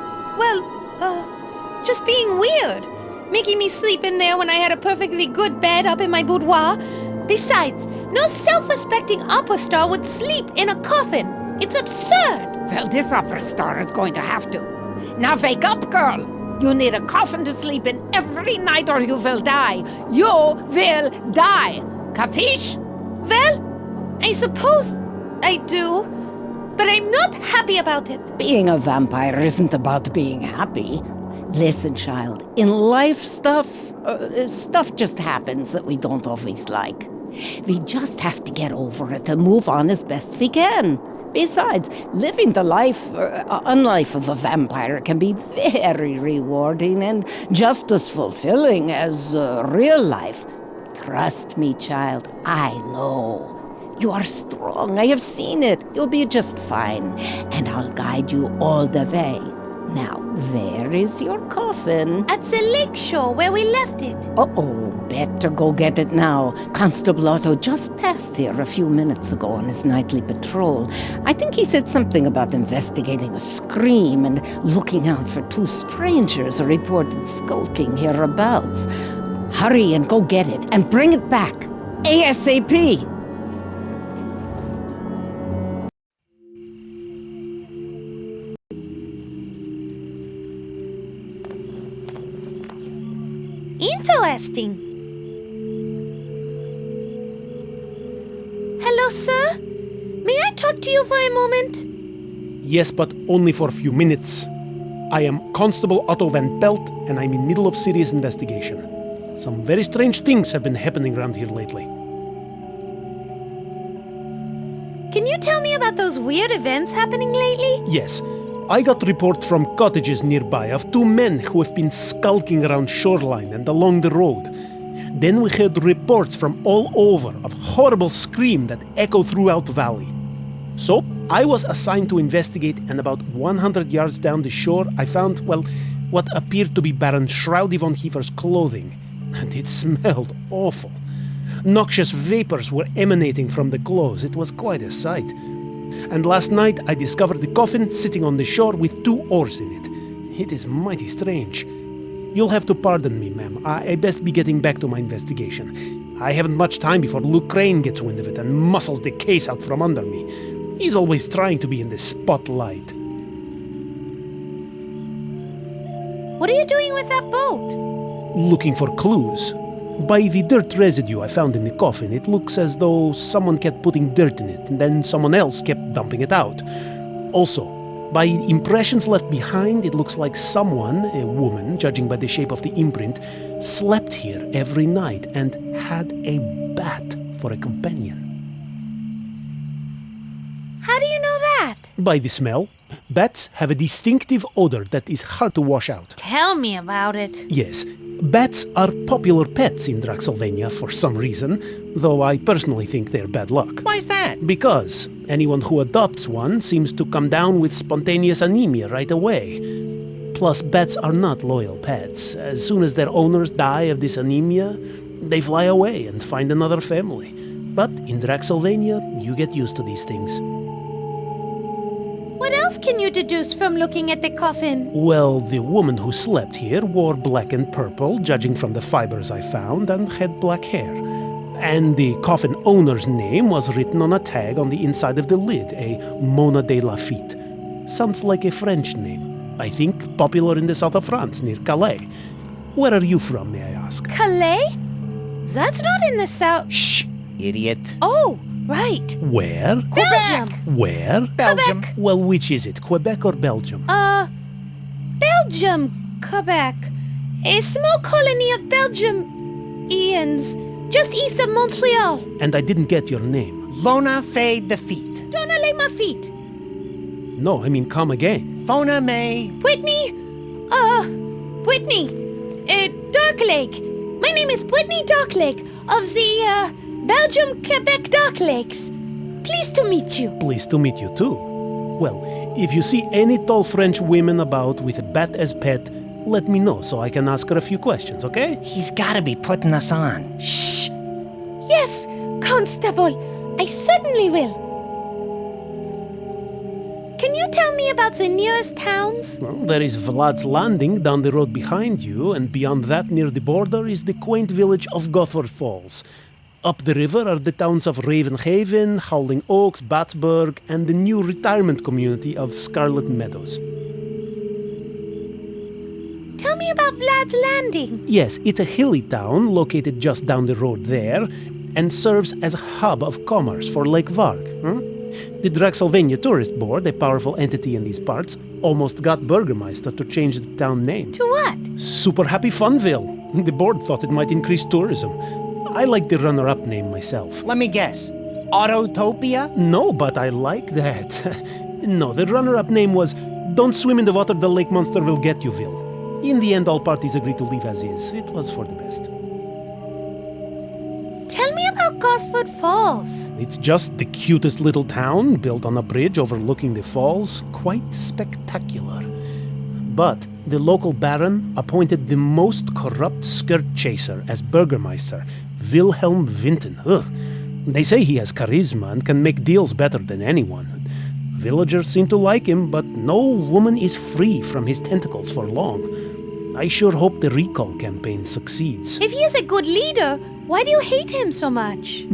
just being weird. Making me sleep in there when I had a perfectly good bed up in my boudoir. Besides, no self-respecting opera star would sleep in a coffin. It's absurd. Well, this opera star is going to have to. Now wake up, girl! You need a coffin to sleep in every night or you will die. You will die. Capiche? Well, I suppose I do, but I'm not happy about it. Being a vampire isn't about being happy. Listen, child, in life stuff just happens that we don't always like. We just have to get over it and move on as best we can. Besides, living the unlife of a vampire can be very rewarding and just as fulfilling as real life. Trust me, child, I know. You are strong, I have seen it. You'll be just fine, and I'll guide you all the way. Now, where is your coffin? At the lakeshore where we left it. Uh-oh, better go get it now. Constable Otto just passed here a few minutes ago on his nightly patrol. I think he said something about investigating a scream and looking out for two strangers reported skulking hereabouts. Hurry and go get it and bring it back. ASAP! Interesting. Hello, sir. May I talk to you for a moment? Yes, but only for a few minutes. I am Constable Otto van Pelt, and I'm in middle of serious investigation. Some very strange things have been happening around here lately. Can you tell me about those weird events happening lately? Yes. I got report from cottages nearby of two men who have been skulking around shoreline and along the road. Then we heard reports from all over of horrible screams that echo throughout the valley. So, I was assigned to investigate, and about 100 yards down the shore I found, well, what appeared to be Baron Shrowdy von Kiefer's clothing. And it smelled awful. Noxious vapors were emanating from the clothes. It was quite a sight. And last night I discovered the coffin sitting on the shore with 2 oars in it. It is mighty strange. You'll have to pardon me, ma'am. I best be getting back to my investigation. I haven't much time before Luke Crane gets wind of it and muscles the case out from under me. He's always trying to be in the spotlight. What are you doing with that boat? Looking for clues. By the dirt residue I found in the coffin, it looks as though someone kept putting dirt in it, and then someone else kept dumping it out. Also, by impressions left behind, it looks like someone, a woman, judging by the shape of the imprint, slept here every night and had a bat for a companion. How do you know that? By the smell. Bats have a distinctive odor that is hard to wash out. Tell me about it. Yes. Bats are popular pets in Draxsylvania for some reason, though I personally think they're bad luck. Why's that? Because anyone who adopts one seems to come down with spontaneous anemia right away. Plus, bats are not loyal pets. As soon as their owners die of this anemia, they fly away and find another family. But in Draxsylvania, you get used to these things. What else can you deduce from looking at the coffin? Well, the woman who slept here wore black and purple, judging from the fibers I found, and had black hair. And the coffin owner's name was written on a tag on the inside of the lid, a Mona De Lafitte. Sounds like a French name. I think popular in the south of France, near Calais. Where are you from, may I ask? Calais? That's not in the south. Shh, idiot. Oh, right. Where? Belgium. Where? Belgium. Quebec. Well, which is it, Quebec or Belgium? Belgium, Quebec. A small colony of Belgians, just east of Montreal. And I didn't get your name. Lona Fay Defeat. Donna lay my feet. No, I mean come again. Fona May. Whitney. Whitney. Darklake. My name is Whitney Darklake of the, Belgium-Quebec Dark Lakes. Pleased to meet you. Pleased to meet you too. Well, if you see any tall French women about with a bat as pet, let me know so I can ask her a few questions, okay? He's gotta be putting us on. Shh. Yes, Constable. I certainly will. Can you tell me about the nearest towns? Well, there is Vlad's Landing down the road behind you, and beyond that near the border is the quaint village of Gothford Falls. Up the river are the towns of Ravenhaven, Howling Oaks, Batsburg, and the new retirement community of Scarlet Meadows. Tell me about Vlad's Landing. Yes, it's a hilly town located just down the road there, and serves as a hub of commerce for Lake Varg. The Draxsylvania Tourist Board, a powerful entity in these parts, almost got Burgermeister to change the town name. To what? Super Happy Funville. The board thought it might increase tourism. I like the runner-up name myself. Let me guess. Autotopia? No, but I like that. No, the runner-up name was Don't Swim in the Water the Lake Monster Will Get Youville. In the end, all parties agreed to leave as is. It was for the best. Tell me about Gothford Falls. It's just the cutest little town, built on a bridge overlooking the falls. Quite spectacular. But the local baron appointed the most corrupt skirt chaser as burgermeister, Wilhelm Winten. Ugh. They say he has charisma and can make deals better than anyone. Villagers seem to like him, but no woman is free from his tentacles for long. I sure hope the recall campaign succeeds. If he is a good leader, why do you hate him so much?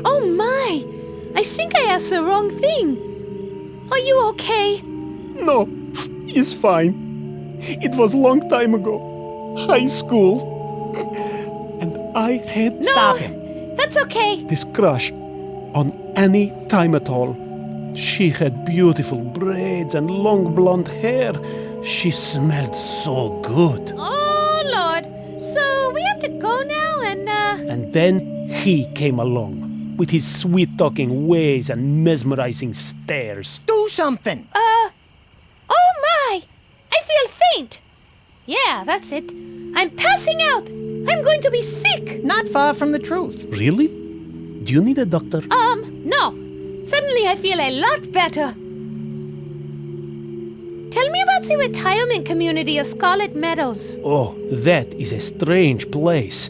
Oh my! I think I asked the wrong thing. Are you okay? No, he's fine. It was a long time ago. High school. And I had... No, Stop him. That's okay. This crush on any time at all. She had beautiful braids and long blonde hair. She smelled so good. Oh, Lord. So we have to go now and, And then he came along with his sweet-talking ways and mesmerizing stares. Do something! Oh my! I feel faint. Yeah, that's it. I'm passing out. I'm going to be sick. Not far from the truth. Really? Do you need a doctor? No. Suddenly I feel a lot better. Tell me about the retirement community of Scarlet Meadows. Oh, that is a strange place.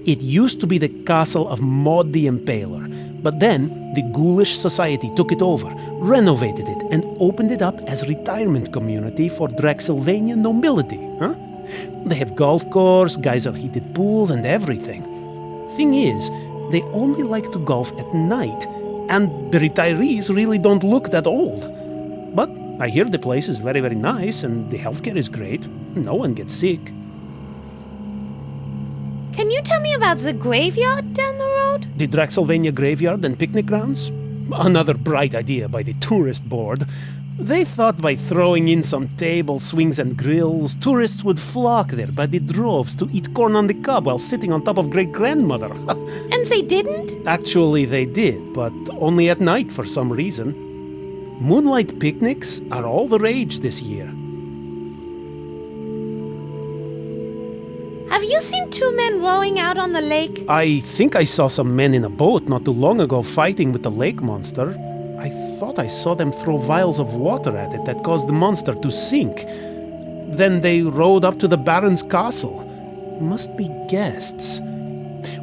It used to be the castle of Maud the Impaler, but then the ghoulish society took it over, renovated it, and opened it up as a retirement community for Draxsylvania nobility, huh? They have golf course, geyser-heated pools, and everything. Thing is, they only like to golf at night, and the retirees really don't look that old. But I hear the place is very, very nice, and the healthcare is great. No one gets sick. Can you tell me about the graveyard down the road? The Draxsylvania graveyard and picnic grounds? Another bright idea by the tourist board. They thought by throwing in some tables, swings, and grills, tourists would flock there by the droves to eat corn on the cob while sitting on top of great-grandmother. And they didn't? Actually, they did, but only at night for some reason. Moonlight picnics are all the rage this year. Have you seen two men rowing out on the lake? I think I saw some men in a boat not too long ago fighting with the lake monster. I thought I saw them throw vials of water at it that caused the monster to sink. Then they rowed up to the Baron's castle. Must be guests.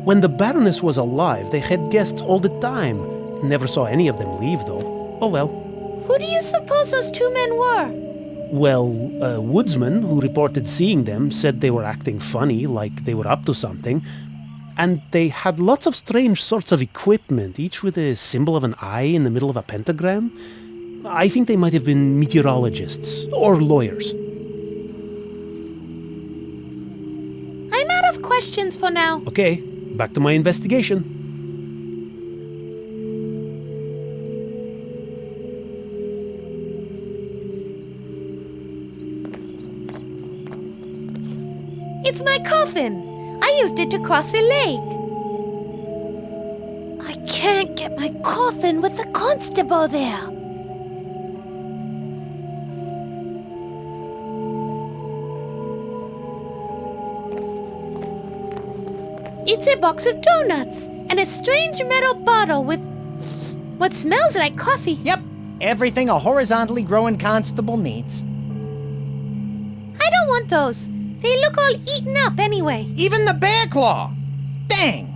When the Baroness was alive, they had guests all the time. Never saw any of them leave, though. Oh well. Who do you suppose those two men were? Well, a woodsman who reported seeing them said they were acting funny, like they were up to something. And they had lots of strange sorts of equipment, each with a symbol of an eye in the middle of a pentagram. I think they might have been meteorologists or lawyers. I'm out of questions for now. Okay, back to my investigation. It's my coffin. I used it to cross the lake. I can't get my coffin with the constable there. It's a box of donuts and a strange metal bottle with what smells like coffee. Yep, everything a horizontally growing constable needs. I don't want those. They look all eaten up anyway. Even the bear claw! Dang!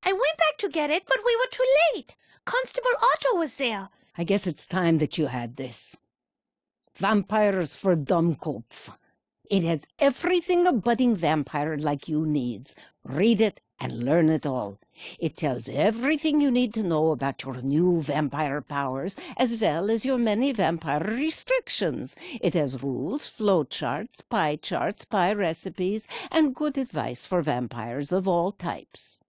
I went back to get it, but we were too late. Constable Otto was there. I guess it's time that you had this. Vampires for Dummkopf. It has everything a budding vampire like you needs. Read it and learn it all. It tells everything you need to know about your new vampire powers, as well as your many vampire restrictions. It has rules, flowcharts, pie recipes, and good advice for vampires of all types.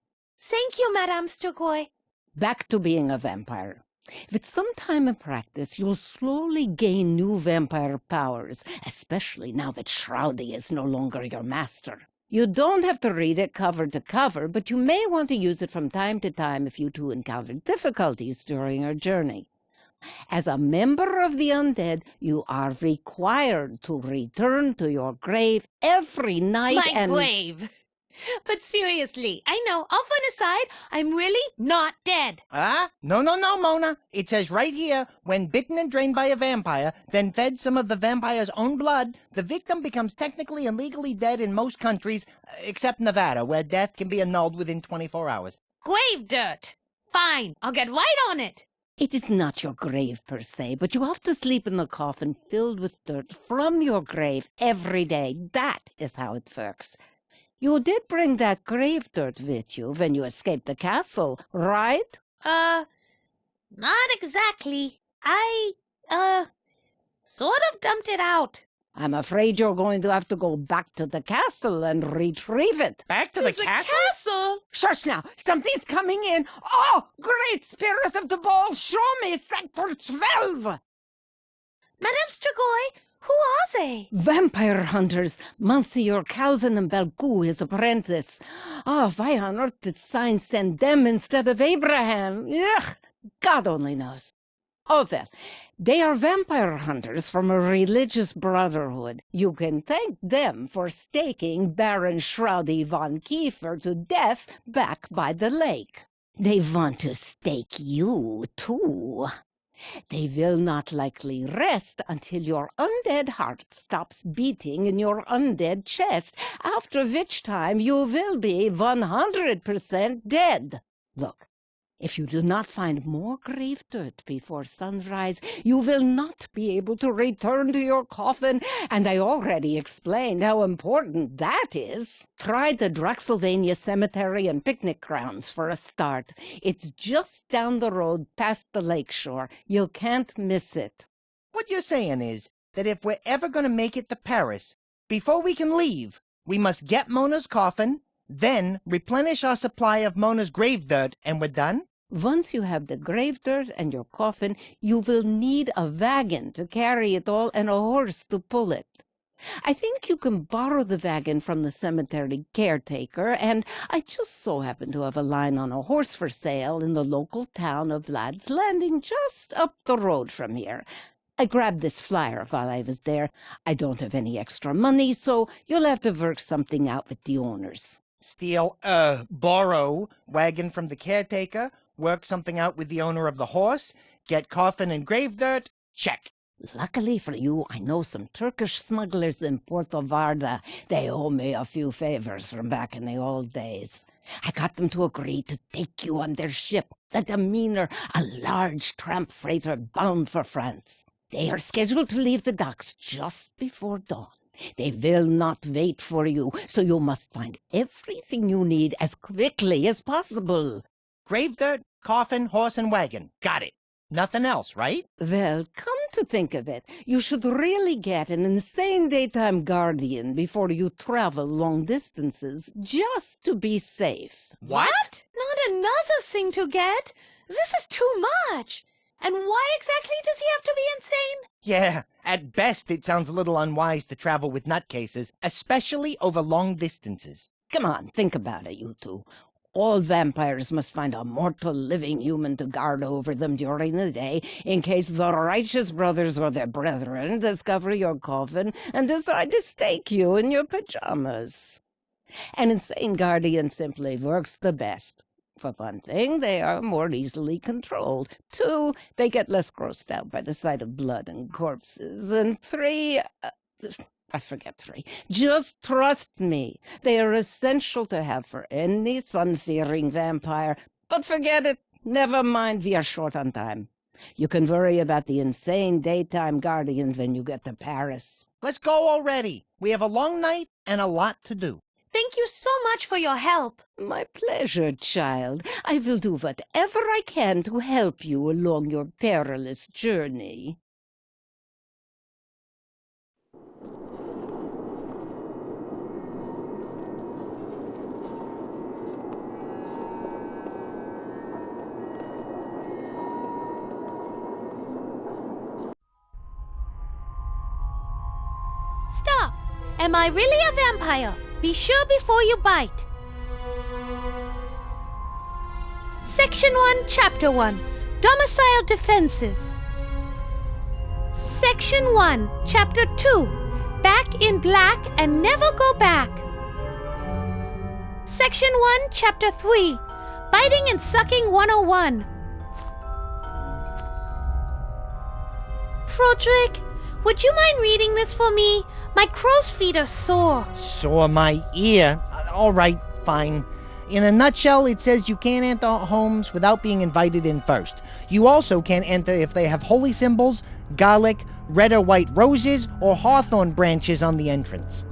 Thank you, Madame Sturgoy. Back to being a vampire. With some time in practice, you'll slowly gain new vampire powers, especially now that Shroudy is no longer your master. You don't have to read it cover to cover, but you may want to use it from time to time if you two encounter difficulties during your journey. As a member of the undead, you are required to return to your grave every night My grave? But seriously, I know, all fun aside, I'm really not dead. No, Mona. It says right here, when bitten and drained by a vampire, then fed some of the vampire's own blood, the victim becomes technically and legally dead in most countries, except Nevada, where death can be annulled within 24 hours. Grave dirt. Fine, I'll get right on it. It is not your grave per se, but you have to sleep in a coffin filled with dirt from your grave every day. That is how it works. You did bring that grave dirt with you when you escaped the castle, right? Not exactly. I, sort of dumped it out. I'm afraid you're going to have to go back to the castle and retrieve it. Back to the castle? Shush now! Something's coming in! Oh, great spirit of the ball, show me Sector 12! Madame Strigoi, who are they? Vampire hunters, Monsieur Calvin and Belgou, his apprentice. Oh, why on earth did Sign send them instead of Abraham? Ugh, God only knows. Oh, well, they are vampire hunters from a religious brotherhood. You can thank them for staking Baron Shrowdy von Kiefer to death back by the lake. They want to stake you, too. They will not likely rest until your undead heart stops beating in your undead chest, after which time you will be 100% dead. Look. If you do not find more grave dirt before sunrise, you will not be able to return to your coffin, and I already explained how important that is. Try the Draxsylvania Cemetery and Picnic Grounds for a start. It's just down the road past the lakeshore. You can't miss it. What you're saying is that if we're ever going to make it to Paris, before we can leave, we must get Mona's coffin, then replenish our supply of Mona's grave dirt, and we're done? Once you have the grave dirt and your coffin, you will need a wagon to carry it all and a horse to pull it. I think you can borrow the wagon from the cemetery caretaker, and I just so happen to have a line on a horse for sale in the local town of Vlad's Landing, just up the road from here. I grabbed this flyer while I was there. I don't have any extra money, so you'll have to work something out with the owners. Borrow wagon from the caretaker, work something out with the owner of the horse, get coffin and grave dirt, check. Luckily for you, I know some Turkish smugglers in Puerto Varda. They owe me a few favors from back in the old days. I got them to agree to take you on their ship, the Demeanor, a large tramp freighter bound for France. They are scheduled to leave the docks just before dawn. They will not wait for you, so you must find everything you need as quickly as possible. Grave dirt, coffin, horse, and wagon. Got it. Nothing else, right? Well, come to think of it, you should really get an insane daytime guardian before you travel long distances, just to be safe. What? Not another thing to get. This is too much. And why exactly does he have to be insane? Yeah, at best it sounds a little unwise to travel with nutcases, especially over long distances. Come on, think about it, you two. All vampires must find a mortal living human to guard over them during the day, in case the righteous brothers or their brethren discover your coffin and decide to stake you in your pajamas. An insane guardian simply works the best. For one thing, they are more easily controlled. 2, they get less grossed out by the sight of blood and corpses. And 3, I forget 3. Just trust me. They are essential to have for any sun-fearing vampire. But forget it. Never mind, we are short on time. You can worry about the insane daytime guardian when you get to Paris. Let's go already. We have a long night and a lot to do. Thank you so much for your help. My pleasure, child. I will do whatever I can to help you along your perilous journey. Stop! Am I really a vampire? Be sure before you bite. Section 1, Chapter 1. Domicile Defenses. Section 1, Chapter 2. Back in Black and Never Go Back. Section 1, Chapter 3. Biting and Sucking 101. Froderick, would you mind reading this for me? My crow's feet are sore. Sore my ear. All right, fine. In a nutshell, it says you can't enter homes without being invited in first. You also can't enter if they have holy symbols, garlic, red or white roses, or hawthorn branches on the entrance.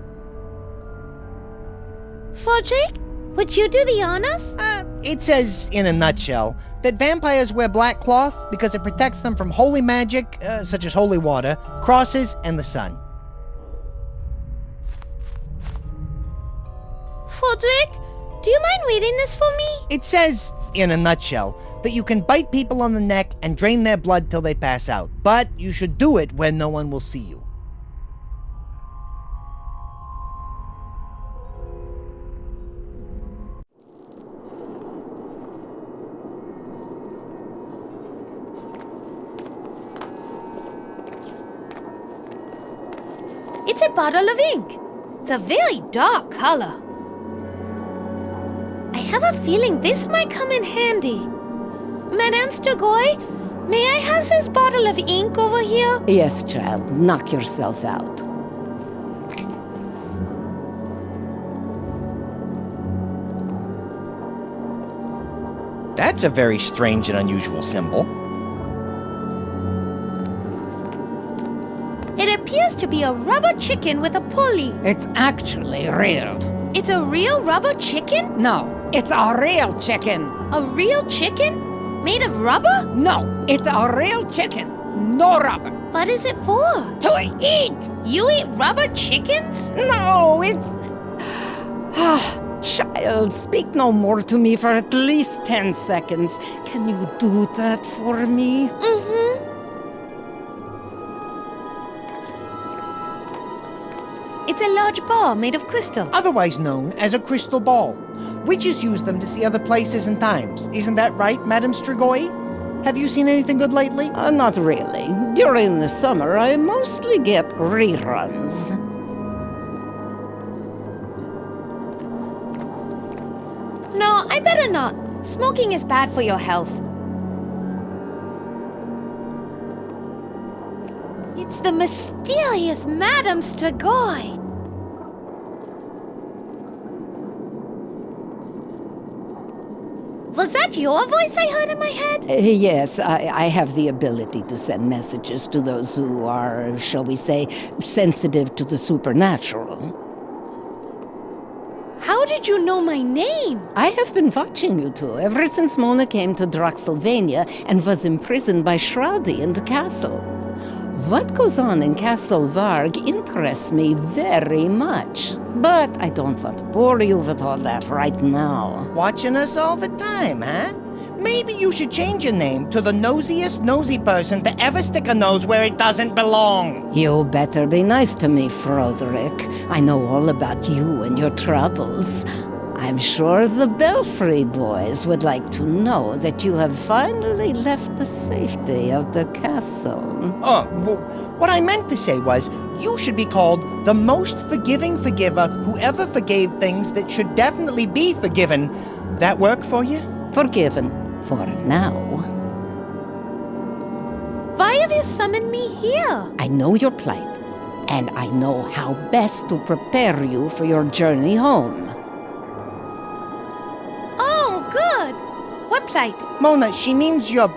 Froderick, would you do the honors? It says, in a nutshell, that vampires wear black cloth because it protects them from holy magic, such as holy water, crosses, and the sun. Froderick, do you mind reading this for me? It says, in a nutshell, that you can bite people on the neck and drain their blood till they pass out, but you should do it when no one will see you. It's a bottle of ink. It's a very dark color. I have a feeling this might come in handy. Madame Sturgoy, may I have this bottle of ink over here? Yes, child. Knock yourself out. That's a very strange and unusual symbol. It appears to be a rubber chicken with a pulley. It's actually real. It's a real rubber chicken? No, it's a real chicken. A real chicken? Made of rubber? No, it's a real chicken. No rubber. What is it for? To eat. You eat rubber chickens? No, it's... Child, speak no more to me for at least 10 seconds. Can you do that for me? Mm-hmm. It's a large ball made of crystal. Otherwise known as a crystal ball. Witches use them to see other places and times. Isn't that right, Madame Strigoi? Have you seen anything good lately? Not really. During the summer, I mostly get reruns. No, I better not. Smoking is bad for your health. It's the mysterious Madame Strigoi. Was that your voice I heard in my head? Yes, I have the ability to send messages to those who are, shall we say, sensitive to the supernatural. How did you know my name? I have been watching you two ever since Mona came to Draxsylvania and was imprisoned by Shroudy in the castle. What goes on in Castle Varg interests me very much, but I don't want to bore you with all that right now. Watching us all the time, huh? Maybe you should change your name to the nosiest nosy person to ever stick a nose where it doesn't belong. You better be nice to me, Froderick. I know all about you and your troubles. I'm sure the Belfry boys would like to know that you have finally left the safety of the castle. Oh, well, what I meant to say was, you should be called the most forgiving forgiver who ever forgave things that should definitely be forgiven. That work for you? Forgiven. For now. Why have you summoned me here? I know your plight, and I know how best to prepare you for your journey home. Oh, good. What plight? Mona, she means your,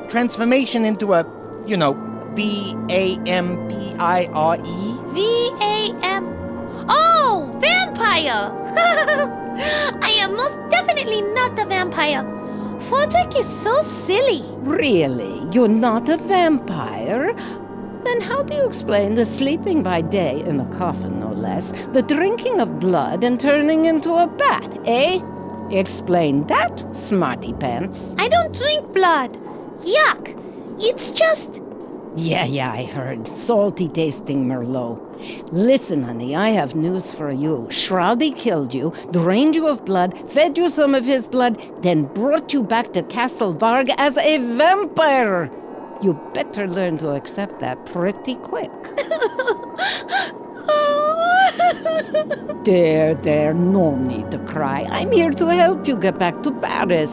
transformation into a, Vampire. V-A-M... Oh, vampire! I am most definitely not a vampire. Froderick is so silly. Really? You're not a vampire? Then how do you explain the sleeping by day in a coffin, no less, the drinking of blood and turning into a bat, eh? Explain that, smarty pants. I don't drink blood. Yuck. It's just... Yeah, I heard. Salty-tasting Merlot. Listen, honey, I have news for you. Shroudy killed you, drained you of blood, fed you some of his blood, then brought you back to Castle Varg as a vampire. You better learn to accept that pretty quick. There, no need to cry. cry. I'm here to help you get back to Paris.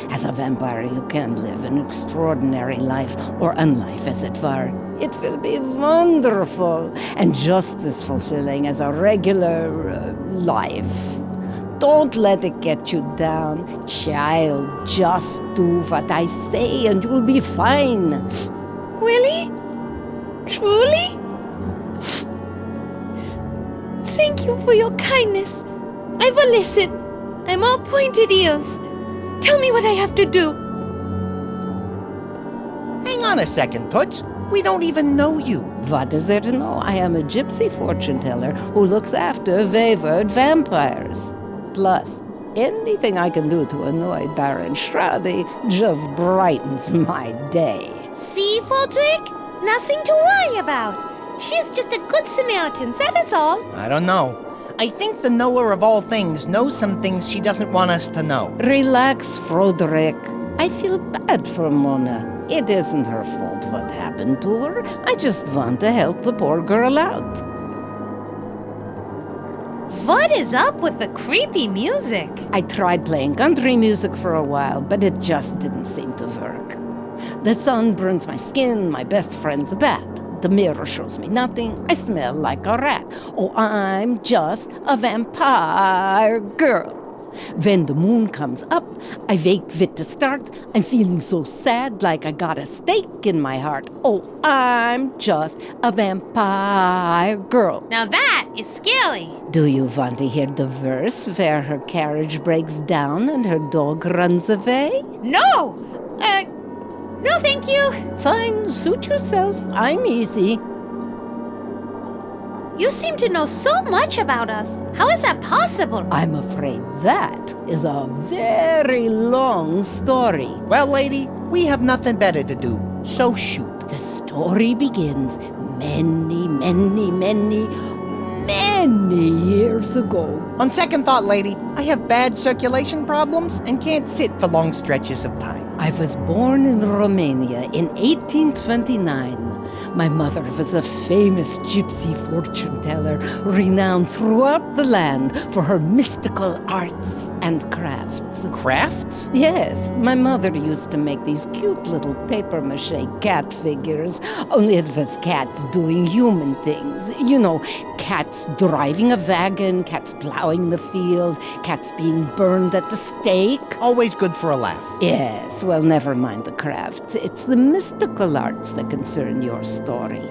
As a vampire, you can live an extraordinary life, or unlife as it were. It will be wonderful, and just as fulfilling as a regular life. Don't let it get you down. Child, just do what I say and you'll be fine. Really? Truly? Thank you for your kindness. I will listen. I'm all pointed ears. Tell me what I have to do. Hang on a second, Toots. We don't even know you. What is there to know? I am a gypsy fortune teller who looks after wayward vampires. Plus, anything I can do to annoy Baron Shrowdy just brightens my day. See, Froderick? Nothing to worry about. She's just a good Samaritan, that is all. I don't know. I think the knower of all things knows some things she doesn't want us to know. Relax, Froderick. I feel bad for Mona. It isn't her fault what happened to her. I just want to help the poor girl out. What is up with the creepy music? I tried playing country music for a while, but it just didn't seem to work. The sun burns my skin, my best friend's a bat. The mirror shows me nothing, I smell like a rat. Oh, I'm just a vampire girl. When the moon comes up, I wake with the start. I'm feeling so sad, like I got a stake in my heart. Oh, I'm just a vampire girl. Now that is scary. Do you want to hear the verse where her carriage breaks down and her dog runs away? No! No, thank you. Fine, suit yourself. I'm easy. You seem to know so much about us. How is that possible? I'm afraid that is a very long story. Well, lady, we have nothing better to do, so shoot. The story begins many years ago. On second thought, lady, I have bad circulation problems and can't sit for long stretches of time. I was born in Romania in 1829. My mother was a famous gypsy fortune teller, renowned throughout the land for her mystical arts and crafts. Crafts? Yes, my mother used to make these cute little papier-mâché cat figures, only it was cats doing human things. You know, cats driving a wagon, cats plowing the field, cats being burned at the stake. Always good for a laugh. Yes, well, never mind the crafts. It's the mystical arts that concern your story.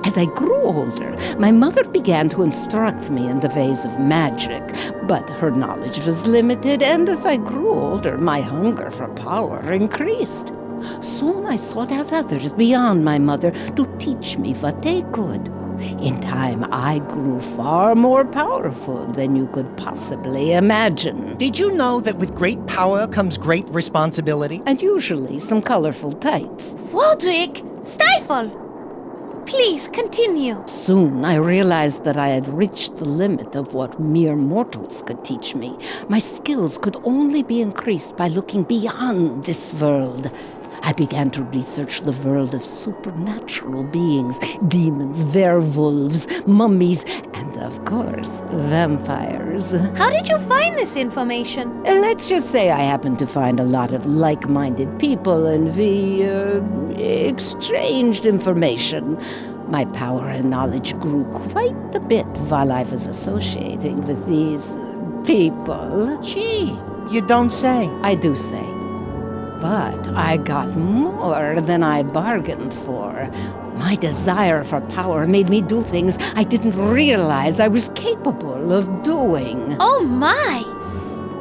As I grew older, my mother began to instruct me in the ways of magic, but her knowledge was limited, and as I grew older, my hunger for power increased. Soon I sought out others beyond my mother to teach me what they could. In time, I grew far more powerful than you could possibly imagine. Did you know that with great power comes great responsibility? And usually some colorful tights. Froderick, stifle! Please, continue. Soon I realized that I had reached the limit of what mere mortals could teach me. My skills could only be increased by looking beyond this world. I began to research the world of supernatural beings, demons, werewolves, mummies, and of course, vampires. How did you find this information? Let's just say I happened to find a lot of like-minded people, and we exchanged information. My power and knowledge grew quite a bit while I was associating with these people. Gee, you don't say. I do say. But I got more than I bargained for. My desire for power made me do things I didn't realize I was capable of doing. Oh my!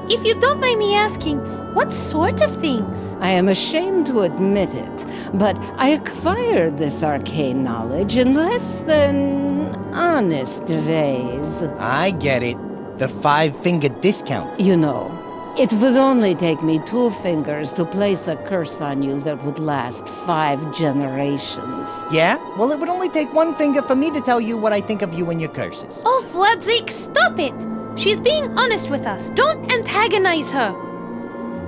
If you don't mind me asking, what sort of things? I am ashamed to admit it, but I acquired this arcane knowledge in less than honest ways. I get it. The 5-finger discount. You know, it would only take me 2 fingers to place a curse on you that would last 5 generations. Yeah? Well, it would only take 1 finger for me to tell you what I think of you and your curses. Oh, Froderick, stop it! She's being honest with us. Don't antagonize her.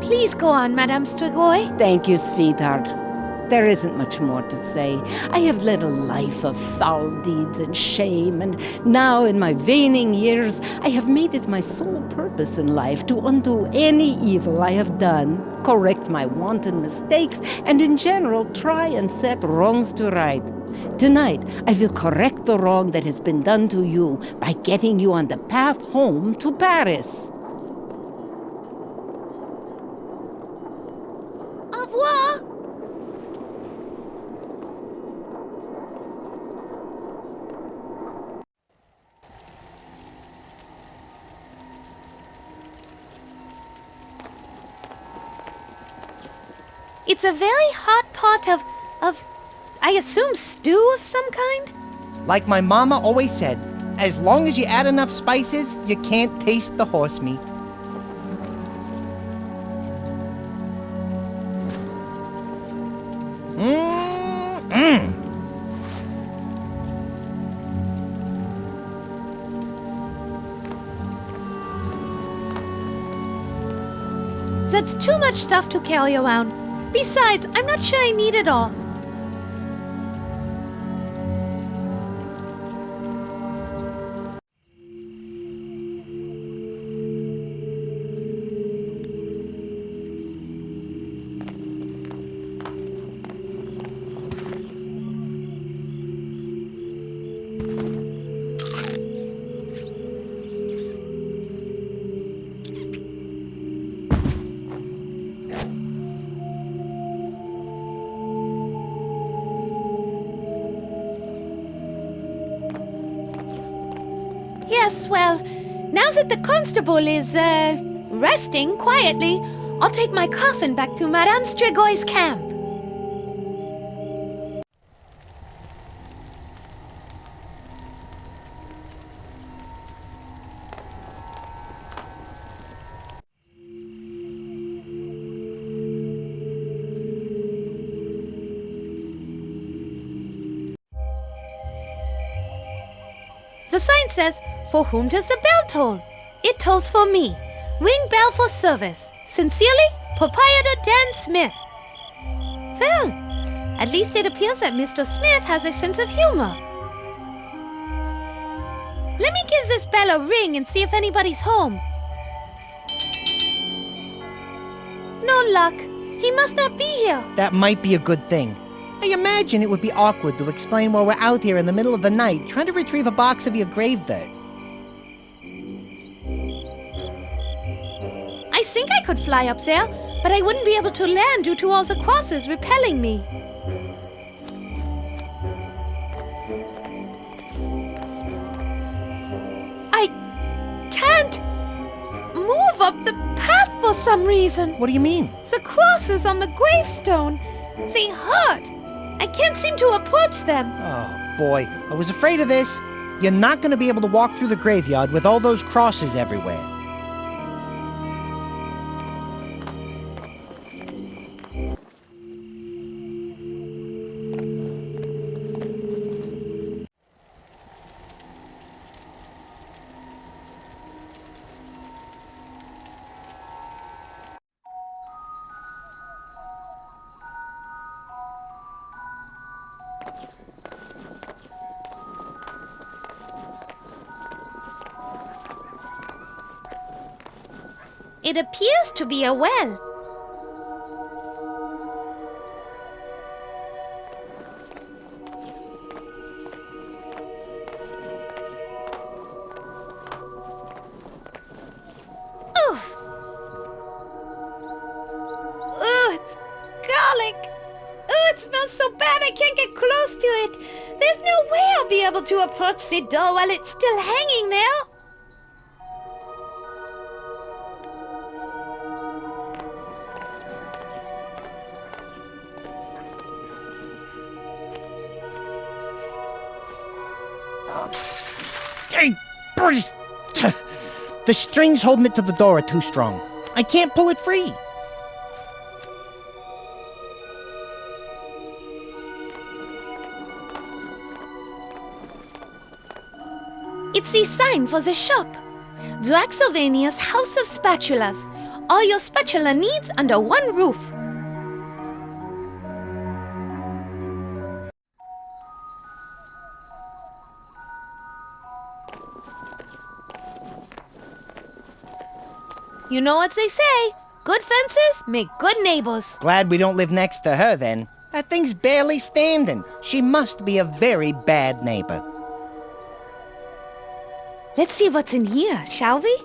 Please go on, Madame Strigoi. Thank you, sweetheart. There isn't much more to say. I have led a life of foul deeds and shame, and now in my waning years, I have made it my sole purpose in life to undo any evil I have done, correct my wanton mistakes, and in general try and set wrongs to right. Tonight, I will correct the wrong that has been done to you by getting you on the path home to Paris. Au revoir! It's a very hot pot of, I assume, stew of some kind? Like my mama always said, as long as you add enough spices, you can't taste the horse meat. Mmm. That's too much stuff to carry around. Besides, I'm not sure I need it all. Yes, well, now that the Constable is, resting quietly, I'll take my coffin back to Madame Strigoi camp. The sign says, "For whom does the bell toll?" It tolls for me. Ring bell for service. Sincerely, Proprietor Dan Smith. Well, at least it appears that Mr. Smith has a sense of humor. Let me give this bell a ring and see if anybody's home. No luck. He must not be here. That might be a good thing. I imagine it would be awkward to explain why we're out here in the middle of the night trying to retrieve a box of your grave dirt. I think I could fly up there, but I wouldn't be able to land due to all the crosses repelling me. I can't move up the path for some reason. What do you mean? The crosses on the gravestone, they hurt. I can't seem to approach them. Oh, boy. I was afraid of this. You're not going to be able to walk through the graveyard with all those crosses everywhere. It appears to be a well. Oof! Ooh, it's garlic! Ooh, it smells so bad I can't get close to it. There's no way I'll be able to approach the door while it's still hanging there. The strings holding it to the door are too strong. I can't pull it free. It's the sign for the shop. Draxsylvania's House of Spatulas. All your spatula needs under one roof. You know what they say. Good fences make good neighbors. Glad we don't live next to her, then. That thing's barely standing. She must be a very bad neighbor. Let's see what's in here, shall we?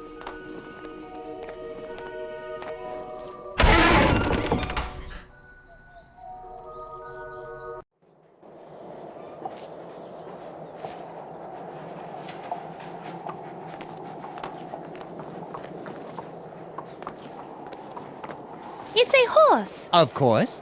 It's a horse. Of course.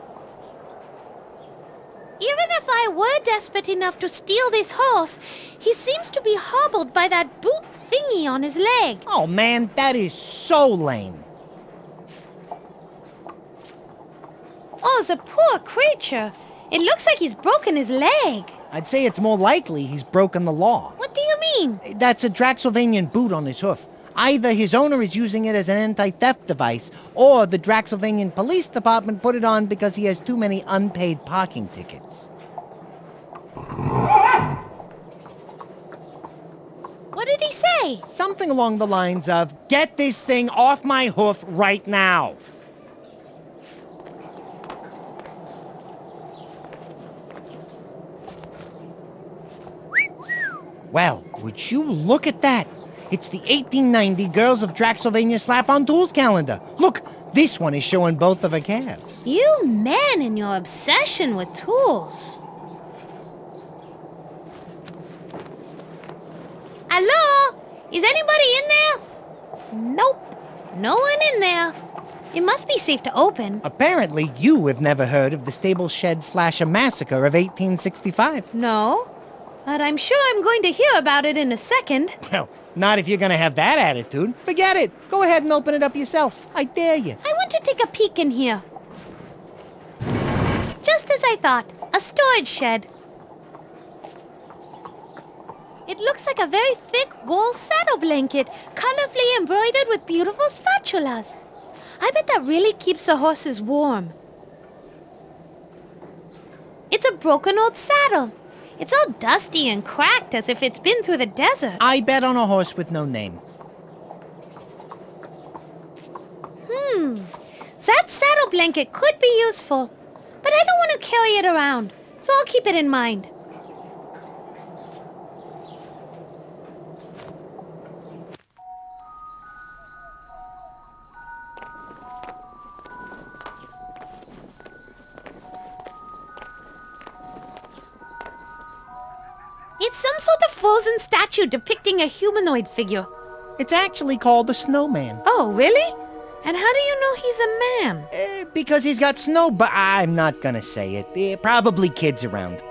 Even if I were desperate enough to steal this horse, he seems to be hobbled by that boot thingy on his leg. Oh, man, that is so lame. Oh, the poor creature. It looks like he's broken his leg. I'd say it's more likely he's broken the law. What do you mean? That's a Draxsylvanian boot on his hoof. Either his owner is using it as an anti-theft device, or the Draxsylvanian Police Department put it on because he has too many unpaid parking tickets. What did he say? Something along the lines of, "Get this thing off my hoof right now." Well, would you look at that? It's the 1890 Girls of Draxsylvania Slap-on Tools calendar. Look, this one is showing both of her calves. You man and your obsession with tools. Hello? Is anybody in there? Nope. No one in there. It must be safe to open. Apparently, you have never heard of the Stable Shed Slasher Massacre of 1865. No. But I'm sure I'm going to hear about it in a second. Well, not if you're gonna have that attitude. Forget it. Go ahead and open it up yourself. I dare you. I want to take a peek in here. Just as I thought, a storage shed. It looks like a very thick wool saddle blanket, colorfully embroidered with beautiful spatulas. I bet that really keeps the horses warm. It's a broken old saddle. It's all dusty and cracked as if it's been through the desert. I bet on a horse with no name. That saddle blanket could be useful, but I don't want to carry it around, so I'll keep it in mind. It's some sort of frozen statue depicting a humanoid figure. It's actually called a snowman. Oh, really? And how do you know he's a man? Because he's got snow, but I'm not gonna say it. Probably kids around.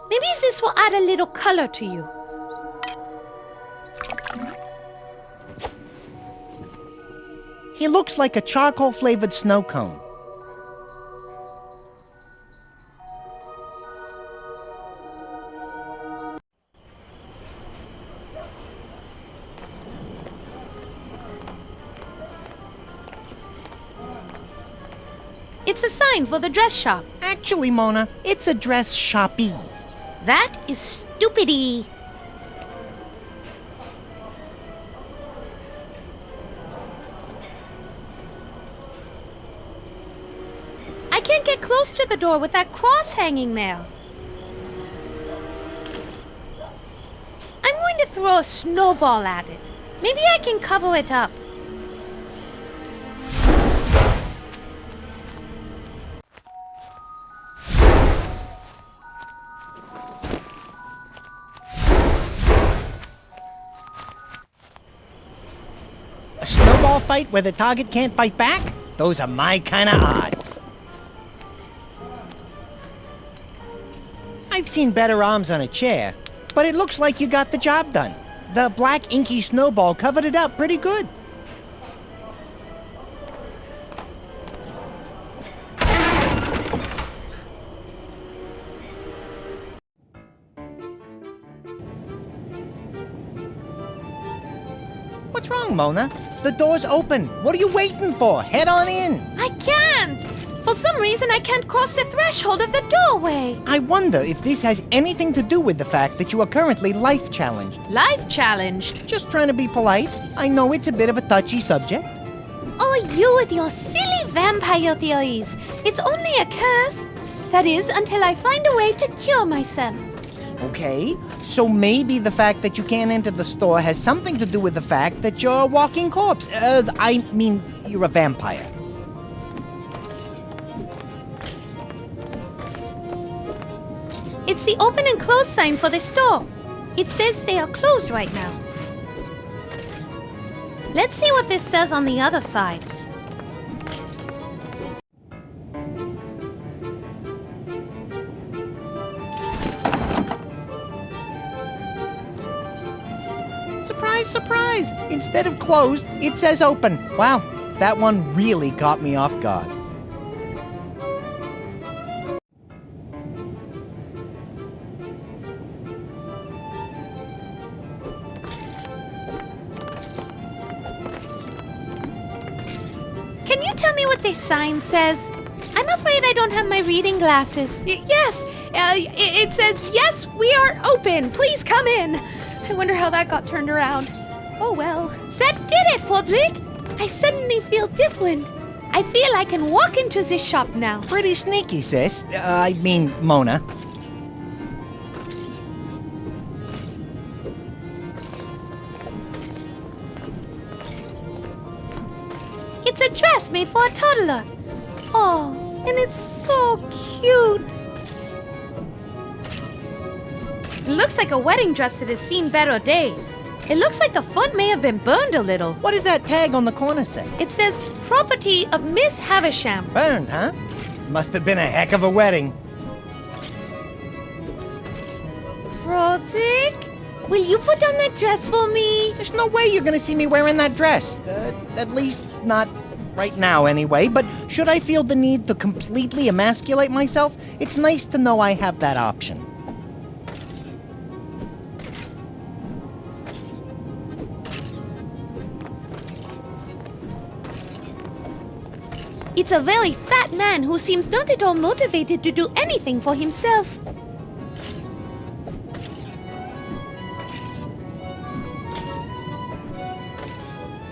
Maybe this will add a little color to you. He looks like a charcoal-flavored snow cone. It's a sign for the dress shop. Actually, Mona, it's a dress shoppy. That is stupidity. I can't get close to the door with that cross hanging there. I'm going to throw a snowball at it. Maybe I can cover it up. A snowball fight where the target can't fight back? Those are my kind of odds. I've seen better arms on a chair, but it looks like you got the job done. The black inky snowball covered it up pretty good. What's wrong, Mona? The door's open. What are you waiting for? Head on in. I can't! For some reason, I can't cross the threshold of the doorway. I wonder if this has anything to do with the fact that you are currently life challenged. Life challenged? Just trying to be polite. I know it's a bit of a touchy subject. Oh, you with your silly vampire theories. It's only a curse. That is, until I find a way to cure myself. Okay, so maybe the fact that you can't enter the store has something to do with the fact that you're a walking corpse. I mean, you're a vampire. It's the open and close sign for the store. It says they are closed right now. Let's see what this says on the other side. Surprise, surprise! Instead of closed, it says open. Wow, that one really caught me off guard. Can you tell me what this sign says? I'm afraid I don't have my reading glasses. Yes! It says, yes, we are open. Please come in. I wonder how that got turned around. Oh, well. That did it, Froderick! I suddenly feel different. I feel I can walk into this shop now. Pretty sneaky, sis. I mean, Mona. It's a dress made for a toddler. Oh, and it's so cute. It looks like a wedding dress that has seen better days. It looks like the front may have been burned a little. What does that tag on the corner say? It says, property of Miss Havisham. Burned, huh? Must have been a heck of a wedding. Froderick, will you put on that dress for me? There's no way you're gonna see me wearing that dress. At least not right now anyway. But should I feel the need to completely emasculate myself, it's nice to know I have that option. It's a very fat man who seems not at all motivated to do anything for himself.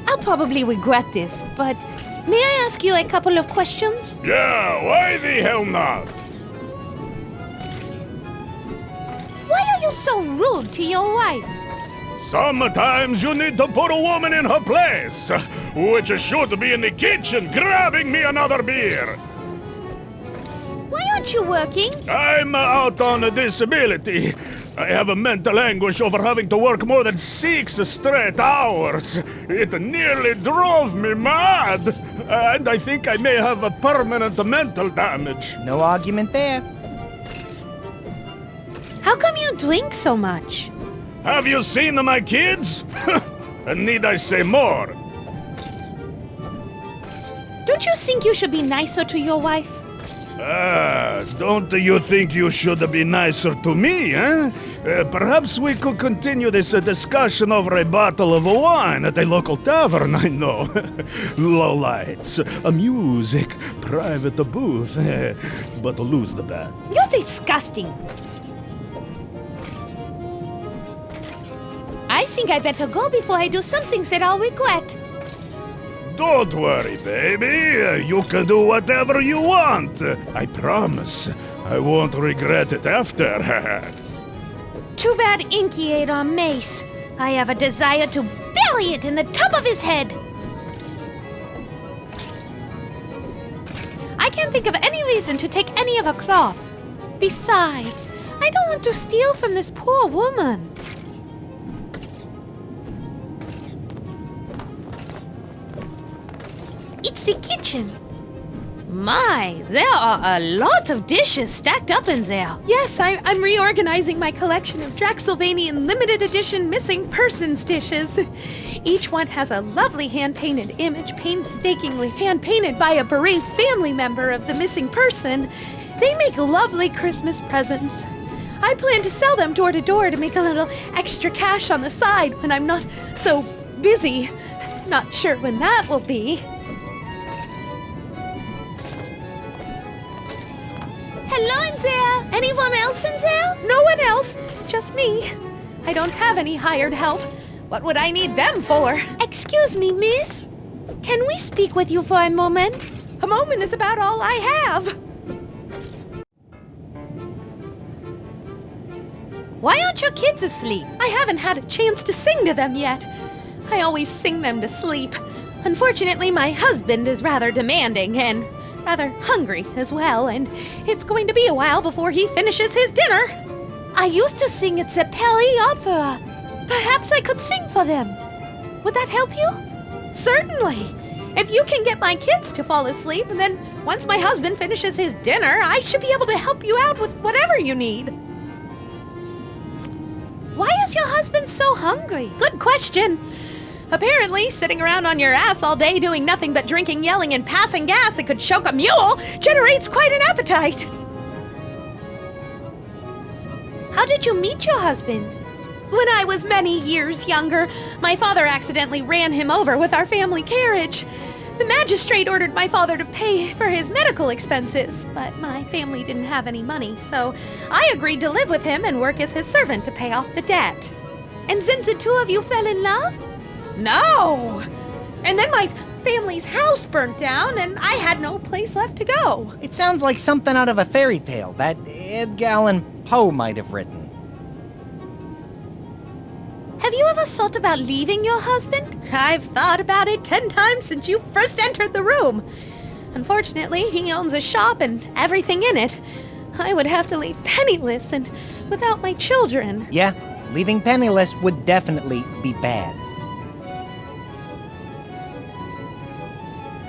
I'll probably regret this, but may I ask you a couple of questions? Yeah, why the hell not? Why are you so rude to your wife? Sometimes you need to put a woman in her place, which should be in the kitchen grabbing me another beer. Why aren't you working? I'm out on a disability. I have a mental anguish over having to work more than 6 straight hours. It nearly drove me mad. And I think I may have a permanent mental damage. No argument there. How come you drink so much? Have you seen my kids? Need I say more? Don't you think you should be nicer to your wife? Don't you think you should be nicer to me, eh? Perhaps we could continue this discussion over a bottle of wine at a local tavern, I know. Low lights, music, private booth, but lose the bet. You're disgusting. I think I better go before I do something that I'll regret. Don't worry, baby. You can do whatever you want. I promise. I won't regret it after. Too bad Inky ate our mace. I have a desire to bury it in the top of his head. I can't think of any reason to take any of her cloth. Besides, I don't want to steal from this poor woman. It's the kitchen. My, there are a lot of dishes stacked up in there. Yes, I'm reorganizing my collection of Draxsylvanian limited edition missing persons dishes. Each one has a lovely hand-painted image, painstakingly hand-painted by a bereaved family member of the missing person. They make lovely Christmas presents. I plan to sell them door to door to make a little extra cash on the side when I'm not so busy. Not sure when that will be. anyone else in town? No one else, just me. I don't have any hired help. What would I need them for? Excuse me, miss. Can we speak with you for a moment? A moment is about all I have. Why aren't your kids asleep? I haven't had a chance to sing to them yet. I always sing them to sleep. Unfortunately, my husband is rather demanding and rather hungry as well, and it's going to be a while before he finishes his dinner. I used to sing at the Pelly Opera. Perhaps I could sing for them. Would that help you? Certainly. If you can get my kids to fall asleep, and then once my husband finishes his dinner, I should be able to help you out with whatever you need. Why is your husband so hungry? Good question. Apparently, sitting around on your ass all day doing nothing but drinking, yelling, and passing gas that could choke a mule generates quite an appetite. How did you meet your husband? When I was many years younger, my father accidentally ran him over with our family carriage. The magistrate ordered my father to pay for his medical expenses, but my family didn't have any money, so I agreed to live with him and work as his servant to pay off the debt. And since the two of you fell in love? No! And then my family's house burnt down, and I had no place left to go. It sounds like something out of a fairy tale that Edgar Allan Poe might have written. Have you ever thought about leaving your husband? I've thought about it 10 times since you first entered the room. Unfortunately, he owns a shop and everything in it. I would have to leave penniless and without my children. Yeah, leaving penniless would definitely be bad.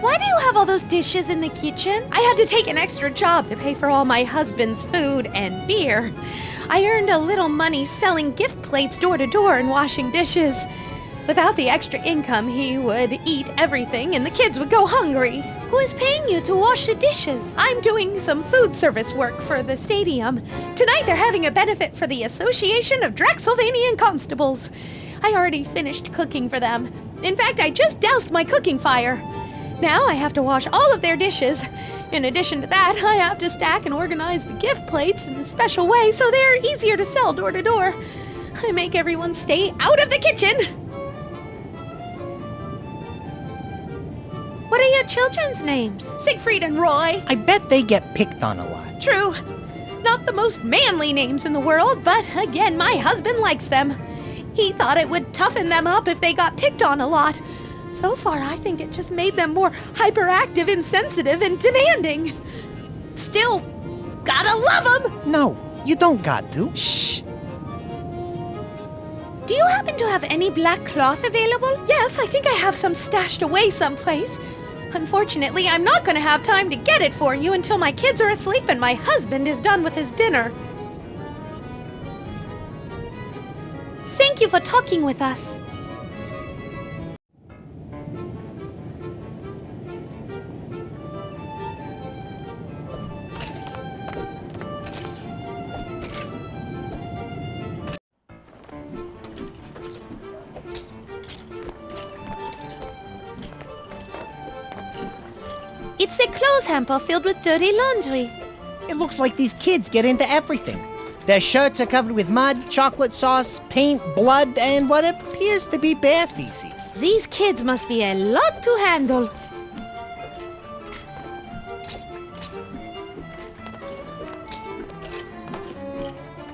Why do you have all those dishes in the kitchen? I had to take an extra job to pay for all my husband's food and beer. I earned a little money selling gift plates door to door and washing dishes. Without the extra income, he would eat everything and the kids would go hungry. Who is paying you to wash the dishes? I'm doing some food service work for the stadium. Tonight they're having a benefit for the Association of Draxsylvania Constables. I already finished cooking for them. In fact, I just doused my cooking fire. Now I have to wash all of their dishes. In addition to that, I have to stack and organize the gift plates in a special way so they're easier to sell door to door. I make everyone stay out of the kitchen. What are your children's names? Siegfried and Roy. I bet they get picked on a lot. True. Not the most manly names in the world, but again, my husband likes them. He thought it would toughen them up if they got picked on a lot. So far, I think it just made them more hyperactive, insensitive, and demanding. Still, gotta love them! No, you don't got to. Shh! Do you happen to have any black cloth available? Yes, I think I have some stashed away someplace. Unfortunately, I'm not gonna have time to get it for you until my kids are asleep and my husband is done with his dinner. Thank you for talking with us. It's a clothes hamper filled with dirty laundry. It looks like these kids get into everything. Their shirts are covered with mud, chocolate sauce, paint, blood, and what appears to be bear feces. These kids must be a lot to handle.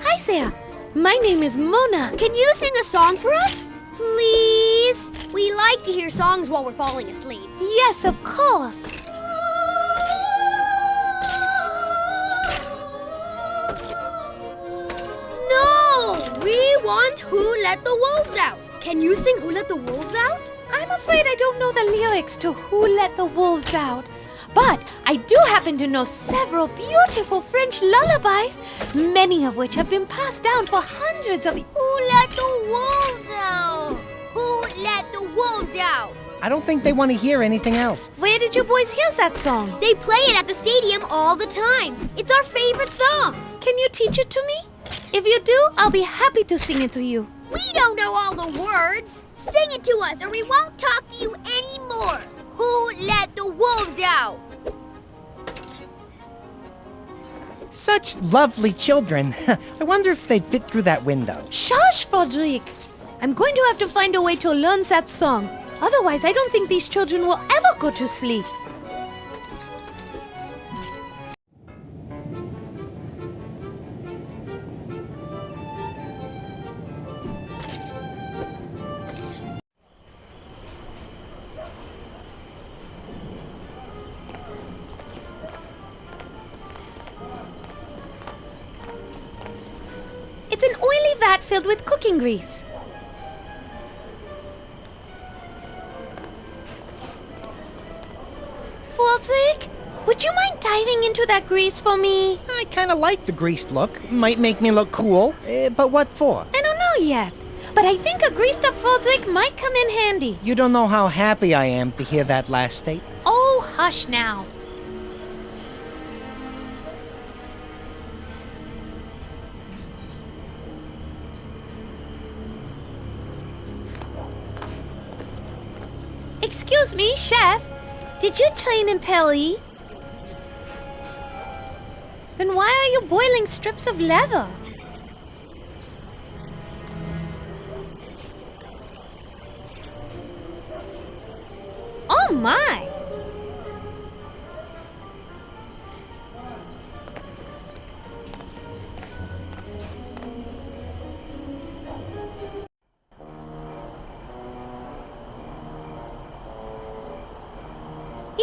Hi there. My name is Mona. Can you sing a song for us? Please? We like to hear songs while we're falling asleep. Yes, of course. We want Who Let the Wolves Out. Can you sing Who Let the Wolves Out? I'm afraid I don't know the lyrics to Who Let the Wolves Out. But I do happen to know several beautiful French lullabies, many of which have been passed down for hundreds of years. Who let the wolves out? Who let the wolves out? I don't think they want to hear anything else. Where did you boys hear that song? They play it at the stadium all the time. It's our favorite song. Can you teach it to me? If you do, I'll be happy to sing it to you. We don't know all the words. Sing it to us or we won't talk to you anymore. Who let the wolves out? Such lovely children. I wonder if they'd fit through that window. Shush, Froderick! I'm going to have to find a way to learn that song. Otherwise, I don't think these children will ever go to sleep. It's an oily vat filled with cooking grease. Froderick, would you mind diving into that grease for me? I kind of like the greased look. Might make me look cool. But what for? I don't know yet, but I think a greased up Froderick might come in handy. You don't know how happy I am to hear that last statement. Oh, hush now. Excuse me, Chef. Did you train in Pelly? Then why are you boiling strips of leather? Oh my!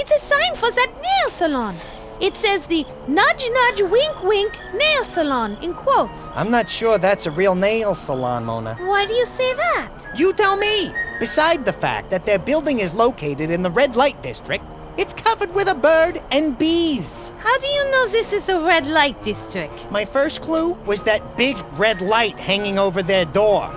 It's a sign for that nail salon. It says the nudge nudge wink wink nail salon in quotes. I'm not sure that's a real nail salon, Mona. Why do you say that? You tell me! Beside the fact that their building is located in the red light district, it's covered with a bird and bees. How do you know this is a red light district? My first clue was that big red light hanging over their door.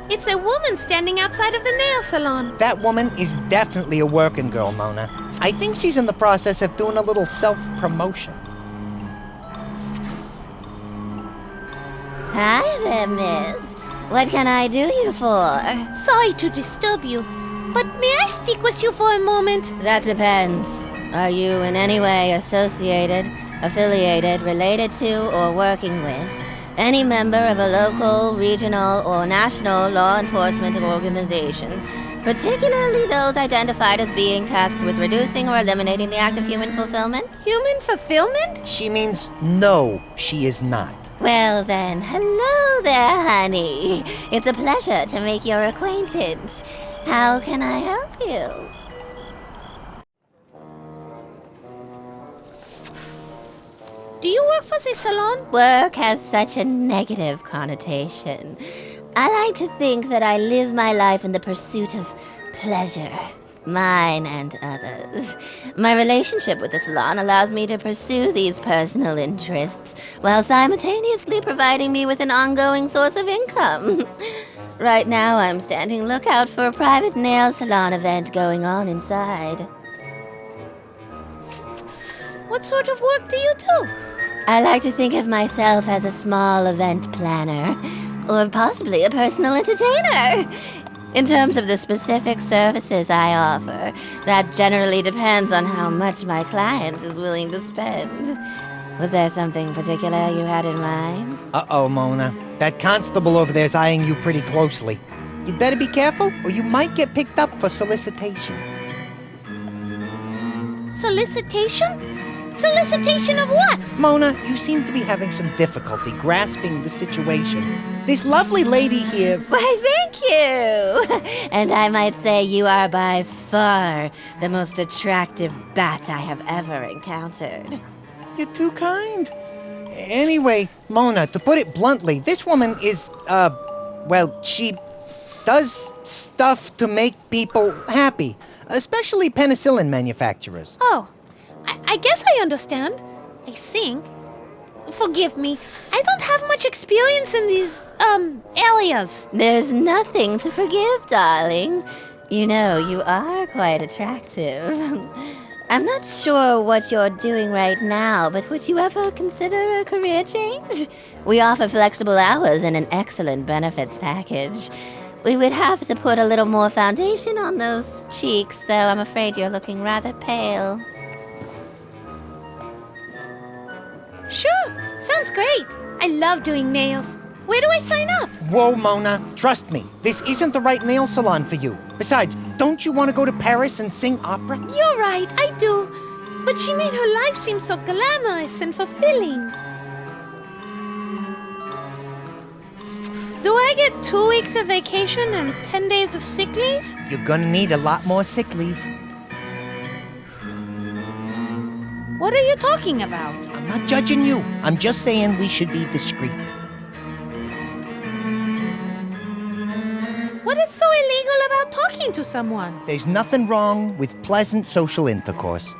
It's a woman standing outside of the nail salon. That woman is definitely a working girl, Mona. I think she's in the process of doing a little self-promotion. Hi there, miss. What can I do you for? Sorry to disturb you, but may I speak with you for a moment? That depends. Are you in any way associated, affiliated, related to, or working with any member of a local, regional, or national law enforcement organization, particularly those identified as being tasked with reducing or eliminating the act of human fulfillment? Human fulfillment? She means no, she is not. Well then, hello there, honey. It's a pleasure to make your acquaintance. How can I help you? Do you work for the salon? Work has such a negative connotation. I like to think that I live my life in the pursuit of pleasure, mine and others. My relationship with the salon allows me to pursue these personal interests while simultaneously providing me with an ongoing source of income. Right now, I'm standing lookout for a private nail salon event going on inside. What sort of work do you do? I like to think of myself as a small event planner, or possibly a personal entertainer. In terms of the specific services I offer, that generally depends on how much my client is willing to spend. Was there something particular you had in mind? Uh-oh, Mona. That constable over there's eyeing you pretty closely. You'd better be careful, or you might get picked up for solicitation. Solicitation? Solicitation of what? Mona, you seem to be having some difficulty grasping the situation. This lovely lady here... Why, thank you! And I might say you are by far the most attractive bat I have ever encountered. You're too kind. Anyway, Mona, to put it bluntly, this woman is, well, she does stuff to make people happy, especially penicillin manufacturers. Oh. I guess I understand. I think. Forgive me. I don't have much experience in these, areas. There's nothing to forgive, darling. You know, you are quite attractive. I'm not sure what you're doing right now, but would you ever consider a career change? We offer flexible hours and an excellent benefits package. We would have to put a little more foundation on those cheeks, though I'm afraid you're looking rather pale. Sure, sounds great. I love doing nails. Where do I sign up? Whoa, Mona. Trust me, this isn't the right nail salon for you. Besides, don't you want to go to Paris and sing opera? You're right, I do. But she made her life seem so glamorous and fulfilling. Do I get 2 weeks of vacation and 10 days of sick leave? You're gonna need a lot more sick leave. What are you talking about? I'm not judging you. I'm just saying we should be discreet. What is so illegal about talking to someone? There's nothing wrong with pleasant social intercourse.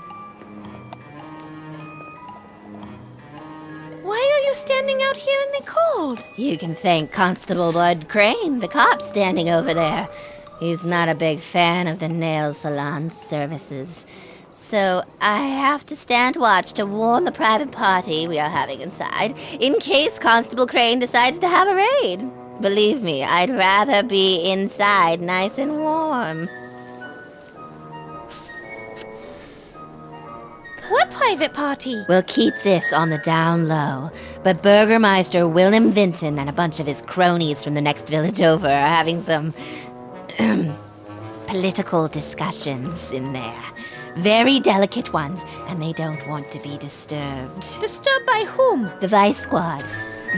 Why are you standing out here in the cold? You can thank Constable Bud Crane, the cop standing over there. He's not a big fan of the nail salon services. So I have to stand watch to warn the private party we are having inside, in case Constable Crane decides to have a raid. Believe me, I'd rather be inside nice and warm. What private party? We'll keep this on the down low, but Burgermeister Willem Vinton and a bunch of his cronies from the next village over are having some political discussions in there. Very delicate ones, and they don't want to be disturbed. Disturbed by whom? The Vice Squad.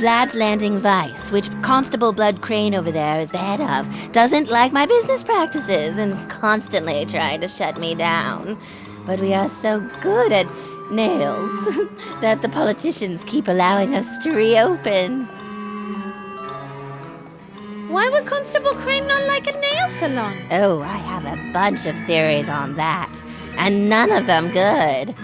Vlad's Landing Vice, which Constable Blood Crane over there is the head of, doesn't like my business practices and is constantly trying to shut me down. But we are so good at nails that the politicians keep allowing us to reopen. Why would Constable Crane not like a nail salon? Oh, I have a bunch of theories on that, and none of them good.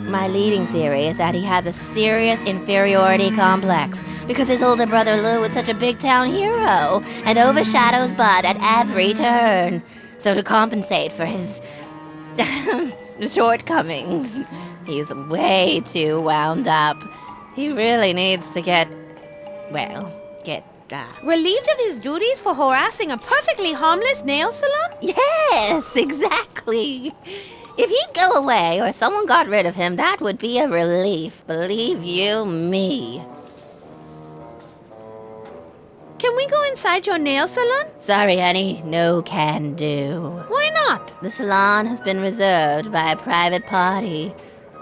My leading theory is that he has a serious inferiority complex because his older brother Lou is such a big-town hero and overshadows Bud at every turn. So to compensate for his shortcomings, he's way too wound up. He really needs to get relieved of his duties for harassing a perfectly harmless nail salon? Yes, exactly. If he'd go away or someone got rid of him, that would be a relief, believe you me. Can we go inside your nail salon? Sorry, honey, no can do. Why not? The salon has been reserved by a private party.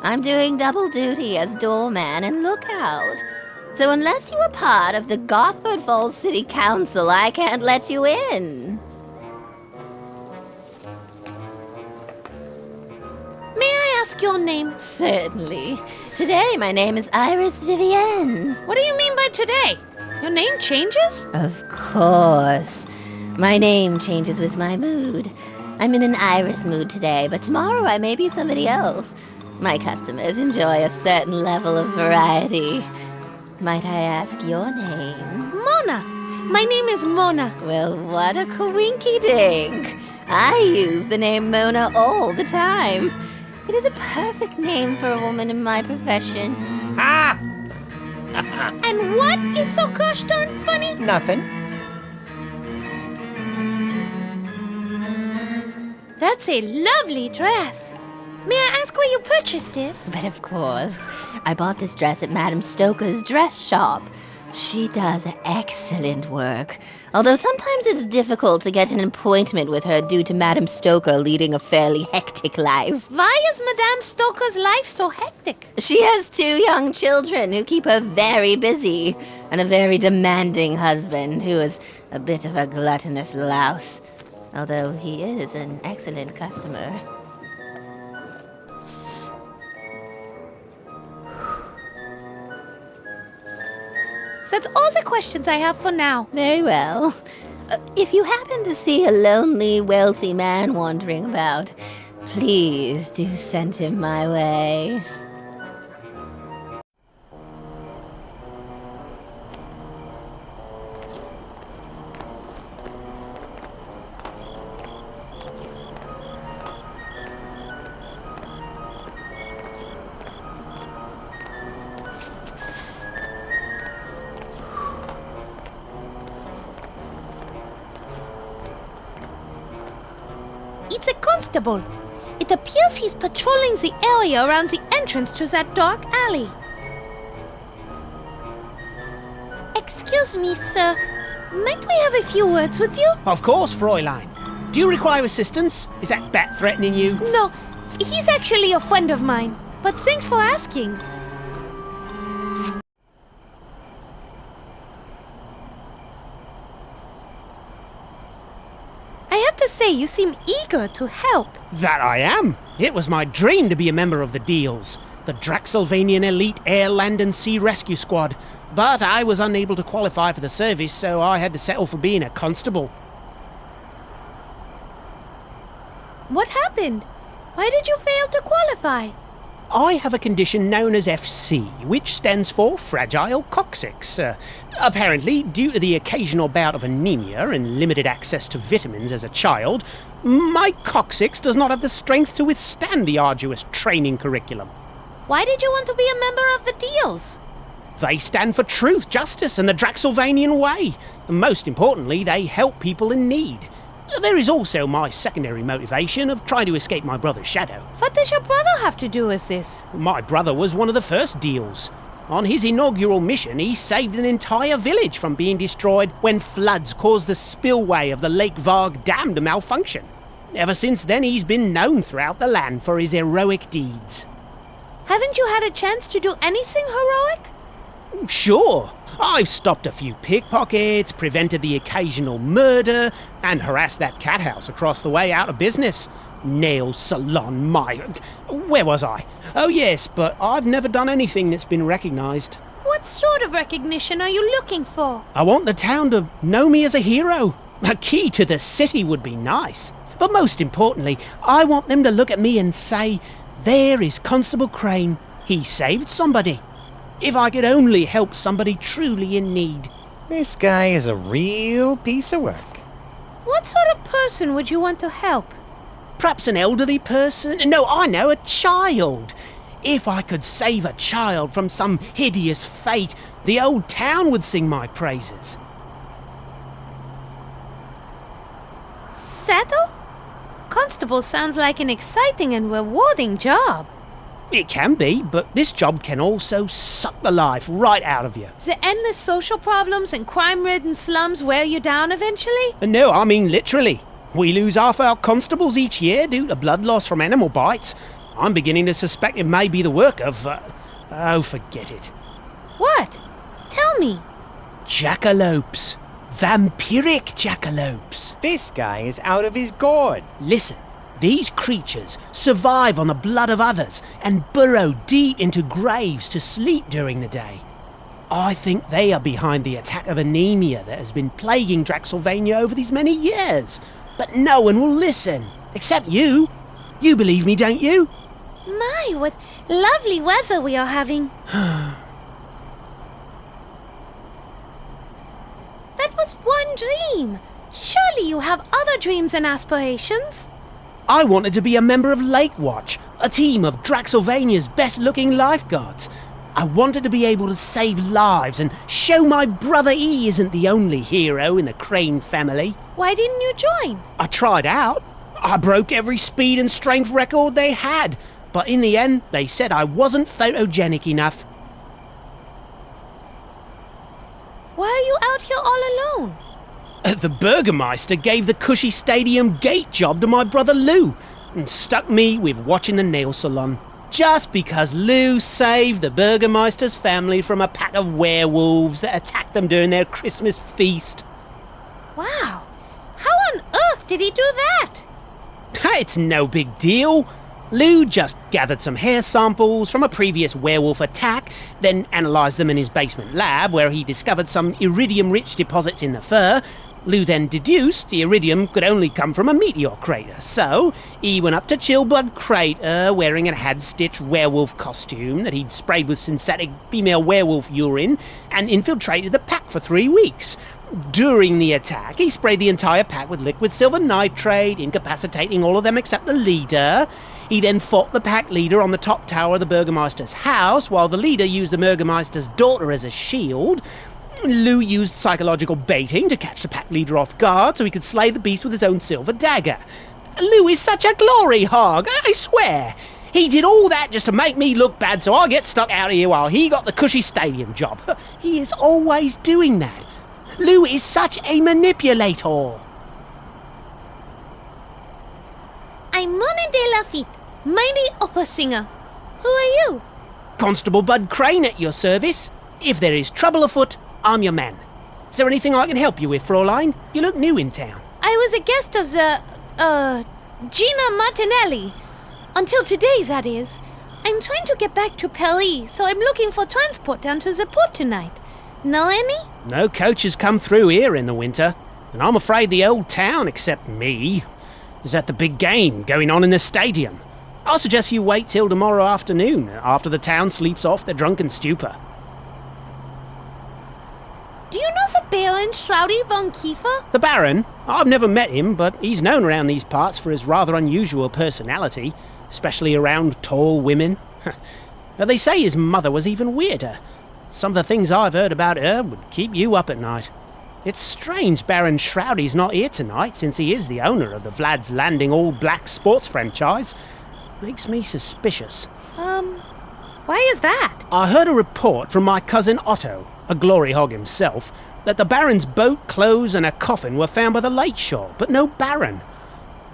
I'm doing double duty as doorman and lookout. So unless you are part of the Gosford Falls City Council, I can't let you in. May I ask your name? Certainly. Today, my name is Iris Vivienne. What do you mean by today? Your name changes? Of course. My name changes with my mood. I'm in an Iris mood today, but tomorrow I may be somebody else. My customers enjoy a certain level of variety. Might I ask your name? Mona. My name is Mona. Well, what a coinky-dink. I use the name Mona all the time. It is a perfect name for a woman in my profession. Ah! And what is so gosh darn funny? Nothing. That's a lovely dress. May I ask where you purchased it? But of course, I bought this dress at Madame Stoker's dress shop. She does excellent work, although sometimes it's difficult to get an appointment with her due to Madame Stoker leading a fairly hectic life. Why is Madame Stoker's life so hectic? She has 2 young children who keep her very busy, and a very demanding husband who is a bit of a gluttonous louse, although he is an excellent customer. That's all the questions I have for now. Very well. If you happen to see a lonely, wealthy man wandering about, please do send him my way. It's a constable. It appears he's patrolling the area around the entrance to that dark alley. Excuse me, sir. Might we have a few words with you? Of course, Fräulein. Do you require assistance? Is that bat threatening you? No, he's actually a friend of mine. But thanks for asking. I have to say, you seem eager to help. That I am. It was my dream to be a member of the Deals, the Draxsylvanian Elite Air, Land and Sea Rescue Squad. But I was unable to qualify for the service, so I had to settle for being a constable. What happened? Why did you fail to qualify? I have a condition known as FC, which stands for Fragile Coccyx. Apparently, due to the occasional bout of anemia and limited access to vitamins as a child, my coccyx does not have the strength to withstand the arduous training curriculum. Why did you want to be a member of the Deals? They stand for truth, justice, and the Draxsylvanian way. Most importantly, they help people in need. There is also my secondary motivation of trying to escape my brother's shadow. What does your brother have to do with this? My brother was one of the first Deals. On his inaugural mission, he saved an entire village from being destroyed when floods caused the spillway of the Lake Varg Dam to malfunction. Ever since then, he's been known throughout the land for his heroic deeds. Haven't you had a chance to do anything heroic? Sure. I've stopped a few pickpockets, prevented the occasional murder, and harassed that cat house across the way out of business. Nail salon, Where was I? Oh yes, but I've never done anything that's been recognised. What sort of recognition are you looking for? I want the town to know me as a hero. A key to the city would be nice. But most importantly, I want them to look at me and say, there is Constable Crane. He saved somebody. If I could only help somebody truly in need. This guy is a real piece of work. What sort of person would you want to help? Perhaps an elderly person? No, I know, a child. If I could save a child from some hideous fate, the old town would sing my praises. Settle? Constable sounds like an exciting and rewarding job. It can be, but this job can also suck the life right out of you. The endless social problems and crime-ridden slums wear you down eventually? No, I mean literally. We lose half our constables each year due to blood loss from animal bites. I'm beginning to suspect it may be the work of... oh, forget it. What? Tell me. Jackalopes. Vampiric jackalopes. This guy is out of his gourd. Listen. These creatures survive on the blood of others and burrow deep into graves to sleep during the day. I think they are behind the attack of anemia that has been plaguing Draxsylvania over these many years. But no one will listen, except you. You believe me, don't you? My, what lovely weather we are having. That was one dream. Surely you have other dreams and aspirations. I wanted to be a member of Lake Watch, a team of Draxsylvania's best-looking lifeguards. I wanted to be able to save lives and show my brother E isn't the only hero in the Crane family. Why didn't you join? I tried out. I broke every speed and strength record they had, but in the end, they said I wasn't photogenic enough. Why are you out here all alone? The Burgermeister gave the cushy stadium gate job to my brother Lou and stuck me with watching the nail salon. Just because Lou saved the Burgermeister's family from a pack of werewolves that attacked them during their Christmas feast. Wow. How on earth did he do that? It's no big deal. Lou just gathered some hair samples from a previous werewolf attack, then analysed them in his basement lab where he discovered some iridium-rich deposits in the fur. Lou then deduced the iridium could only come from a meteor crater, so he went up to Chillblood Crater wearing a had-stitched werewolf costume that he'd sprayed with synthetic female werewolf urine and infiltrated the pack for 3 weeks. During the attack, he sprayed the entire pack with liquid silver nitrate, incapacitating all of them except the leader. He then fought the pack leader on the top tower of the Burgermeister's house, while the leader used the Burgermeister's daughter as a shield. Lou used psychological baiting to catch the pack leader off guard so he could slay the beast with his own silver dagger. Lou is such a glory hog, I swear. He did all that just to make me look bad so I get stuck out of here while he got the cushy stadium job. He is always doing that. Lou is such a manipulator. I'm Mona De Lafitte, mighty opera singer. Who are you? Constable Bud Crane at your service. If there is trouble afoot, I'm your man. Is there anything I can help you with, Fraulein? You look new in town. I was a guest of the, Gina Martinelli. Until today, that is. I'm trying to get back to Paris, so I'm looking for transport down to the port tonight. Know any? No coaches come through here in the winter, and I'm afraid the old town, except me, is at the big game going on in the stadium. I'll suggest you wait till tomorrow afternoon, after the town sleeps off their drunken stupor. Do you know the Baron Shrowdy von Kiefer? The Baron? I've never met him, but he's known around these parts for his rather unusual personality, especially around tall women. Now, they say his mother was even weirder. Some of the things I've heard about her would keep you up at night. It's strange Baron Shrowdy's not here tonight, since he is the owner of the Vlad's Landing all-black sports franchise. Makes me suspicious. Why is that? I heard a report from my cousin Otto, a glory hog himself, that the Baron's boat, clothes and a coffin were found by the lake shore, but no Baron.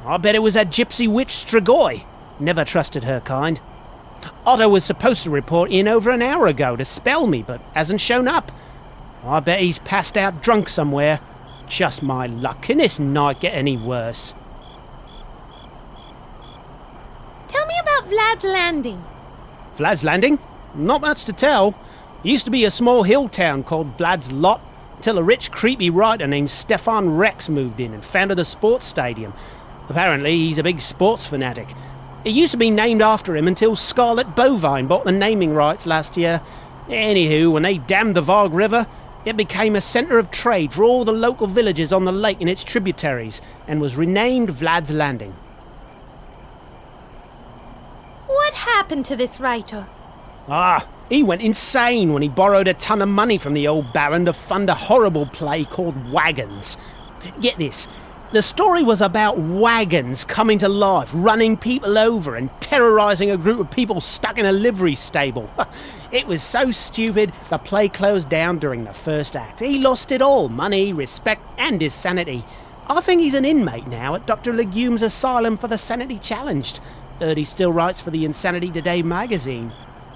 I bet it was that gypsy witch Strigoi. Never trusted her kind. Otto was supposed to report in over an hour ago to spell me, but hasn't shown up. I bet he's passed out drunk somewhere. Just my luck. Can this night get any worse? Tell me about Vlad's Landing. Vlad's Landing? Not much to tell. It used to be a small hill town called Vlad's Lot, until a rich, creepy writer named Stefan Rex moved in and founded a sports stadium. Apparently, he's a big sports fanatic. It used to be named after him until Scarlet Bovine bought the naming rights last year. Anywho, when they dammed the Varg River, it became a centre of trade for all the local villages on the lake and its tributaries, and was renamed Vlad's Landing. What happened to this writer? He went insane when he borrowed a ton of money from the old Baron to fund a horrible play called Wagons. Get this. The story was about wagons coming to life, running people over and terrorising a group of people stuck in a livery stable. It was so stupid, the play closed down during the first act. He lost it all, money, respect and his sanity. I think he's an inmate now at Dr. Legume's Asylum for the Sanity Challenged. Heard he still writes for the Insanity Today magazine.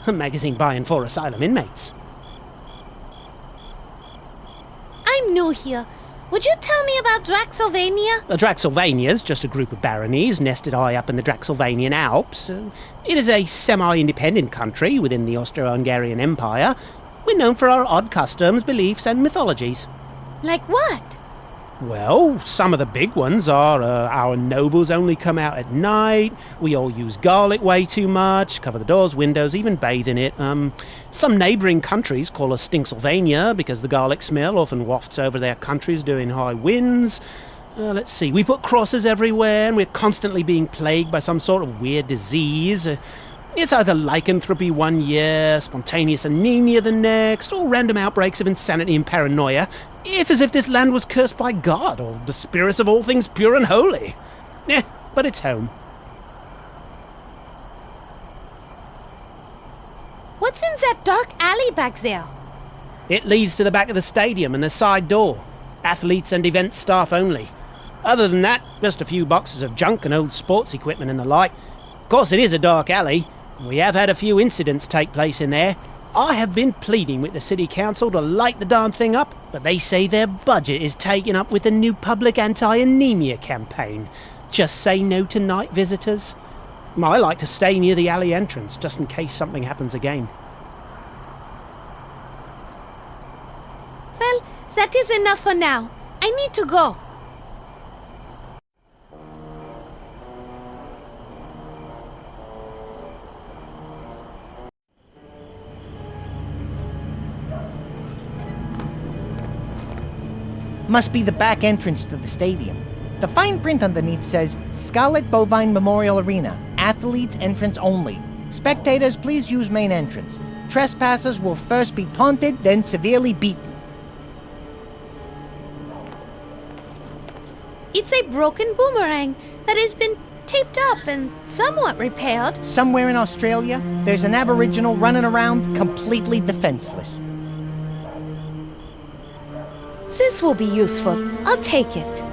A magazine by and for asylum inmates. I'm new here. Would you tell me about Draxsylvania? Draxsylvania's just a group of baronies nested high up in the Draxsylvanian Alps. It is a semi-independent country within the Austro-Hungarian Empire. We're known for our odd customs, beliefs and mythologies. Like what? Well, some of the big ones are our nobles only come out at night, we all use garlic way too much, cover the doors, windows, even bathe in it. Some neighbouring countries call us Stinksylvania because the garlic smell often wafts over their countries during high winds. Let's see, we put crosses everywhere and we're constantly being plagued by some sort of weird disease. It's either lycanthropy one year, spontaneous anemia the next, or random outbreaks of insanity and paranoia. It's as if this land was cursed by God, or the spirits of all things pure and holy. But it's home. What's in that dark alley back there? It leads to the back of the stadium and the side door. Athletes and event staff only. Other than that, just a few boxes of junk and old sports equipment and the like. Of course, it is a dark alley. We have had a few incidents take place in there. I have been pleading with the city council to light the darn thing up, but they say their budget is taken up with the new public anti-anemia campaign. Just say no to night visitors. I like to stay near the alley entrance, just in case something happens again. Well, that is enough for now. I need to go. Must be the back entrance to the stadium. The fine print underneath says, Scarlet Bovine Memorial Arena, athletes entrance only. Spectators, please use main entrance. Trespassers will first be taunted, then severely beaten. It's a broken boomerang that has been taped up and somewhat repaired. Somewhere in Australia, there's an aboriginal running around completely defenseless. This will be useful. I'll take it.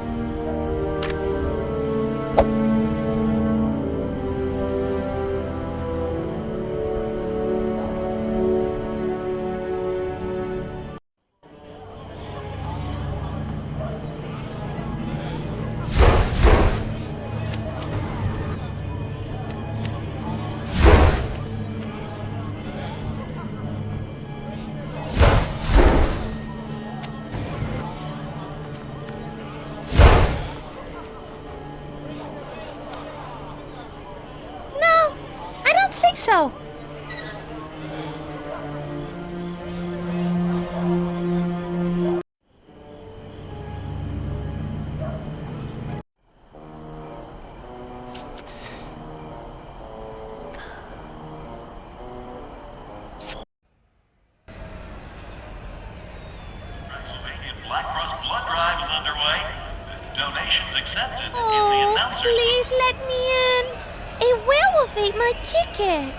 So. Oh, please let me in. A werewolf ate my ticket.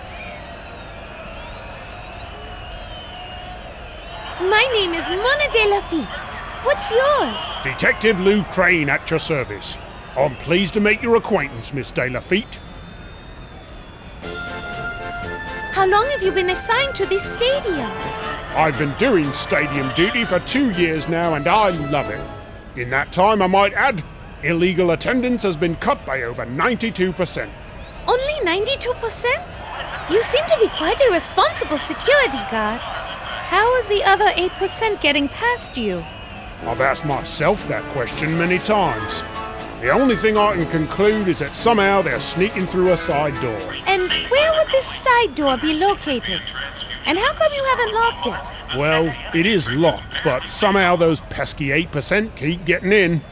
My name is Mona De Lafitte. What's yours? Detective Lou Crane at your service. I'm pleased to make your acquaintance, Miss De Lafitte. How long have you been assigned to this stadium? I've been doing stadium duty for 2 years now, and I love it. In that time, I might add, illegal attendance has been cut by over 92%. Only 92%? You seem to be quite a responsible security guard. How is the other 8% getting past you? I've asked myself that question many times. The only thing I can conclude is that somehow they're sneaking through a side door. And where would this side door be located? And how come you haven't locked it? Well, it is locked, but somehow those pesky 8% keep getting in.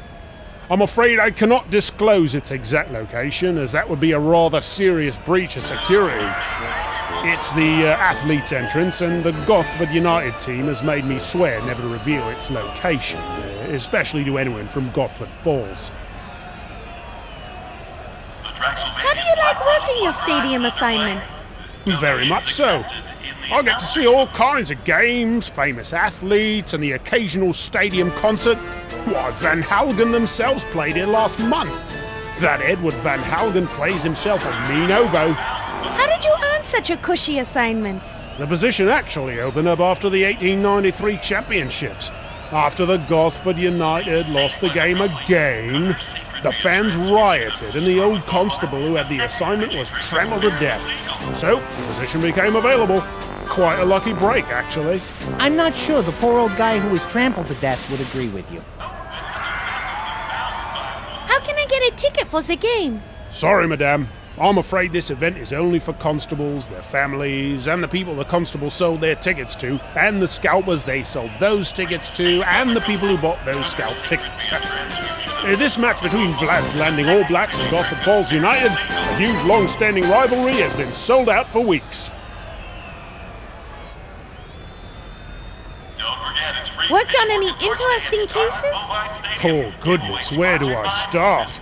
I'm afraid I cannot disclose its exact location, as that would be a rather serious breach of security. It's the athletes' entrance, and the Gosford United team has made me swear never to reveal its location, especially to anyone from Gosford Falls. How do you like working your stadium assignment? Very much so. I get to see all kinds of games, famous athletes, and the occasional stadium concert. Why, Van Halgen themselves played here last month. That Edward Van Halgen plays himself a mean oboe. How did you earn such a cushy assignment? The position actually opened up after the 1893 championships. After the Gosford United lost the game again, the fans rioted and the old constable who had the assignment was trampled to death. So, the position became available. Quite a lucky break, actually. I'm not sure the poor old guy who was trampled to death would agree with you. How can I get a ticket for the game? Sorry, madame. I'm afraid this event is only for constables, their families, and the people the constables sold their tickets to, and the scalpers they sold those tickets to, and the people who bought those scalp tickets. This match between Vlad's Landing All Blacks and Gosford Falls United, a huge long-standing rivalry, has been sold out for weeks. Worked on any interesting cases? Oh, goodness, where do I start?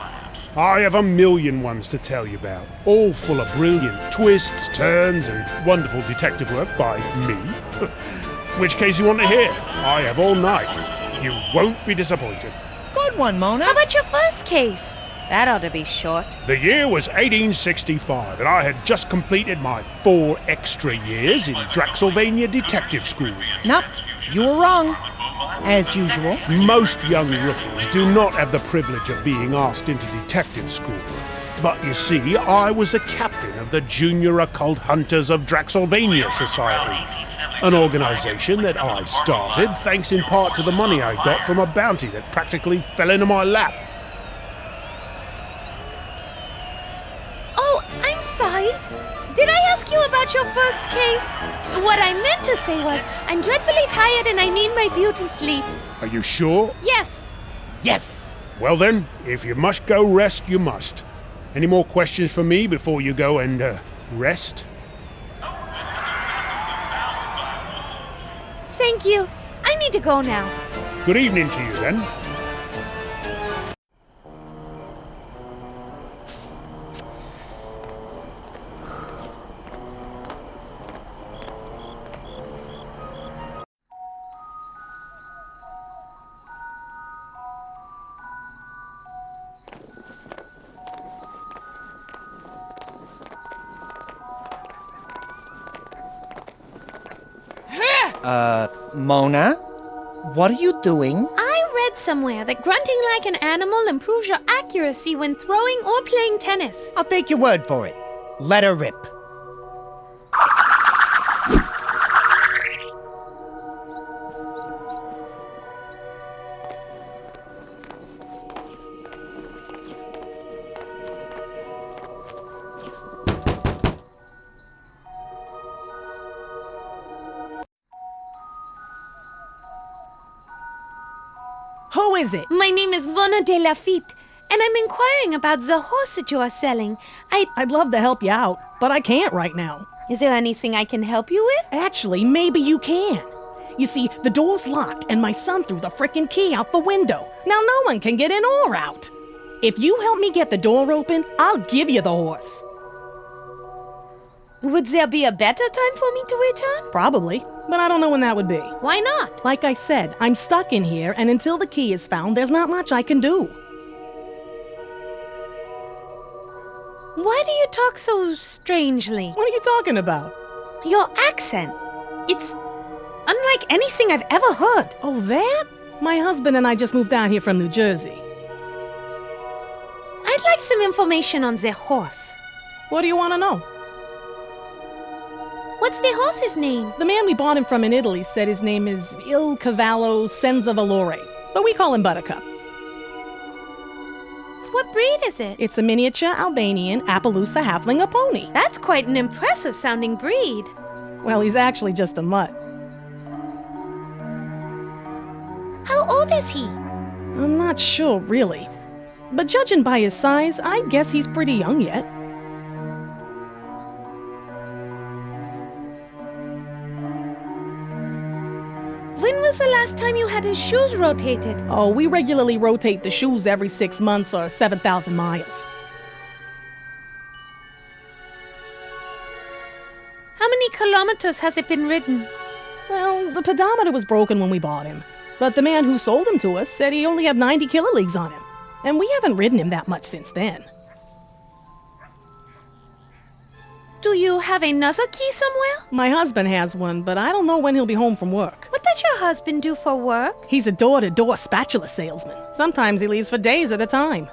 I have a million ones to tell you about, all full of brilliant twists, turns, and wonderful detective work by me. Which case you want to hear? I have all night. You won't be disappointed. Good one, Mona. How about your first case? That ought to be short. The year was 1865, and I had just completed my 4 extra years in Draxsylvania Detective School. Nope, you were wrong. As usual. Most young rookies do not have the privilege of being asked into detective school. But you see, I was a captain of the Junior Occult Hunters of Draxsylvania Society, an organization that I started thanks in part to the money I got from a bounty that practically fell into my lap. Oh, I'm sorry. Did I ask you about your first case? What I meant to say was, I'm dreadfully tired and I need my beauty sleep. Are you sure? Yes. Yes. Well then, if you must go rest, you must. Any more questions for me before you go and, rest? Thank you. I need to go now. Good evening to you then. Mona? What are you doing? I read somewhere that grunting like an animal improves your accuracy when throwing or playing tennis. I'll take your word for it. Let her rip. Who is it? My name is Mona De Lafitte, and I'm inquiring about the horse that you are selling. I'd love to help you out, but I can't right now. Is there anything I can help you with? Actually, maybe you can. You see, the door's locked, and my son threw the frickin' key out the window. Now no one can get in or out. If you help me get the door open, I'll give you the horse. Would there be a better time for me to return? Probably, but I don't know when that would be. Why not? Like I said, I'm stuck in here, and until the key is found, there's not much I can do. Why do you talk so strangely? What are you talking about? Your accent. It's unlike anything I've ever heard. Oh, that? My husband and I just moved out here from New Jersey. I'd like some information on the horse. What do you want to know? What's the horse's name? The man we bought him from in Italy said his name is Il Cavallo Senza Valore, but we call him Buttercup. What breed is it? It's a miniature Albanian Appaloosa Halfling pony. That's quite an impressive sounding breed. Well, he's actually just a mutt. How old is he? I'm not sure, really. But judging by his size, I guess he's pretty young yet. When was the last time you had his shoes rotated? Oh, we regularly rotate the shoes every 6 months or 7,000 miles. How many kilometers has it been ridden? Well, the pedometer was broken when we bought him. But the man who sold him to us said he only had 90 kiloleagues on him. And we haven't ridden him that much since then. Do you have another key somewhere? My husband has one, but I don't know when he'll be home from work. What does your husband do for work? He's a door-to-door spatula salesman. Sometimes he leaves for days at a time.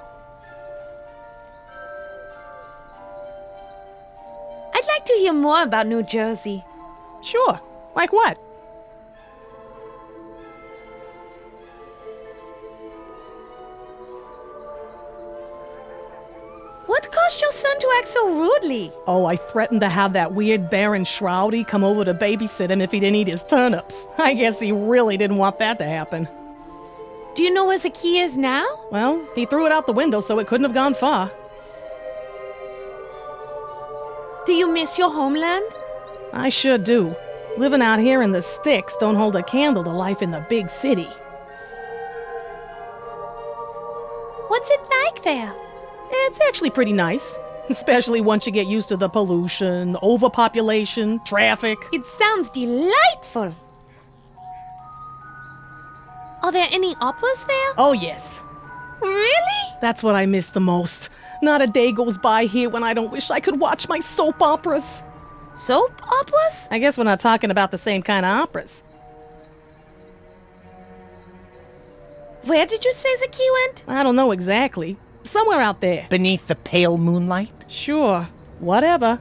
I'd like to hear more about New Jersey. Sure. Like what? What caused your son to act so rudely? Oh, I threatened to have that weird Baron Shrowdy come over to babysit him if he didn't eat his turnips. I guess he really didn't want that to happen. Do you know where the key is now? Well, he threw it out the window, so it couldn't have gone far. Do you miss your homeland? I sure do. Living out here in the sticks don't hold a candle to life in the big city. What's it like there? It's actually pretty nice, especially once you get used to the pollution, overpopulation, traffic. It sounds delightful. Are there any operas there? Oh, yes. Really? That's what I miss the most. Not a day goes by here when I don't wish I could watch my soap operas. Soap operas? I guess we're not talking about the same kind of operas. Where did you say the key went? I don't know exactly. Somewhere out there. Beneath the pale moonlight? Sure. Whatever.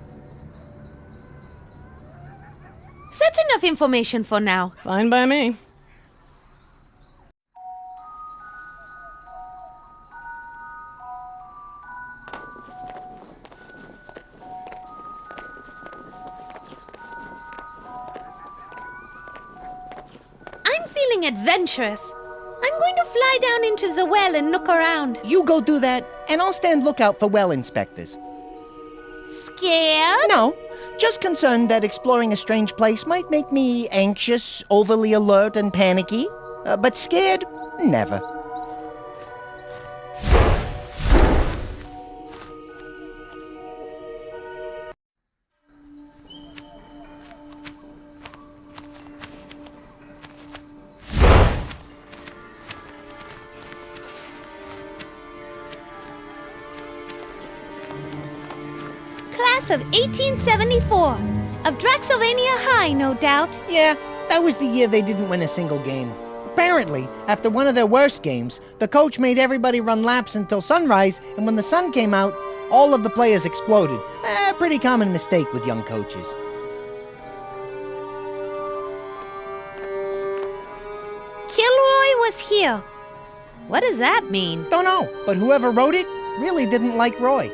That's enough information for now. Fine by me. I'm feeling adventurous. I'm going to fly down into the well and look around. You go do that, and I'll stand lookout for well inspectors. Scared? No, just concerned that exploring a strange place might make me anxious, overly alert, and panicky. But scared? Never. Class of 1874. Of Draxsylvania High, no doubt. Yeah, That was the year they didn't win a single game. Apparently, after one of their worst games, the coach made everybody run laps until sunrise, and when the sun came out, all of the players exploded. A pretty common mistake with young coaches. Kilroy was here. What does that mean? Don't know, but whoever wrote it really didn't like Roy.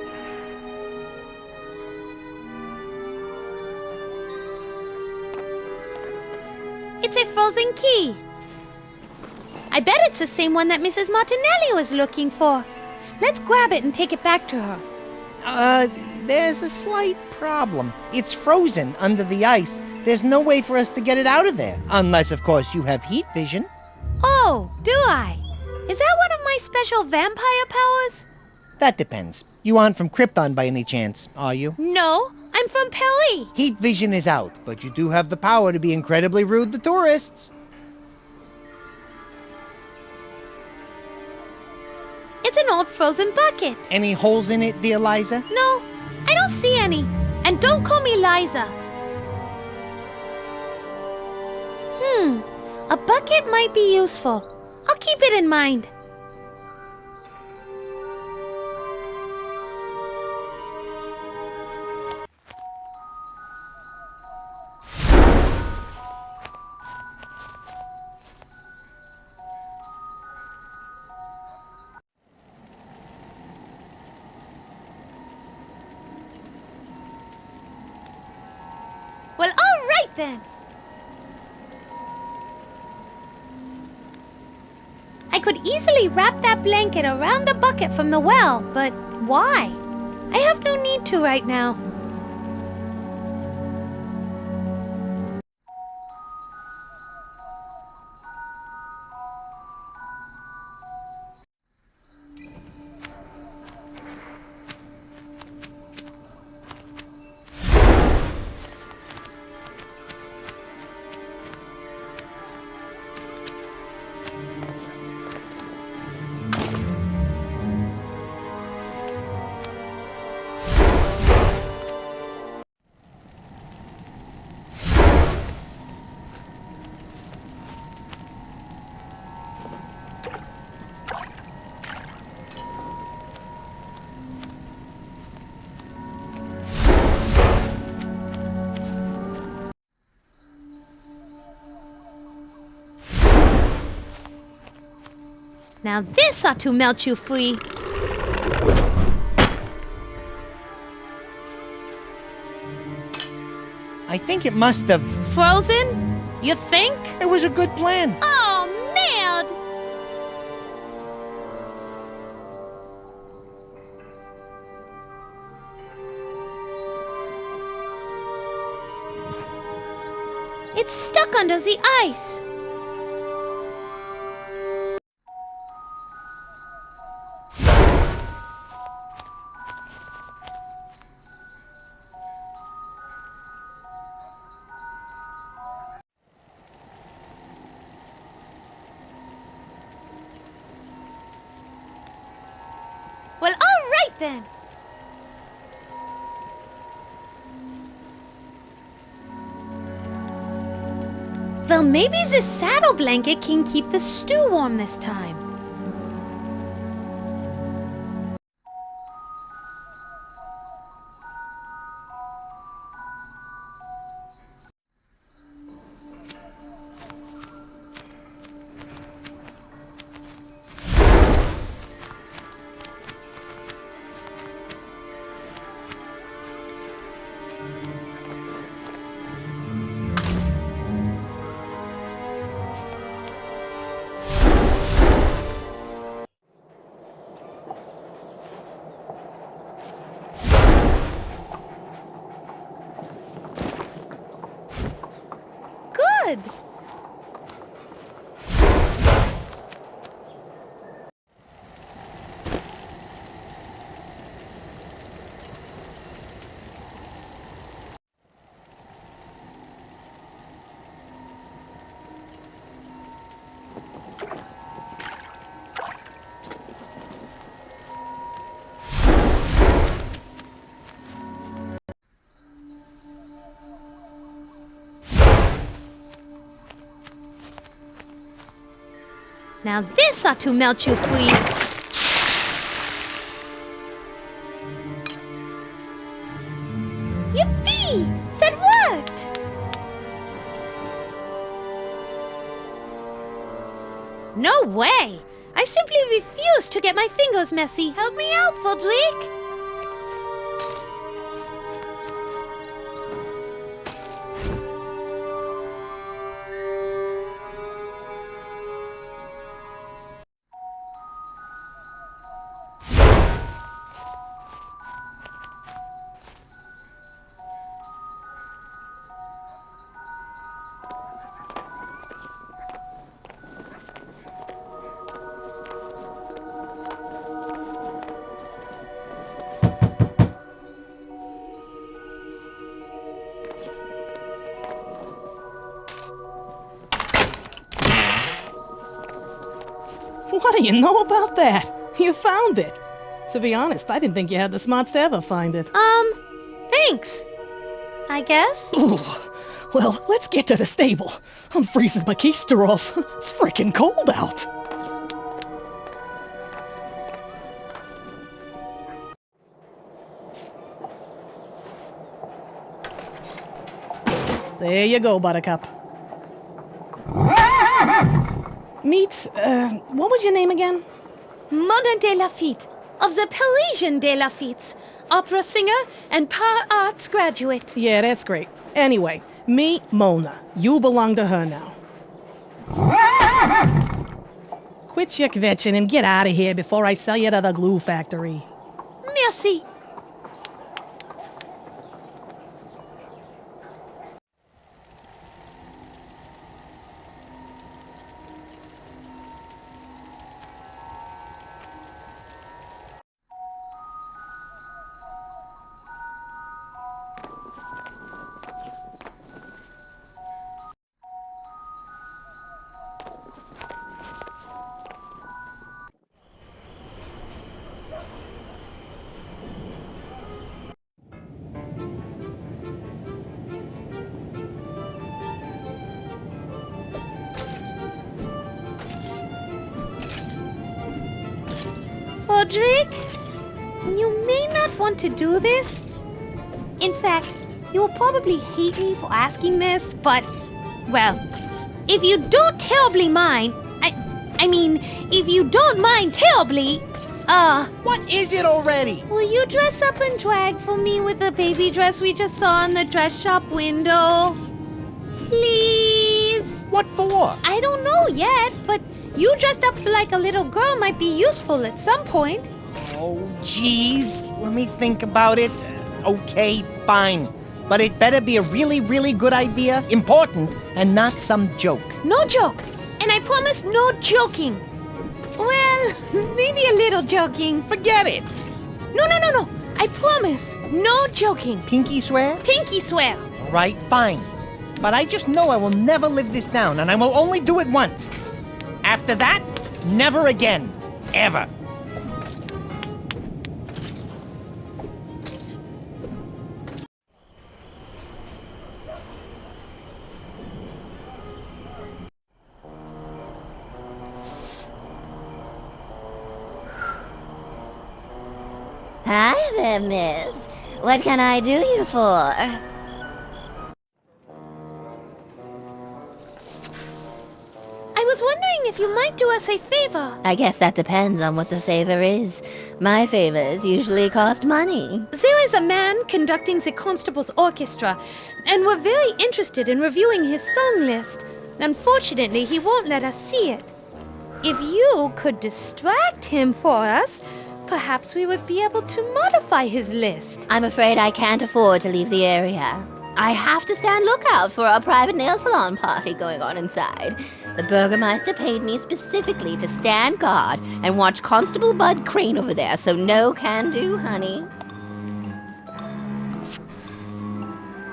It's a frozen key. I bet it's the same one that Mrs. Martinelli was looking for. Let's grab it and take it back to her. There's a slight problem. It's frozen under the ice. There's no way for us to get it out of there. Unless, of course, you have heat vision. Oh, do I? Is that one of my special vampire powers? That depends. You aren't from Krypton by any chance, are you? No, I'm from Pelly. Heat vision is out, but you do have the power to be incredibly rude to tourists. It's an old frozen bucket. Any holes in it, dear Liza? No, I don't see any. And don't call me Liza. A bucket might be useful. I'll keep it in mind. Well, all right then. I could easily wrap that blanket around the bucket from the well, but why? I have no need to right now. Now this ought to melt you free. I think it must have... Frozen? You think? It was a good plan. Oh, man! It's stuck under the ice. Well, all right then. Well, maybe this saddle blanket can keep the stew warm this time. Now this ought to melt you free. Yippee! That worked! No way! I simply refuse to get my fingers messy. Help me out, Froderick! What do you know about that? You found it. To be honest, I didn't think you had the smarts to ever find it. Thanks. I guess? Ooh. Well, let's get to the stable. I'm freezing my keister off. It's frickin' cold out. There you go, Buttercup. Meet, what was your name again? Mona De Lafitte, of the Parisian De Lafitte's, opera singer and par arts graduate. Yeah, that's great. Anyway, meet Mona. You belong to her now. Quit your kvetching and get out of here before I sell you to the glue factory. Merci. Froderick, you may not want to do this. In fact, you will probably hate me for asking this, but, well, if you don't terribly mind, I mean, if you don't mind terribly, What is it already? will you dress up in drag for me with the baby dress we just saw in the dress shop window? Please? What for? I don't know yet, but you dressed up like a little girl might be useful at some point. Oh, jeez. Let me think about it. Okay, fine. But it better be a really, really good idea, important, and not some joke. No joke. And I promise no joking. Well, maybe a little joking. Forget it. No. I promise. No joking. Pinky swear? Pinky swear. All right, fine. But I just know I will never live this down, and I will only do it once. After that, never again. Ever. Hi there, miss. What can I do you for? I was wondering if you might do us a favor. I guess that depends on what the favor is. My favors usually cost money. There is a man conducting the Constable's orchestra, and we're very interested in reviewing his song list. Unfortunately, he won't let us see it. If you could distract him for us, perhaps we would be able to modify his list. I'm afraid I can't afford to leave the area. I have to stand lookout for a private nail salon party going on inside. The Burgermeister paid me specifically to stand guard and watch Constable Bud Crane over there, so no can do, honey.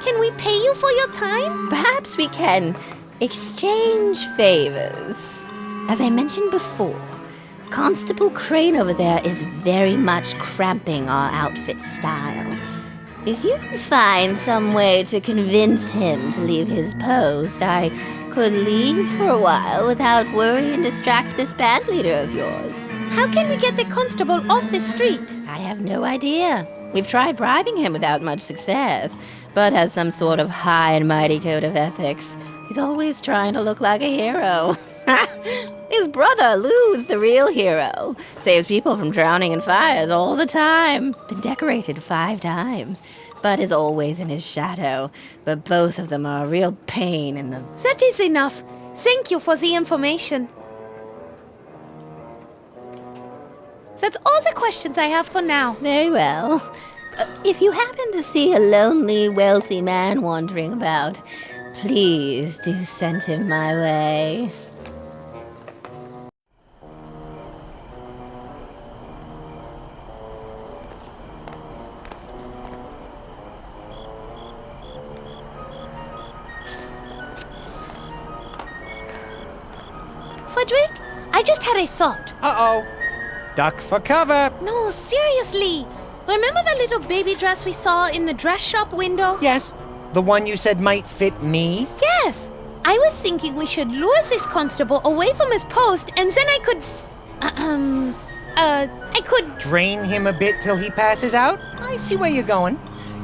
Can we pay you for your time? Perhaps we can exchange favors. As I mentioned before, Constable Crane over there is very much cramping our outfit style. If you can find some way to convince him to leave his post, I could leave for a while without worry and distract this band leader of yours. How can we get the constable off the street? I have no idea. We've tried bribing him without much success. Bud has some sort of high and mighty code of ethics. He's always trying to look like a hero. His brother, Lou's the real hero. Saves people from drowning in fires all the time. Been decorated 5 times. Bud is always in his shadow. But both of them are a real pain in the... That is enough. Thank you for the information. That's all the questions I have for now. Very well. If you happen to see a lonely, wealthy man wandering about, please do send him my way. Frederick, I just had a thought. Uh-oh. Duck for cover. No, seriously. Remember that little baby dress we saw in the dress shop window? Yes, the one you said might fit me? Yes. I was thinking we should lure this constable away from his post, and then I could... I could... Drain him a bit till he passes out? I see where you're going.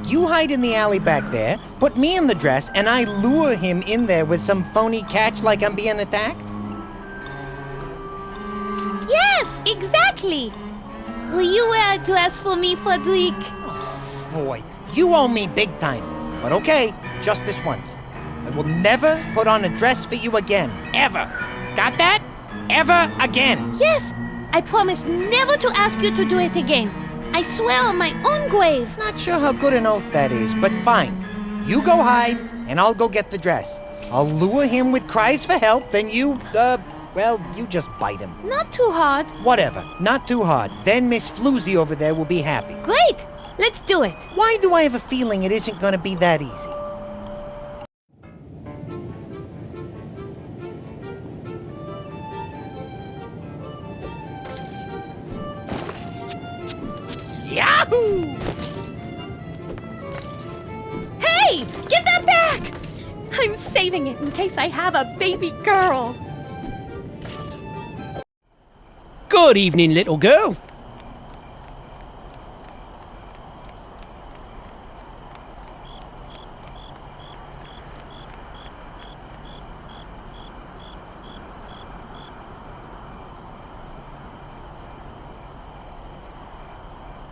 You hide in the alley back there, put me in the dress, and I lure him in there with some phony catch like I'm being attacked? Yes, exactly. Will you wear a dress for me, Frederick? Oh, boy, you owe me big time. But okay, just this once. I will never put on a dress for you again. Ever. Got that? Ever again. Yes, I promise never to ask you to do it again. I swear on my own grave. Not sure how good an oath that is, but fine. You go hide, and I'll go get the dress. I'll lure him with cries for help, then you, well, you just bite him. Not too hard. Whatever, not too hard. Then Miss Floozy over there will be happy. Great! Let's do it. Why do I have a feeling it isn't going to be that easy? Yahoo! Hey! Give that back! I'm saving it in case I have a baby girl. Good evening, little girl.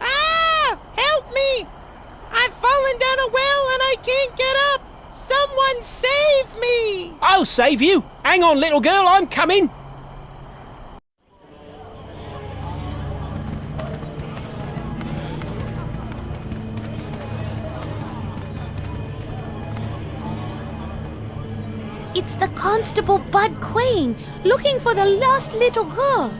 Ah! Help me! I've fallen down a well and I can't get up! Someone save me! I'll save you. Hang on, little girl, I'm coming. It's the Constable Bud Quain, looking for the lost little girl.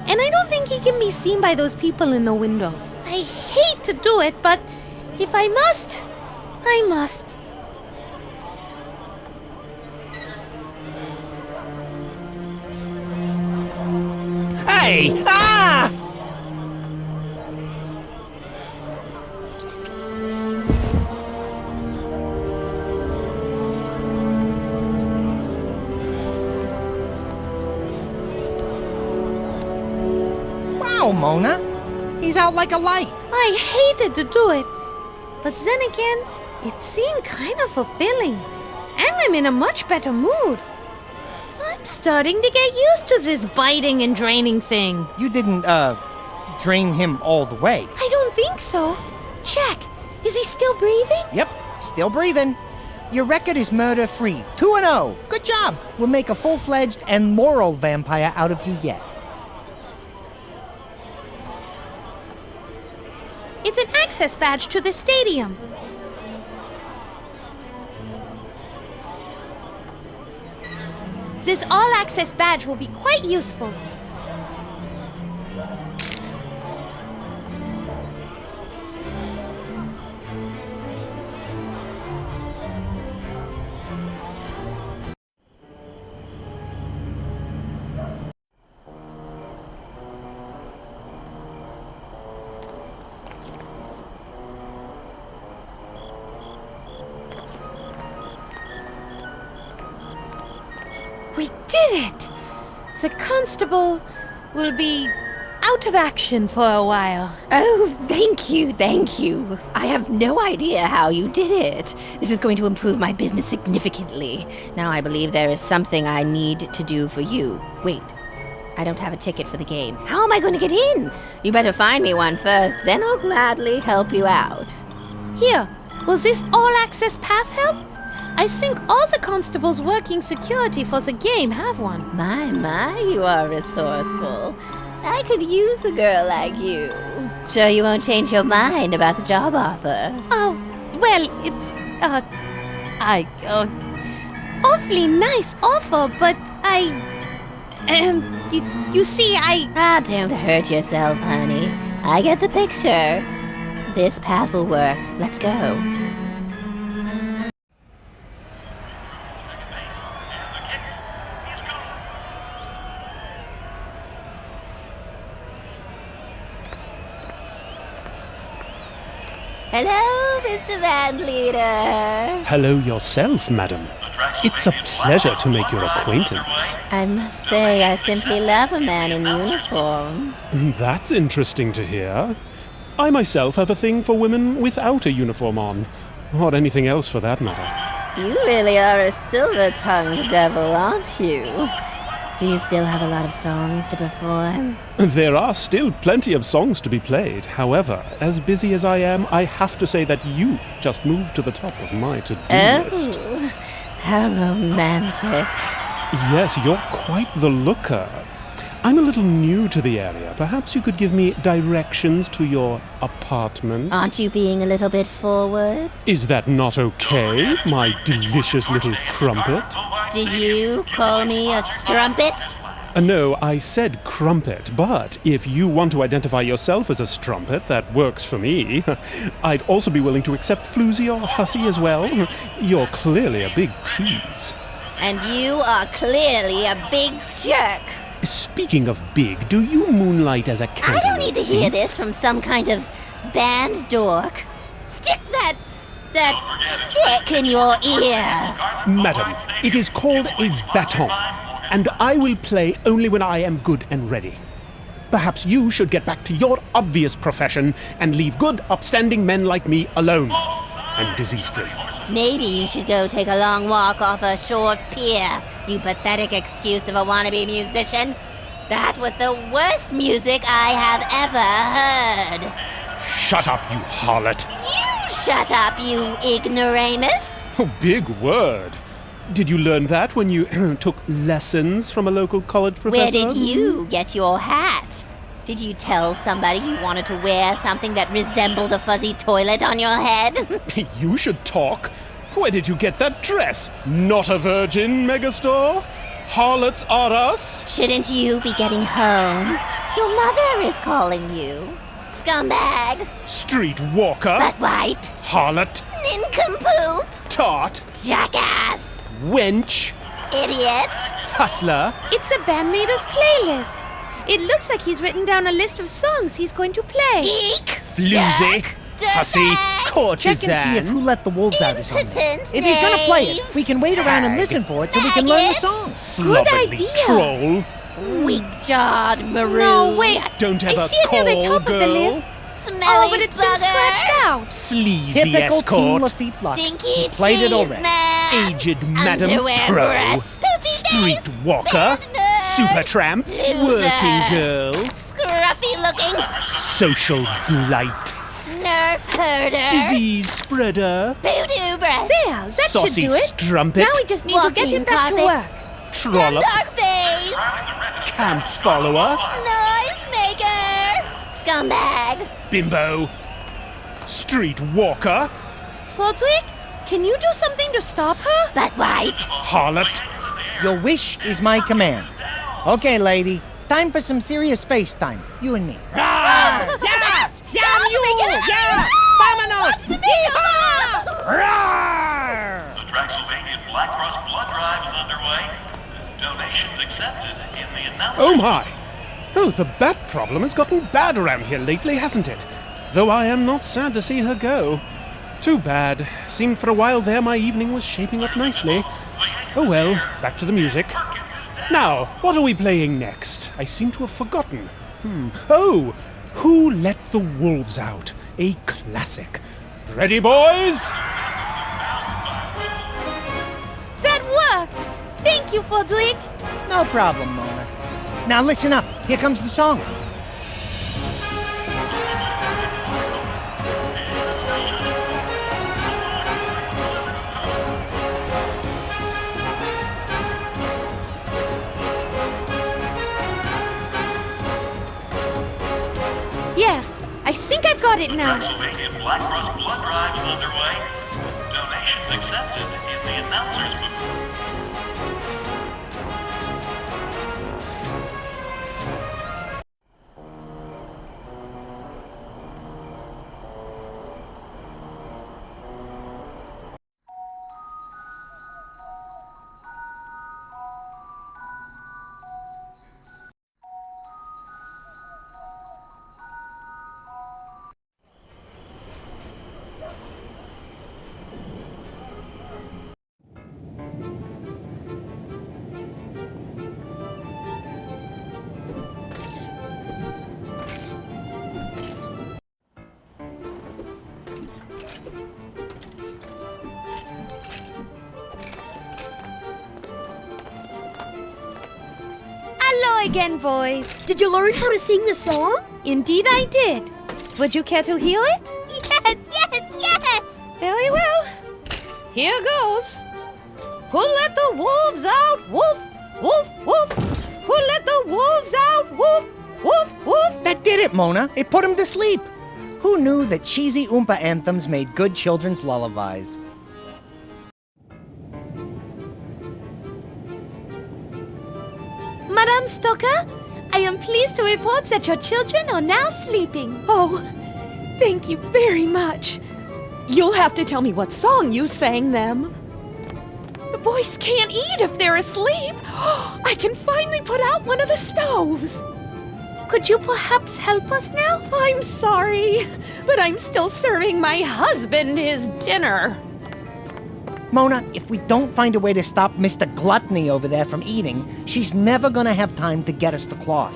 And I don't think he can be seen by those people in the windows. I hate to do it, but if I must, I must. Hey! Ah! Wow, Mona. He's out like a light. I hated to do it. But then again, it seemed kind of fulfilling. And I'm in a much better mood. I'm starting to get used to this biting and draining thing. You didn't, drain him all the way. I don't think so. Check. Is he still breathing? Yep, still breathing. Your record is murder-free. 2-0. Good job. We'll make a full-fledged and moral vampire out of you yet. It's an access badge to the stadium. This all-access badge will be quite useful. did it! The constable will be out of action for a while. Oh, thank you, thank you. I have no idea how you did it. This is going to improve my business significantly. Now I believe there is something I need to do for you. Wait, I don't have a ticket for the game. How am I going to get in? You better find me one first, then I'll gladly help you out. Here, will this all-access pass help? I think all the constables working security for the game have one. My, you are resourceful. I could use a girl like you. Sure you won't change your mind about the job offer? Oh, well, it's, awfully nice offer, but you see, don't hurt yourself, honey. I get the picture. This path will work. Let's go. Hello, Mr. Van Leader. Hello yourself, madam. It's a pleasure to make your acquaintance. I must say, I simply love a man in uniform. That's interesting to hear. I myself have a thing for women without a uniform on, or anything else for that matter. You really are a silver-tongued devil, aren't you? Do you still have a lot of songs to perform? There are still plenty of songs to be played. However, as busy as I am, I have to say that you just moved to the top of my to-do list. Oh, how romantic. Yes, you're quite the looker. I'm a little new to the area. Perhaps you could give me directions to your apartment? Aren't you being a little bit forward? Is that not okay, my delicious little crumpet? Did you call me a strumpet? No, I said crumpet, but if you want to identify yourself as a strumpet, that works for me. I'd also be willing to accept floozy or hussy as well. You're clearly a big tease. And you are clearly a big jerk. Speaking of big, do you moonlight as a cantaloupe? I don't need to hear this from some kind of band dork. Stick that stick in your ear. Madam, it is called a baton, and I will play only when I am good and ready. Perhaps you should get back to your obvious profession and leave good, upstanding men like me alone, and disease-free. Maybe you should go take a long walk off a shore pier, you pathetic excuse of a wannabe musician. That was the worst music I have ever heard. Shut up, you harlot. You shut up, you ignoramus. Oh, big word. Did you learn that when you took lessons from a local college professor? Where did you get your hat? Did you tell somebody you wanted to wear something that resembled a fuzzy toilet on your head? You should talk. Where did you get that dress? Not a virgin, Megastore? Harlots are us? Shouldn't you be getting home? Your mother is calling you. Scumbag. Street walker. Buttwipe. Harlot. Nincompoop. Tart. Jackass. Wench. Idiot. Hustler. It's a bandleader's playlist. It looks like he's written down a list of songs he's going to play. Geek. Floozy. Hussy. Courtesan. Check and see if Who Let the Wolves Out is on there. Impotent If he's gonna play knave. it, we can wait around and listen for it till we can learn the song. Slovenly idea. troll. Weak-jawed maroon. No, wait. Don't ever I see it near the call, top of the girl. list. Smelly Oh, but it's been bugger. scratched out. Sleazy Typical escort. Lafitte luck. Stinky He played it cheese already. man. Aged Madam Underwear Pro. breath. Poopy Street face. walker. Bad nerd. Super tramp. Loser. Working girl. Scruffy looking. Social blight. Nerf herder. Disease spreader. Voodoo breath. There, that Saucy should do it. strumpet. Now we just need to get him back to Walking work. Trollop. Dark face. Camp follower. Noise maker. Scumbag. Bimbo. Street walker. Froderick, can you do something to stop her? Buttwipe. Harlot. Your wish is my command. Okay, lady. Time for some serious face time. You and me. Yes! Yeah, you! Yeah! Vámonos! Yeehaw! The Draxsylvania Black Cross Blood Drive is underway. Donations accepted in the announcement. Oh my! Oh, the bat problem has gotten bad around here lately, hasn't it? Though I am not sad to see her go. Too bad. Seemed for a while there my evening was shaping up nicely. Oh well, back to the music. Now, what are we playing next? I seem to have forgotten. Oh, Who Let the Wolves Out? A classic. Ready, boys? That worked! Thank you, Froderick. No problem, Mona. Now listen up. Here comes the song. Yes, I think I've got it now. Draxsylvania Black Cross blood drive is underway. Donations accepted in the announcer's booth. Hello again, boys. Did you learn how to sing the song? Indeed I did. Would you care to hear it? Yes, yes, yes! Very well. Here goes. Who let the wolves out? Woof, woof, woof. Who let the wolves out? Woof, woof, woof. That did it, Mona. It put him to sleep. Who knew that cheesy Oompa anthems made good children's lullabies? Madame Stoker, I am pleased to report that your children are now sleeping. Oh, thank you very much. You'll have to tell me what song you sang them. The boys can't eat if they're asleep. I can finally put out one of the stoves. Could you perhaps help us now? I'm sorry, but I'm still serving my husband his dinner. Mona, if we don't find a way to stop Mr. Gluttony over there from eating, she's never gonna have time to get us the cloth.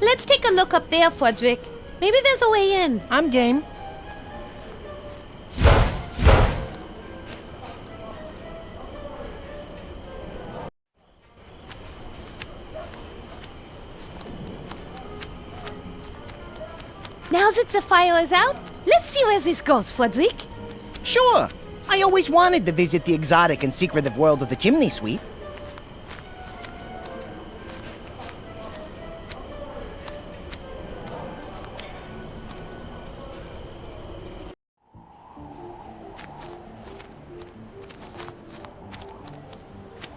Let's take a look up there, Froderick. Maybe there's a way in. I'm game. Now that the fire is out, let's see where this goes, Froderick. Sure. I always wanted to visit the exotic and secretive world of the chimney sweep.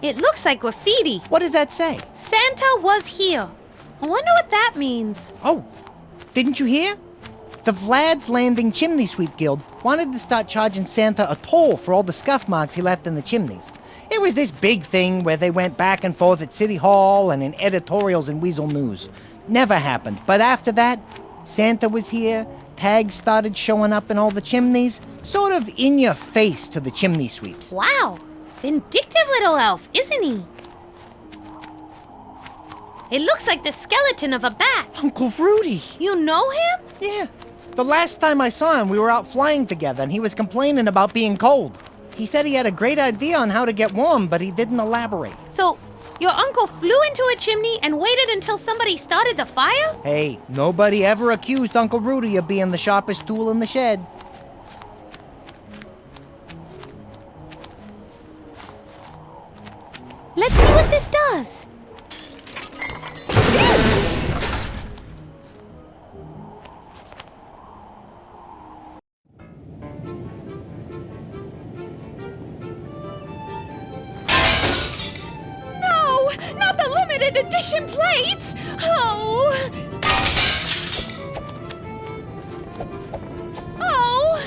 It looks like graffiti. What does that say? Santa was here. I wonder what that means. Oh, didn't you hear? The Vlad's Landing Chimney Sweep Guild wanted to start charging Santa a toll for all the scuff marks he left in the chimneys. It was this big thing where they went back and forth at City Hall and in editorials in Weasel News. Never happened. But after that, Santa was here, tags started showing up in all the chimneys, sort of in your face to the chimney sweeps. Wow. Vindictive little elf, isn't he? It looks like the skeleton of a bat. Uncle Rudy. You know him? Yeah. The last time I saw him, we were out flying together, and he was complaining about being cold. He said he had a great idea on how to get warm, but he didn't elaborate. So, your uncle flew into a chimney and waited until somebody started the fire? Hey, nobody ever accused Uncle Rudy of being the sharpest tool in the shed. Let's see what this does. limited edition plates! Oh! Oh!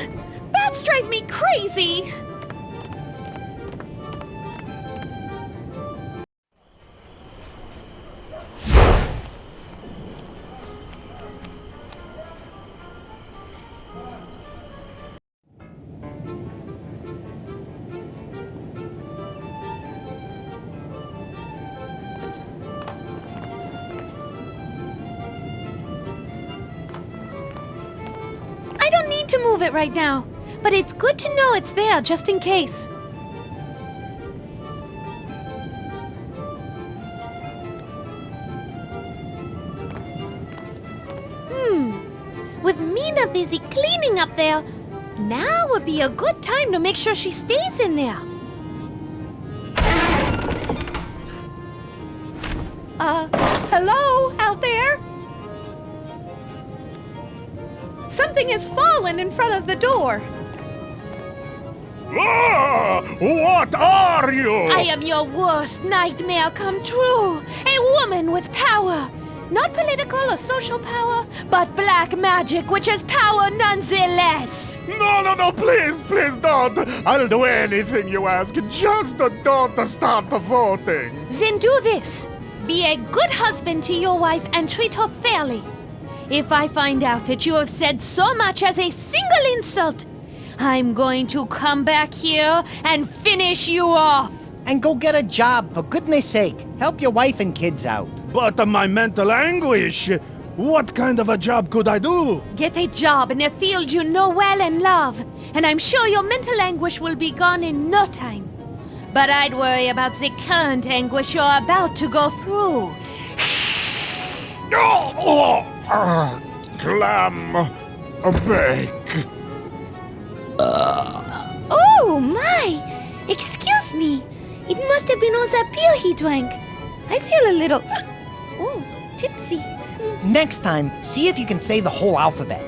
Bats drive me crazy! I don't need to move it right now, but it's good to know it's there just in case. With Mina busy cleaning up there, now would be a good time to make sure she stays in there. Hello out there? Something has fallen in front of the door. Ah! What are you? I am your worst nightmare come true. A woman with power. Not political or social power, but black magic, which is power nonetheless. No, please don't. I'll do anything you ask. Just don't start the voting. Then do this. Be a good husband to your wife and treat her fairly. If I find out that you have said so much as a single insult, I'm going to come back here and finish you off. And go get a job, for goodness sake. Help your wife and kids out. But my mental anguish. What kind of a job could I do? Get a job in a field you know well and love, and I'm sure your mental anguish will be gone in no time. But I'd worry about the current anguish you're about to go through. Clam bake. Oh my! Excuse me. It must have been all that beer he drank. I feel a little... tipsy. Next time, see if you can say the whole alphabet.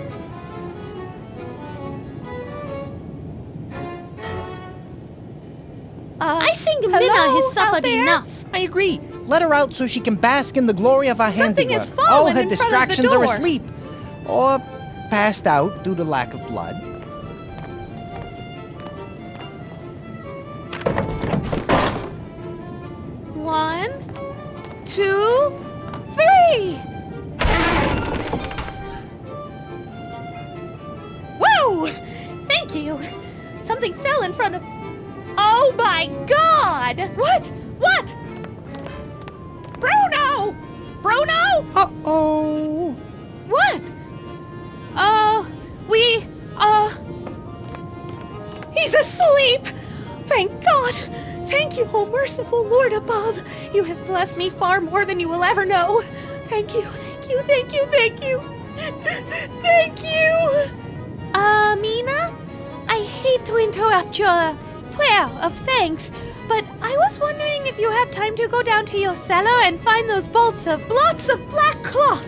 I think Mina has suffered enough. I agree. Let her out so she can bask in the glory of our Something handiwork. has fallen All her in front of the distractions are door. asleep. Or passed out due to lack of blood. One, 2, 3. Whoa! Thank you. Something fell in front of... Oh my God! What? Bruno! Uh-oh. What? He's asleep! Thank God! Thank you, oh merciful Lord above. You have blessed me far more than you will ever know. Thank you. Thank you! Mina? I hate to interrupt your prayer of thanks, but I was wondering if you have time to go down to your cellar and find those blots of black cloth.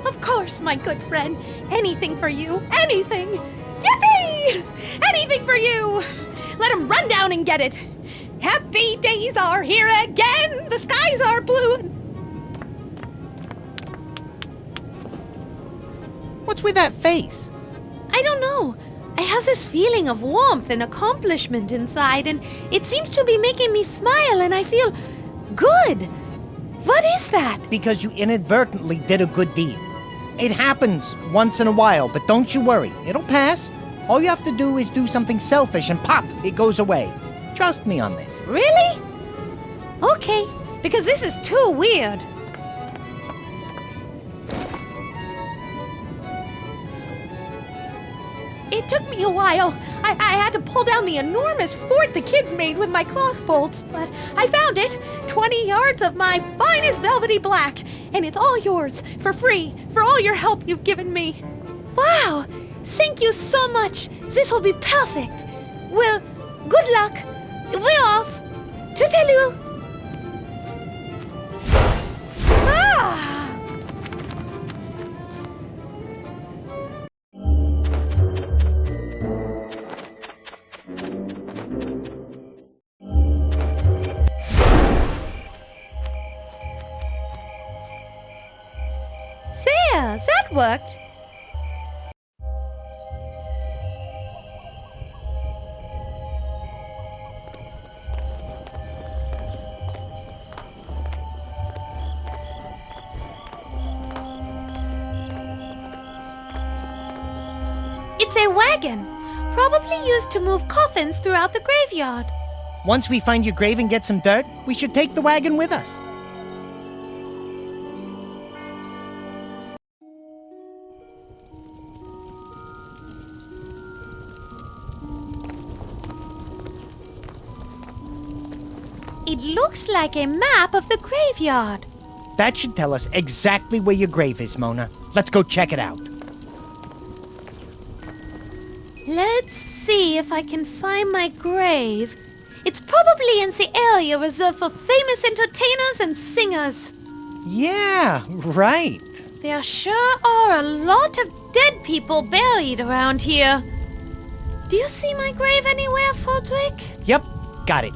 Of course, my good friend. Anything for you. Anything. Yippee! Anything for you. Let him run down and get it. Happy days are here again. The skies are blue. What's with that face? I don't know. I have this feeling of warmth and accomplishment inside, and it seems to be making me smile, and I feel good. What is that? Because you inadvertently did a good deed. It happens once in a while, but don't you worry. It'll pass. All you have to do is do something selfish and pop, it goes away. Trust me on this. Really? Okay, because this is too weird. It took me a while. I had to pull down the enormous fort the kids made with my cloth bolts, but I found it. 20 yards of my finest velvety black, and it's all yours, for free, for all your help you've given me. Wow! Thank you so much. This will be perfect. Well, good luck. We're off. Toodaloo. Ah! That worked. It's a wagon, probably used to move coffins throughout the graveyard. Once we find your grave and get some dirt, we should take the wagon with us. It looks like a map of the graveyard. That should tell us exactly where your grave is, Mona. Let's go check it out. Let's see if I can find my grave. It's probably in the area reserved for famous entertainers and singers. Yeah, right. There sure are a lot of dead people buried around here. Do you see my grave anywhere, Froderick? Yep, got it.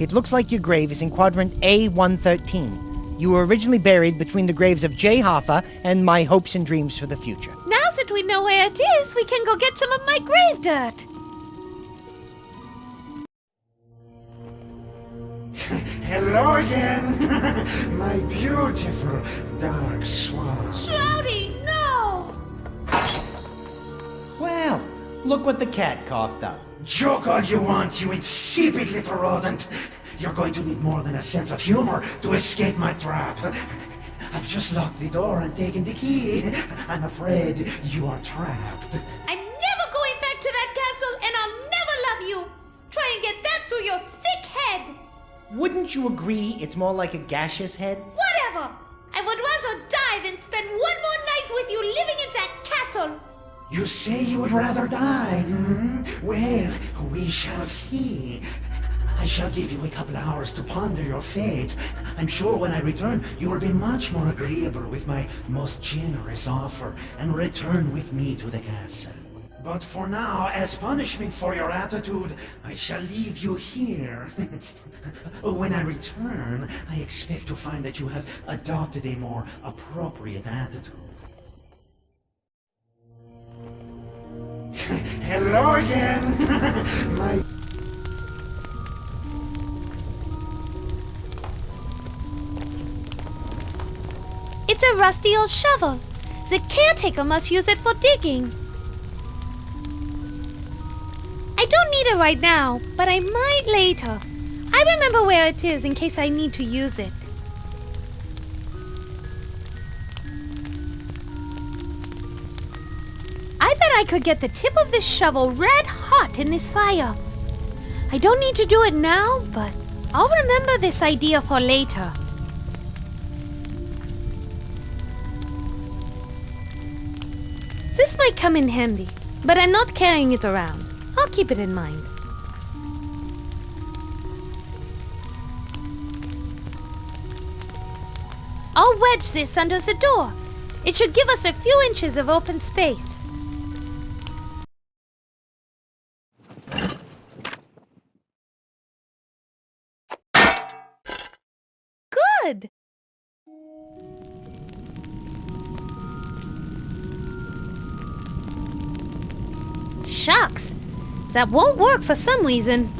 It looks like your grave is in quadrant A113. You were originally buried between the graves of Jay Hoffa and my hopes and dreams for the future. Now that we know where it is, we can go get some of my grave dirt. Hello again, my beautiful dark swan. Shroudy, no! Well, look what the cat coughed up. Joke all you want, you insipid little rodent. You're going to need more than a sense of humor to escape my trap. I've just locked the door and taken the key. I'm afraid you are trapped. I'm never going back to that castle, and I'll never love you. Try and get that through your thick head. Wouldn't you agree it's more like a gaseous head? Whatever. I would rather die than spend one more night with you living in that castle. You say you would rather die? Hmm? Well, we shall see. I shall give you a couple hours to ponder your fate. I'm sure when I return, you will be much more agreeable with my most generous offer and return with me to the castle. But for now, as punishment for your attitude, I shall leave you here. When I return, I expect to find that you have adopted a more appropriate attitude. Hello again, my... It's a rusty old shovel. The caretaker must use it for digging. I don't need it right now, but I might later. I remember where it is in case I need to use it. I bet I could get the tip of this shovel red hot in this fire. I don't need to do it now, but I'll remember this idea for later. This might come in handy, but I'm not carrying it around. I'll keep it in mind. I'll wedge this under the door. It should give us a few inches of open space. Good! Shucks! That won't work for some reason.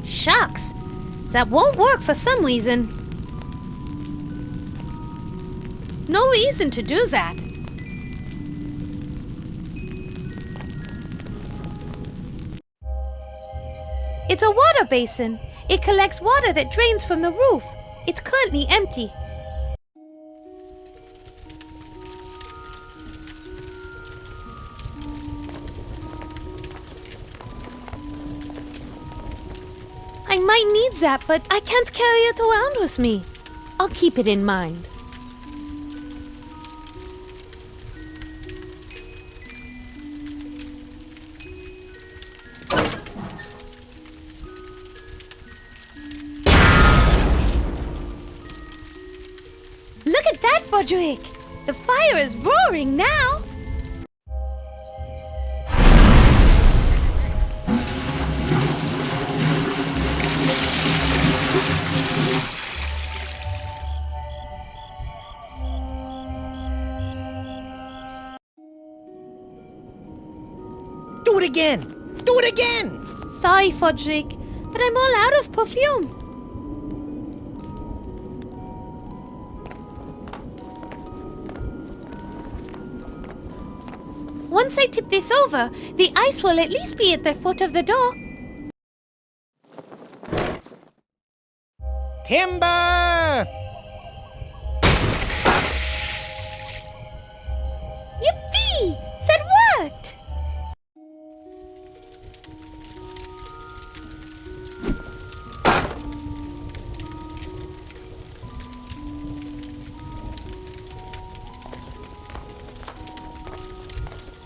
Shucks! That won't work for some reason. No reason to do that. It's a water basin. It collects water that drains from the roof. It's currently empty. I might need that, but I can't carry it around with me. I'll keep it in mind. Look at that, Froderick! The fire is roaring now! again! Do it again! Sorry, Froderick, but I'm all out of perfume. Once I tip this over, the ice will at least be at the foot of the door. Timber! Yippee! That worked!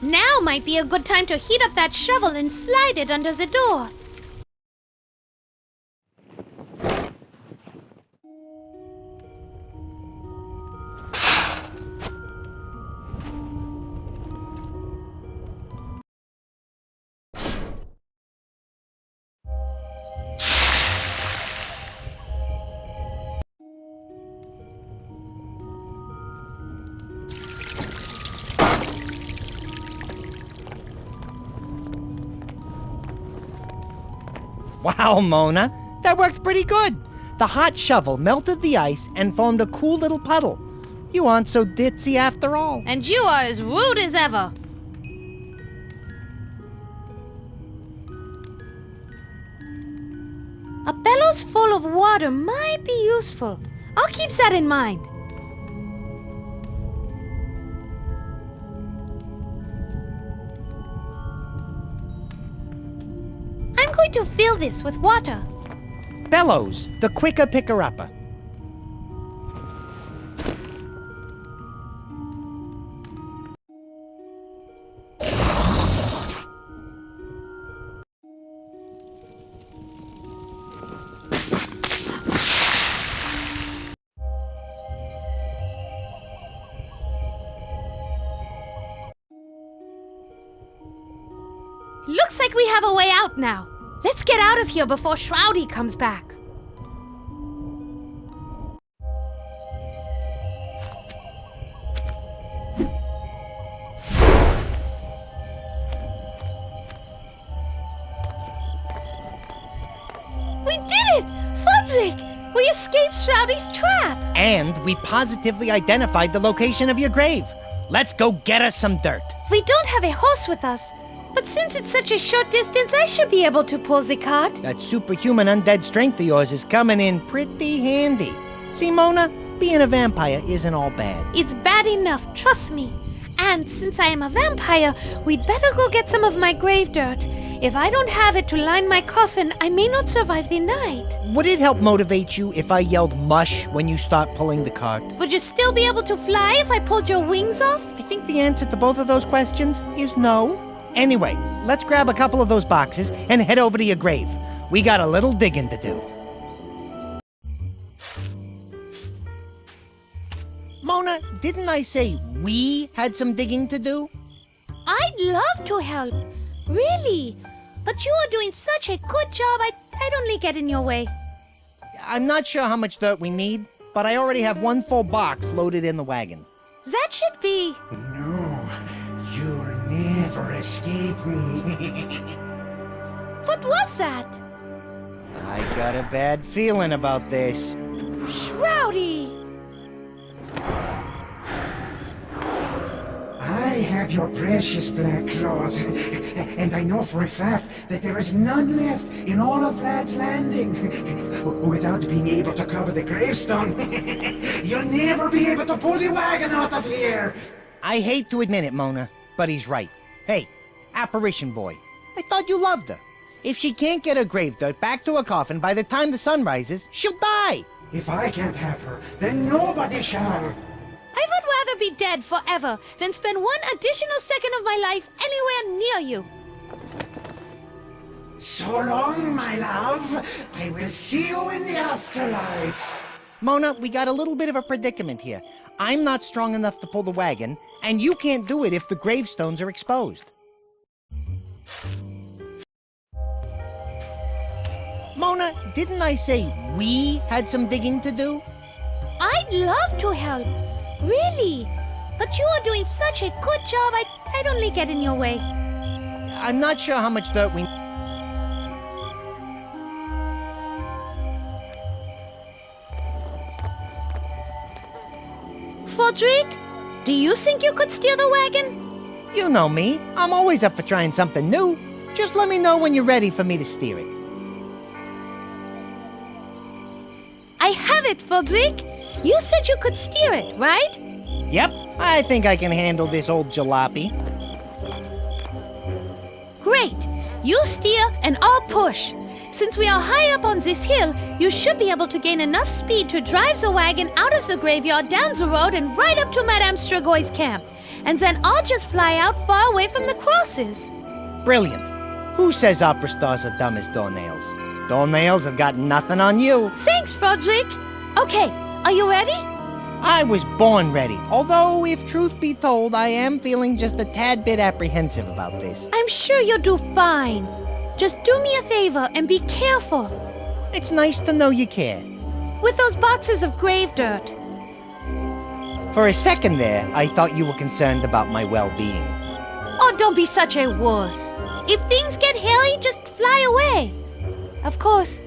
Now might be a good time to heat up that shovel and slide it under the door. Wow, Mona, that worked pretty good. The hot shovel melted the ice and formed a cool little puddle. You aren't so ditzy after all. And you are as rude as ever. A bellows full of water might be useful. I'll keep that in mind. I'm going to fill this with water. Bellows, the quicker picker-upper. Looks like we have a way out now. Let's get out of here before Shrowdy comes back. We did it! Froderick! We escaped Shrowdy's trap! And we positively identified the location of your grave. Let's go get us some dirt. We don't have a horse with us. But since it's such a short distance, I should be able to pull the cart. That superhuman undead strength of yours is coming in pretty handy. See, Mona, being a vampire isn't all bad. It's bad enough, trust me. And since I am a vampire, we'd better go get some of my grave dirt. If I don't have it to line my coffin, I may not survive the night. Would it help motivate you if I yelled mush when you start pulling the cart? Would you still be able to fly if I pulled your wings off? I think the answer to both of those questions is no. Anyway, let's grab a couple of those boxes and head over to your grave. We got a little digging to do. Mona, didn't I say we had some digging to do? I'd love to help. Really. But you are doing such a good job, I'd only get in your way. I'm not sure how much dirt we need, but I already have one full box loaded in the wagon. That should be... No, you'll never escape me. What was that? I got a bad feeling about this. Shrowdy! I have your precious black cloth, and I know for a fact that there is none left in all of Vlad's Landing. Without being able to cover the gravestone, you'll never be able to pull the wagon out of here. I hate to admit it, Mona, but he's right. Hey, apparition boy, I thought you loved her. If she can't get her grave dirt back to her coffin by the time the sun rises, she'll die. If I can't have her, then nobody shall. I would rather be dead forever than spend one additional second of my life anywhere near you. So long, my love. I will see you in the afterlife. Mona, we got a little bit of a predicament here. I'm not strong enough to pull the wagon, and you can't do it if the gravestones are exposed. Mona, didn't I say we had some digging to do? I'd love to help. Really. But you are doing such a good job, I'd only get in your way. I'm not sure how much dirt we... Froderick, do you think you could steer the wagon? You know me. I'm always up for trying something new. Just let me know when you're ready for me to steer it. I have it, Froderick. You said you could steer it, right? Yep, I think I can handle this old jalopy. Great. You steer and I'll push. Since we are high up on this hill, you should be able to gain enough speed to drive the wagon out of the graveyard, down the road, and right up to Madame Stragoy's camp. And then I'll just fly out far away from the crosses. Brilliant. Who says opera stars are dumb as doornails? Doornails have got nothing on you. Thanks, Froderick. Okay, are you ready? I was born ready, although, if truth be told, I am feeling just a tad bit apprehensive about this. I'm sure you'll do fine. Just do me a favor and be careful. It's nice to know you care. With those boxes of grave dirt. For a second there, I thought you were concerned about my well-being. Oh, don't be such a wuss. If things get hairy, just fly away. Of course,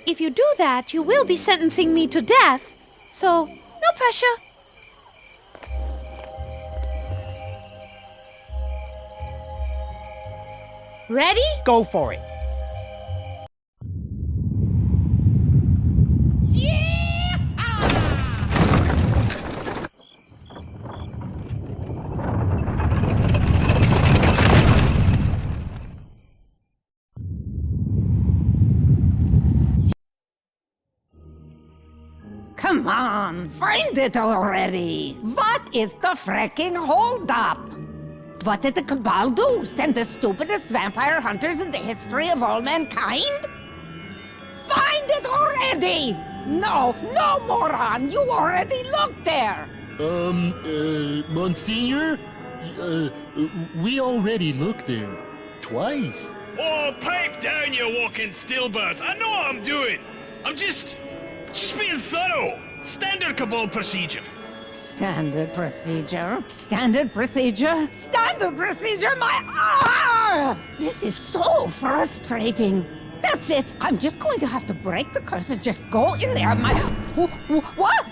if you do that, you will be sentencing me to death. So, no pressure. Ready? Go for it. Come on, find it already! What is the fricking holdup? What did the Cabal do? Send the stupidest vampire hunters in the history of all mankind? Find it already! No, moron! You already looked there! Monsignor? We already looked there. Twice. Oh, pipe down, you walking stillbirth. I know what I'm doing. I'm just being thorough. Standard Cabal procedure. Standard procedure? Standard procedure? Standard procedure? This is so frustrating. That's it. I'm just going to have to break the curse and just go in there. What?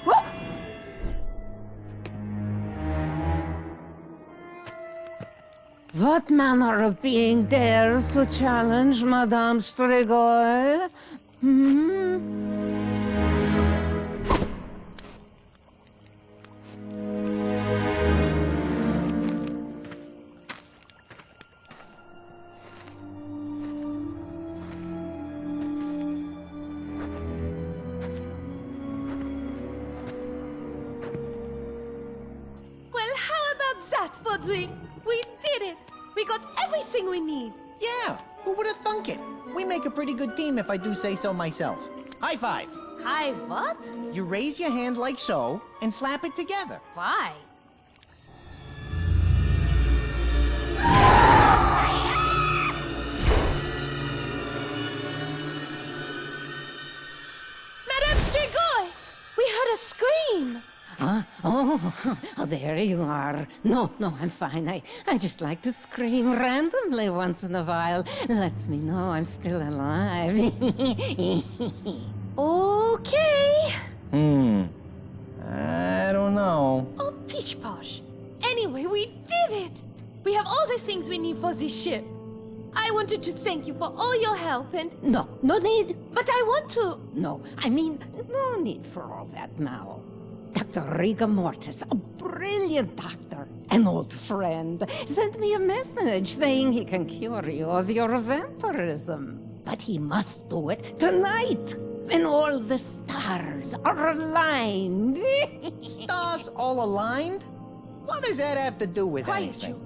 What manner of being dares to challenge Madame Stragoy? Well, how about that, Froderick? We did it! We got everything we need! Yeah, who would have thunk it? We make a pretty good team if I do say so myself. High five. Hi, what? You raise your hand like so and slap it together. Why? Madame Stragoy! We heard a scream! Oh, there you are. No, I'm fine. I just like to scream randomly once in a while. Lets me know I'm still alive. Okay. I don't know. Oh, pish posh. Anyway, we did it! We have all the things we need for this ship. I wanted to thank you for all your help and... No need. But I want to... No need for all that now. Dr. Rigor Mortis, a brilliant doctor, an old friend, sent me a message saying he can cure you of your vampirism. But he must do it tonight, when all the stars are aligned. Stars all aligned? What does that have to do with anything?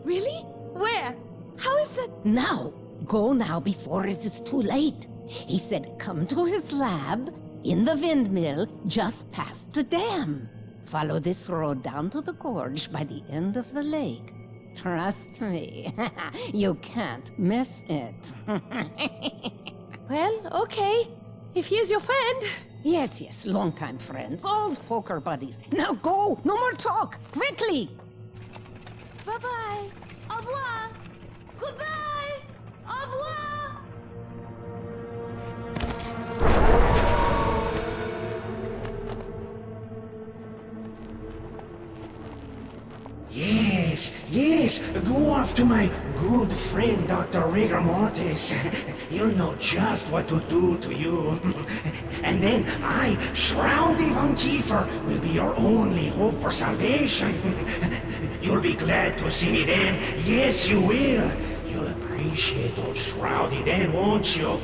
Really? Where? How is it? Now. Go now before it is too late. He said come to his lab in the windmill just past the dam. Follow this road down to the gorge by the end of the lake. Trust me, you can't miss it. Well, okay. If he is your friend. Yes, longtime friends, old poker buddies. Now go, no more talk, quickly. Bye-bye. Au revoir. Goodbye! Au revoir! Yes, go off to my good friend Dr. Rigor Mortis. He'll know just what to do to you. And then I, Shrowdy von Kiefer, will be your only hope for salvation. You'll be glad to see me then. Yes, you will. You'll appreciate old Shrowdy then, won't you?